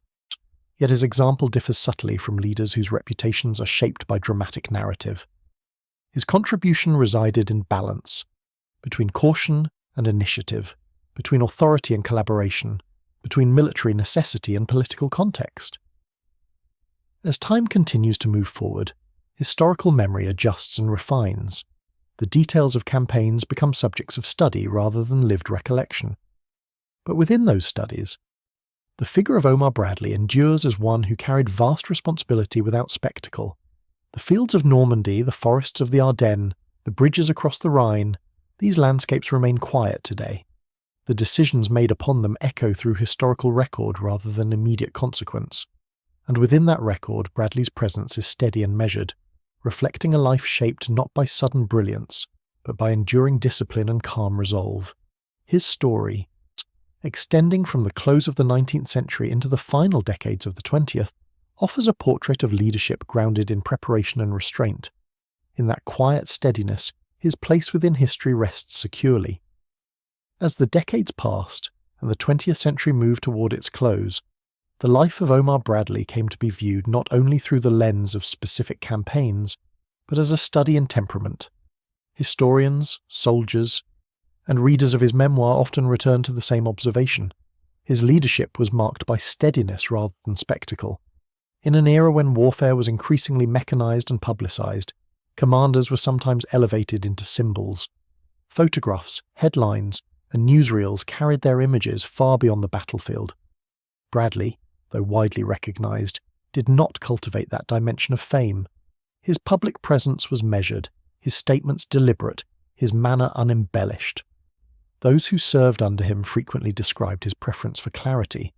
Yet his example differs subtly from leaders whose reputations are shaped by dramatic narrative. His contribution resided in balance, between caution and initiative, between authority and collaboration, between military necessity and political context. As time continues to move forward, historical memory adjusts and refines. The details of campaigns become subjects of study rather than lived recollection. But within those studies, the figure of Omar Bradley endures as one who carried vast responsibility without spectacle. The fields of Normandy, the forests of the Ardennes, the bridges across the Rhine, these landscapes remain quiet today. The decisions made upon them echo through historical record rather than immediate consequence. And within that record, Bradley's presence is steady and measured, reflecting a life shaped not by sudden brilliance, but by enduring discipline and calm resolve. His story, extending from the close of the 19th century into the final decades of the 20th, offers a portrait of leadership grounded in preparation and restraint. In that quiet steadiness, his place within history rests securely. As the decades passed and the 20th century moved toward its close, the life of Omar Bradley came to be viewed not only through the lens of specific campaigns, but as a study in temperament. Historians, soldiers, and readers of his memoir often return to the same observation. His leadership was marked by steadiness rather than spectacle. In an era when warfare was increasingly mechanized and publicized, commanders were sometimes elevated into symbols. Photographs, headlines, and newsreels carried their images far beyond the battlefield. Bradley, though widely recognized, did not cultivate that dimension of fame. His public presence was measured, his statements deliberate, his manner unembellished. Those who served under him frequently described his preference for clarity.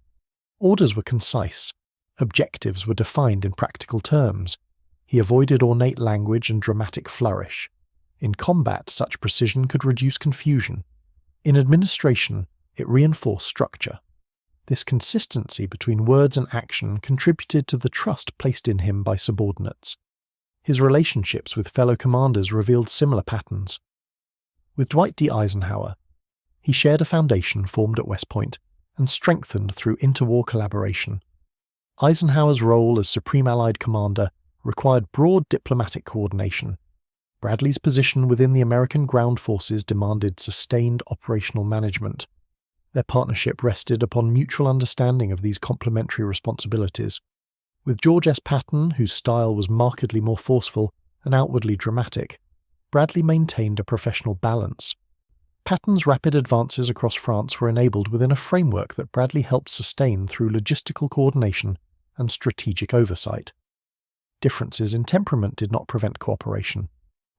Orders were concise. Objectives were defined in practical terms. He avoided ornate language and dramatic flourish. In combat, such precision could reduce confusion. In administration, it reinforced structure. This consistency between words and action contributed to the trust placed in him by subordinates. His relationships with fellow commanders revealed similar patterns. With Dwight D. Eisenhower, he shared a foundation formed at West Point and strengthened through interwar collaboration. Eisenhower's role as Supreme Allied Commander required broad diplomatic coordination. Bradley's position within the American ground forces demanded sustained operational management. Their partnership rested upon mutual understanding of these complementary responsibilities. With George S. Patton, whose style was markedly more forceful and outwardly dramatic, Bradley maintained a professional balance. Patton's rapid advances across France were enabled within a framework that Bradley helped sustain through logistical coordination and strategic oversight. Differences in temperament did not prevent cooperation.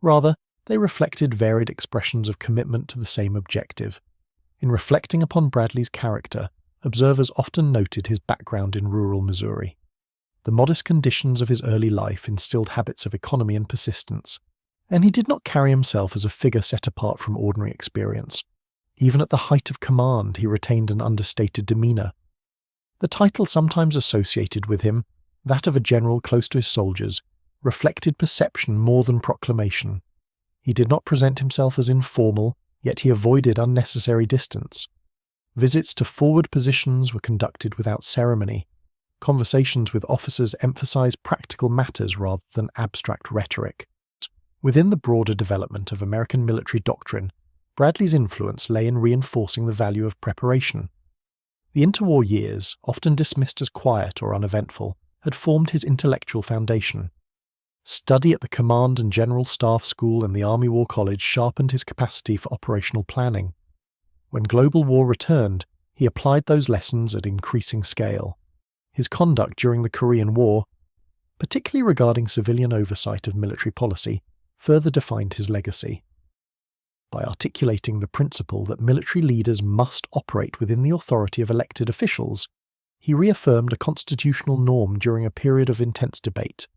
Rather, they reflected varied expressions of commitment to the same objective. In reflecting upon Bradley's character, observers often noted his background in rural Missouri. The modest conditions of his early life instilled habits of economy and persistence. And he did not carry himself as a figure set apart from ordinary experience. Even at the height of command, he retained an understated demeanour. The title sometimes associated with him, that of a general close to his soldiers, reflected perception more than proclamation. He did not present himself as informal, yet he avoided unnecessary distance. Visits to forward positions were conducted without ceremony. Conversations with officers emphasized practical matters rather than abstract rhetoric. Within the broader development of American military doctrine, Bradley's influence lay in reinforcing the value of preparation. The interwar years, often dismissed as quiet or uneventful, had formed his intellectual foundation. Study at the Command and General Staff School and the Army War College sharpened his capacity for operational planning. When global war returned, he applied those lessons at increasing scale. His conduct during the Korean War, particularly regarding civilian oversight of military policy, further defined his legacy. By articulating the principle that military leaders must operate within the authority of elected officials, he reaffirmed a constitutional norm during a period of intense debate.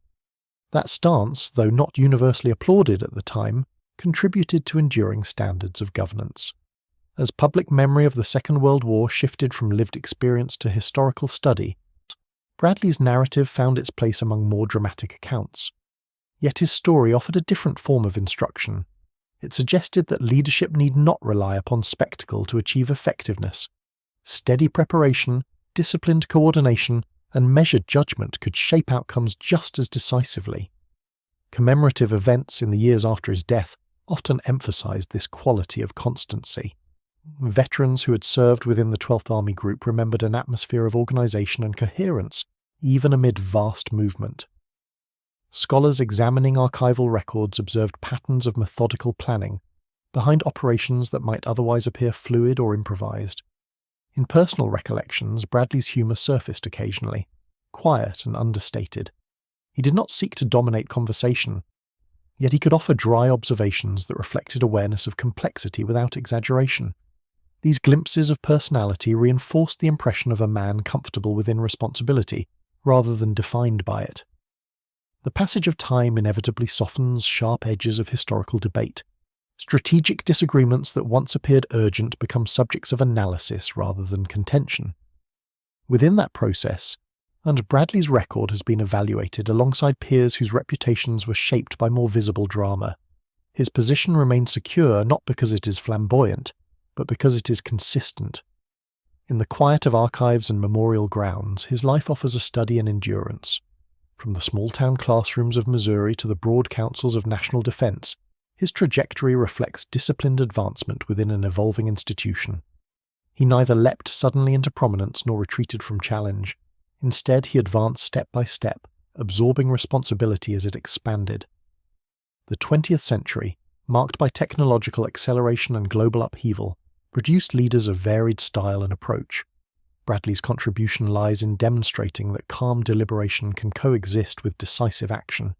That stance, though not universally applauded at the time, contributed to enduring standards of governance. As public memory of the Second World War shifted from lived experience to historical study, Bradley's narrative found its place among more dramatic accounts. Yet his story offered a different form of instruction. It suggested that leadership need not rely upon spectacle to achieve effectiveness. Steady preparation, disciplined coordination, and measured judgment could shape outcomes just as decisively. Commemorative events in the years after his death often emphasized this quality of constancy. Veterans who had served within the 12th Army Group remembered an atmosphere of organization and coherence, even amid vast movement. Scholars examining archival records observed patterns of methodical planning behind operations that might otherwise appear fluid or improvised. In personal recollections, Bradley's humour surfaced occasionally, quiet and understated. He did not seek to dominate conversation, yet he could offer dry observations that reflected awareness of complexity without exaggeration. These glimpses of personality reinforced the impression of a man comfortable within responsibility, rather than defined by it. The passage of time inevitably softens sharp edges of historical debate. Strategic disagreements that once appeared urgent become subjects of analysis rather than contention. Within that process, and Bradley's record has been evaluated alongside peers whose reputations were shaped by more visible drama. His position remains secure not because it is flamboyant, but because it is consistent. In the quiet of archives and memorial grounds, his life offers a study in endurance. From the small-town classrooms of Missouri to the broad councils of national defense, his trajectory reflects disciplined advancement within an evolving institution. He neither leapt suddenly into prominence nor retreated from challenge. Instead, he advanced step by step, absorbing responsibility as it expanded. The 20th century, marked by technological acceleration and global upheaval, produced leaders of varied style and approach. Bradley's contribution lies in demonstrating that calm deliberation can coexist with decisive action.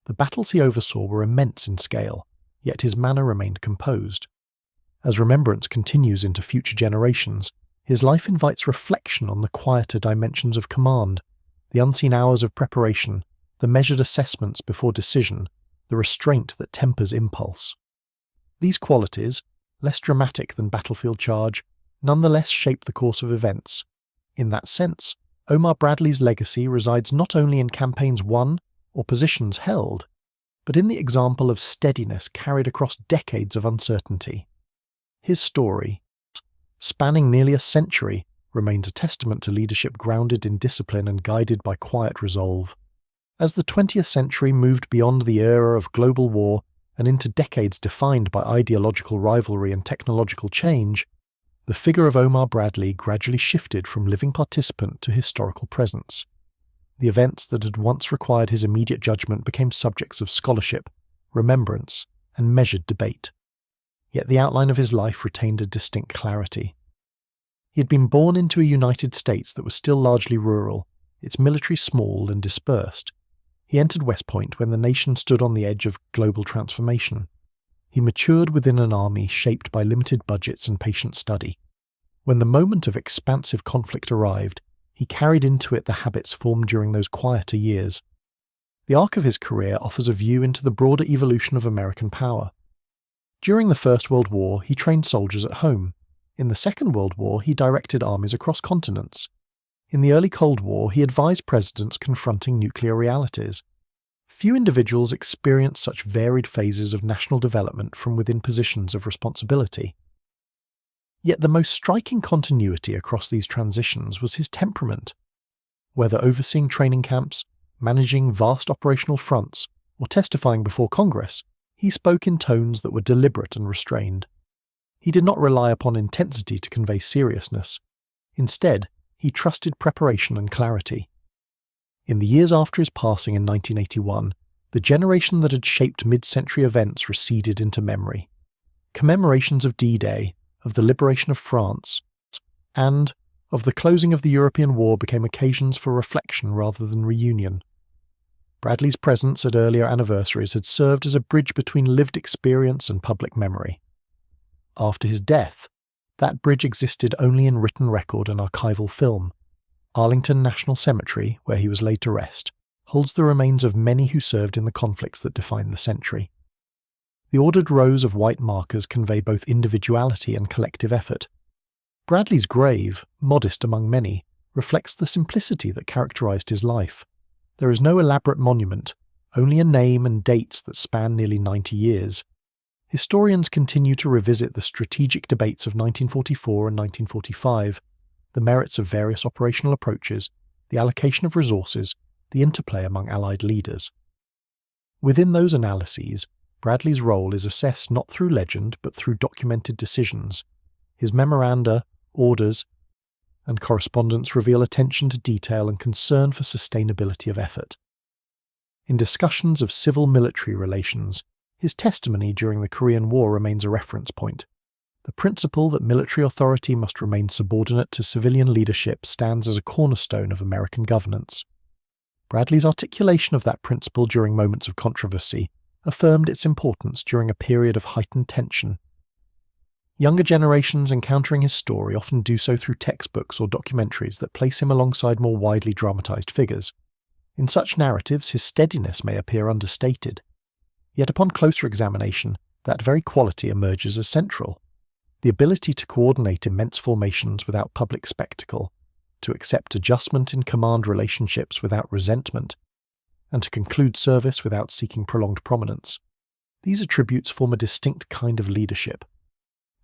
The battles he oversaw were immense in scale, yet his manner remained composed. As remembrance continues into future generations, his life invites reflection on the quieter dimensions of command, the unseen hours of preparation, the measured assessments before decision, the restraint that tempers impulse. These qualities, less dramatic than battlefield charge, nonetheless shape the course of events. In that sense, Omar Bradley's legacy resides not only in campaigns won or positions held, but in the example of steadiness carried across decades of uncertainty. His story, spanning nearly a century, remains a testament to leadership grounded in discipline and guided by quiet resolve. As the 20th century moved beyond the era of global war and into decades defined by ideological rivalry and technological change, the figure of Omar Bradley gradually shifted from living participant to historical presence. The events that had once required his immediate judgment became subjects of scholarship, remembrance, and measured debate. Yet the outline of his life retained a distinct clarity. He had been born into a United States that was still largely rural, its military small and dispersed. He entered West Point when the nation stood on the edge of global transformation. He matured within an army shaped by limited budgets and patient study. When the moment of expansive conflict arrived, he carried into it the habits formed during those quieter years. The arc of his career offers a view into the broader evolution of American power. During the First World War, he trained soldiers at home. In the Second World War, he directed armies across continents. In the early Cold War, he advised presidents confronting nuclear realities. Few individuals experience such varied phases of national development from within positions of responsibility. Yet the most striking continuity across these transitions was his temperament. Whether overseeing training camps, managing vast operational fronts, or testifying before Congress, he spoke in tones that were deliberate and restrained. He did not rely upon intensity to convey seriousness. Instead, he trusted preparation and clarity. In the years after his passing in 1981, the generation that had shaped mid-century events receded into memory. Commemorations of D-Day, of the liberation of France, and of the closing of the European War became occasions for reflection rather than reunion. Bradley's presence at earlier anniversaries had served as a bridge between lived experience and public memory. After his death, that bridge existed only in written record and archival film. Arlington National Cemetery, where he was laid to rest, holds the remains of many who served in the conflicts that defined the century. The ordered rows of white markers convey both individuality and collective effort. Bradley's grave, modest among many, reflects the simplicity that characterized his life. There is no elaborate monument, only a name and dates that span nearly 90 years. Historians continue to revisit the strategic debates of 1944 and 1945, the merits of various operational approaches, the allocation of resources, the interplay among Allied leaders. Within those analyses, Bradley's role is assessed not through legend but through documented decisions. His memoranda, orders, and correspondence reveal attention to detail and concern for sustainability of effort. In discussions of civil-military relations, his testimony during the Korean War remains a reference point. The principle that military authority must remain subordinate to civilian leadership stands as a cornerstone of American governance. Bradley's articulation of that principle during moments of controversy affirmed its importance during a period of heightened tension. Younger generations encountering his story often do so through textbooks or documentaries that place him alongside more widely dramatized figures. In such narratives, his steadiness may appear understated. Yet upon closer examination, that very quality emerges as central. The ability to coordinate immense formations without public spectacle, to accept adjustment in command relationships without resentment, and to conclude service without seeking prolonged prominence. These attributes form a distinct kind of leadership.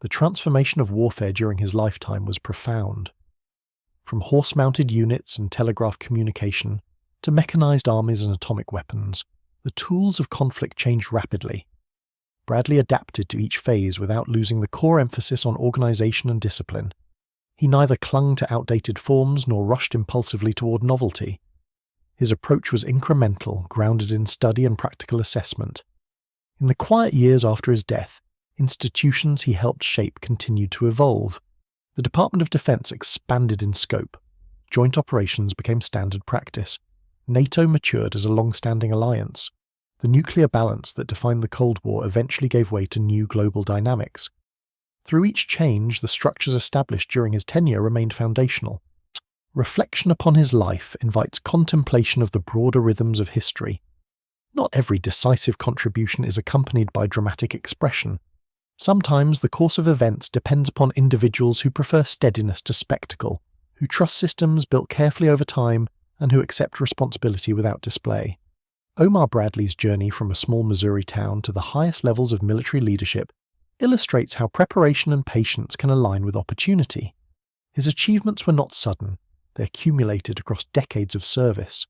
The transformation of warfare during his lifetime was profound. From horse-mounted units and telegraph communication to mechanized armies and atomic weapons, the tools of conflict changed rapidly. Bradley adapted to each phase without losing the core emphasis on organization and discipline. He neither clung to outdated forms nor rushed impulsively toward novelty. His approach was incremental, grounded in study and practical assessment. In the quiet years after his death, institutions he helped shape continued to evolve. The Department of Defense expanded in scope. Joint operations became standard practice. NATO matured as a long-standing alliance. The nuclear balance that defined the Cold War eventually gave way to new global dynamics. Through each change, the structures established during his tenure remained foundational. Reflection upon his life invites contemplation of the broader rhythms of history. Not every decisive contribution is accompanied by dramatic expression. Sometimes the course of events depends upon individuals who prefer steadiness to spectacle, who trust systems built carefully over time, and who accept responsibility without display. Omar Bradley's journey from a small Missouri town to the highest levels of military leadership illustrates how preparation and patience can align with opportunity. His achievements were not sudden. They accumulated across decades of service.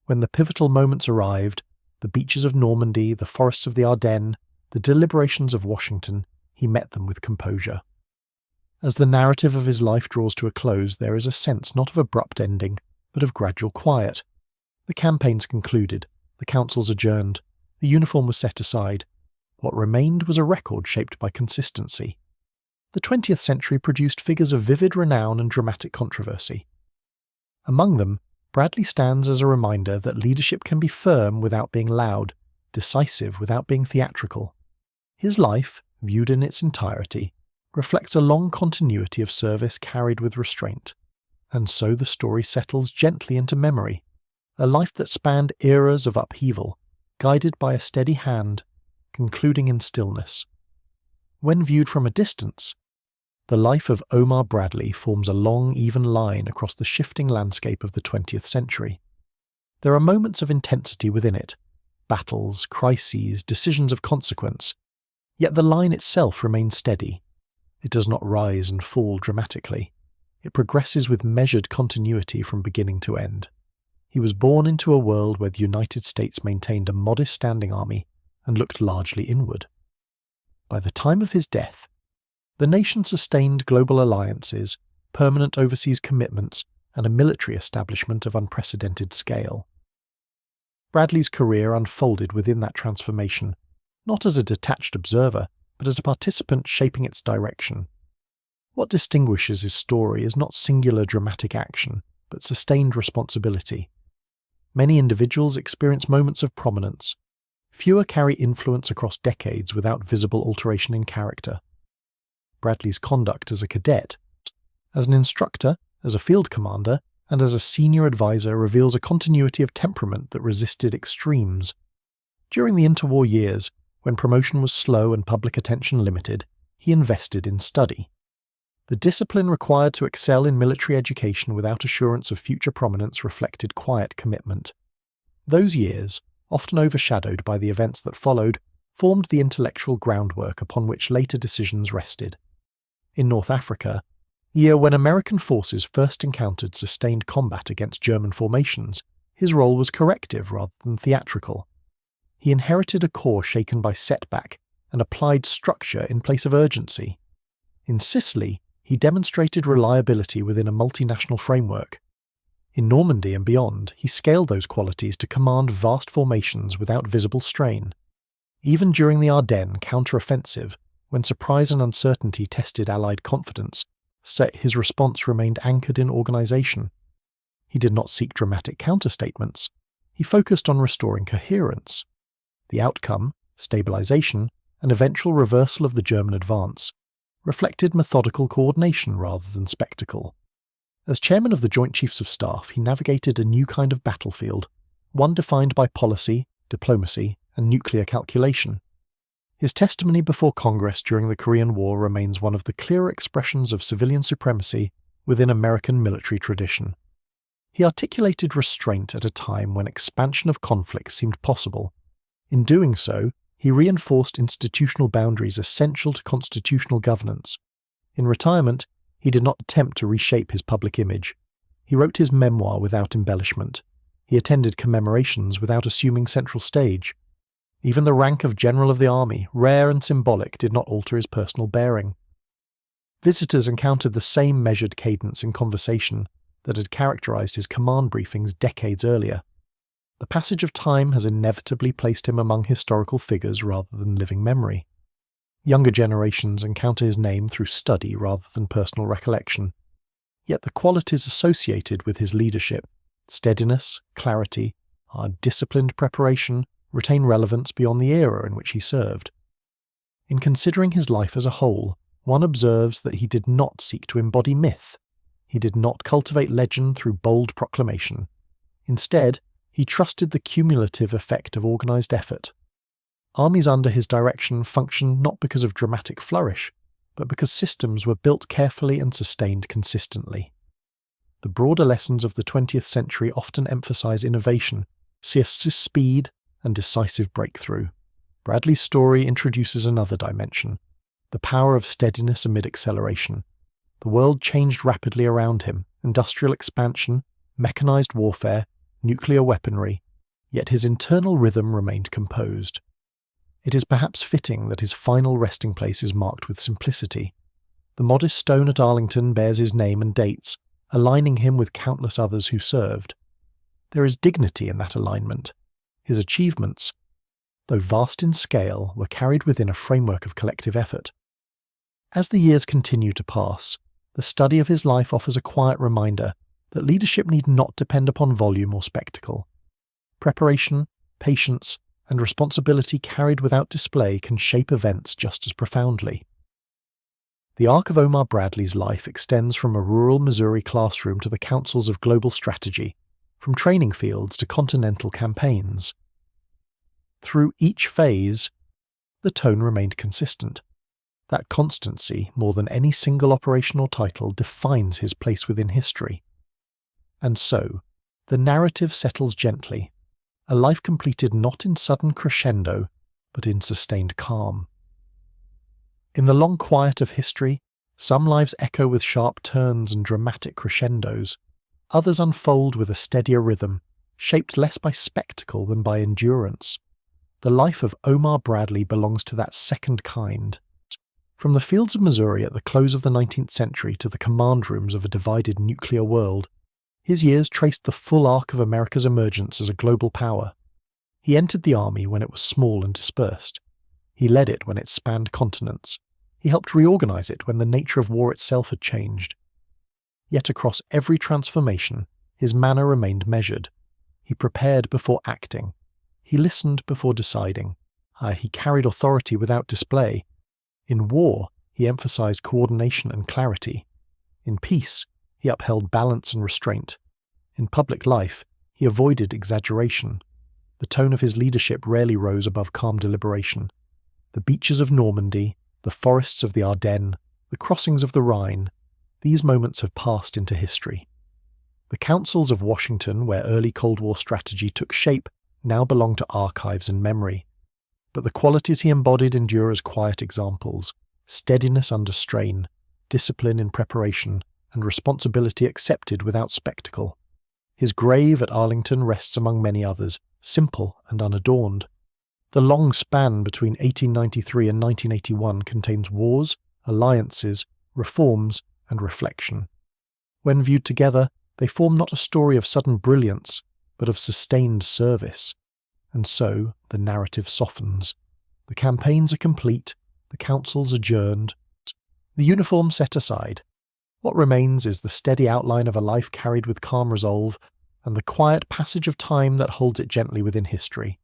When the pivotal moments arrived, the beaches of Normandy, the forests of the Ardennes, the deliberations of Washington, he met them with composure. As the narrative of his life draws to a close, there is a sense not of abrupt ending, but of gradual quiet. The campaigns concluded, the councils adjourned, the uniform was set aside. What remained was a record shaped by consistency. The 20th century produced figures of vivid renown and dramatic controversy. Among them, Bradley stands as a reminder that leadership can be firm without being loud, decisive without being theatrical. His life, viewed in its entirety, reflects a long continuity of service carried with restraint. And so the story settles gently into memory, a life that spanned eras of upheaval, guided by a steady hand, concluding in stillness. When viewed from a distance, the life of Omar Bradley forms a long, even line across the shifting landscape of the 20th century. There are moments of intensity within it, battles, crises, decisions of consequence, yet the line itself remains steady. It does not rise and fall dramatically. It progresses with measured continuity from beginning to end. He was born into a world where the United States maintained a modest standing army and looked largely inward. By the time of his death, the nation sustained global alliances, permanent overseas commitments, and a military establishment of unprecedented scale. Bradley's career unfolded within that transformation, not as a detached observer, but as a participant shaping its direction. What distinguishes his story is not singular dramatic action, but sustained responsibility. Many individuals experience moments of prominence. Fewer carry influence across decades without visible alteration in character. Bradley's conduct as a cadet, as an instructor, as a field commander, and as a senior advisor reveals a continuity of temperament that resisted extremes. During the interwar years, when promotion was slow and public attention limited, he invested in study. The discipline required to excel in military education without assurance of future prominence reflected quiet commitment. Those years, often overshadowed by the events that followed, formed the intellectual groundwork upon which later decisions rested. In North Africa, the year when American forces first encountered sustained combat against German formations, his role was corrective rather than theatrical. He inherited a corps shaken by setback and applied structure in place of urgency. In Sicily, he demonstrated reliability within a multinational framework. In Normandy and beyond, he scaled those qualities to command vast formations without visible strain. Even during the Ardennes counter-offensive, when surprise and uncertainty tested Allied confidence, his response remained anchored in organization. He did not seek dramatic counterstatements. He focused on restoring coherence. The outcome, stabilization, and eventual reversal of the German advance, reflected methodical coordination rather than spectacle. As chairman of the Joint Chiefs of Staff, he navigated a new kind of battlefield, one defined by policy, diplomacy, and nuclear calculation. His testimony before Congress during the Korean War remains one of the clearer expressions of civilian supremacy within American military tradition. He articulated restraint at a time when expansion of conflict seemed possible. In doing so, he reinforced institutional boundaries essential to constitutional governance. In retirement, he did not attempt to reshape his public image. He wrote his memoir without embellishment. He attended commemorations without assuming central stage. Even the rank of General of the Army, rare and symbolic, did not alter his personal bearing. Visitors encountered the same measured cadence in conversation that had characterized his command briefings decades earlier. The passage of time has inevitably placed him among historical figures rather than living memory. Younger generations encounter his name through study rather than personal recollection. Yet the qualities associated with his leadership, steadiness, clarity, disciplined preparation, retain relevance beyond the era in which he served. In considering his life as a whole, one observes that he did not seek to embody myth. He did not cultivate legend through bold proclamation. Instead, he trusted the cumulative effect of organized effort. Armies under his direction functioned not because of dramatic flourish, but because systems were built carefully and sustained consistently. The broader lessons of the 20th century often emphasize innovation, speed, and decisive breakthrough. Bradley's story introduces another dimension, the power of steadiness amid acceleration. The world changed rapidly around him, industrial expansion, mechanized warfare, nuclear weaponry, yet his internal rhythm remained composed. It is perhaps fitting that his final resting place is marked with simplicity. The modest stone at Arlington bears his name and dates, aligning him with countless others who served. There is dignity in that alignment. His achievements, though vast in scale, were carried within a framework of collective effort. As the years continue to pass, the study of his life offers a quiet reminder that leadership need not depend upon volume or spectacle. Preparation, patience, and responsibility carried without display can shape events just as profoundly. The arc of Omar Bradley's life extends from a rural Missouri classroom to the councils of global strategy, from training fields to continental campaigns. Through each phase, the tone remained consistent. That constancy, more than any single operational title, defines his place within history. And so, the narrative settles gently, a life completed not in sudden crescendo, but in sustained calm. In the long quiet of history, some lives echo with sharp turns and dramatic crescendos. Others unfold with a steadier rhythm, shaped less by spectacle than by endurance. The life of Omar Bradley belongs to that second kind. From the fields of Missouri at the close of the 19th century to the command rooms of a divided nuclear world, his years traced the full arc of America's emergence as a global power. He entered the army when it was small and dispersed. He led it when it spanned continents. He helped reorganize it when the nature of war itself had changed. Yet across every transformation, his manner remained measured. He prepared before acting. He listened before deciding. He carried authority without display. In war, he emphasized coordination and clarity. In peace, he upheld balance and restraint. In public life, he avoided exaggeration. The tone of his leadership rarely rose above calm deliberation. The beaches of Normandy, the forests of the Ardennes, the crossings of the Rhine, these moments have passed into history. The councils of Washington, where early Cold War strategy took shape, now belong to archives and memory. But the qualities he embodied endure as quiet examples: steadiness under strain, discipline in preparation, and responsibility accepted without spectacle. His grave at Arlington rests among many others, simple and unadorned. The long span between 1893 and 1981 contains wars, alliances, reforms, and reflection. When viewed together, they form not a story of sudden brilliance, but of sustained service. And so the narrative softens. The campaigns are complete, the councils adjourned, the uniform set aside. What remains is the steady outline of a life carried with calm resolve, and the quiet passage of time that holds it gently within history.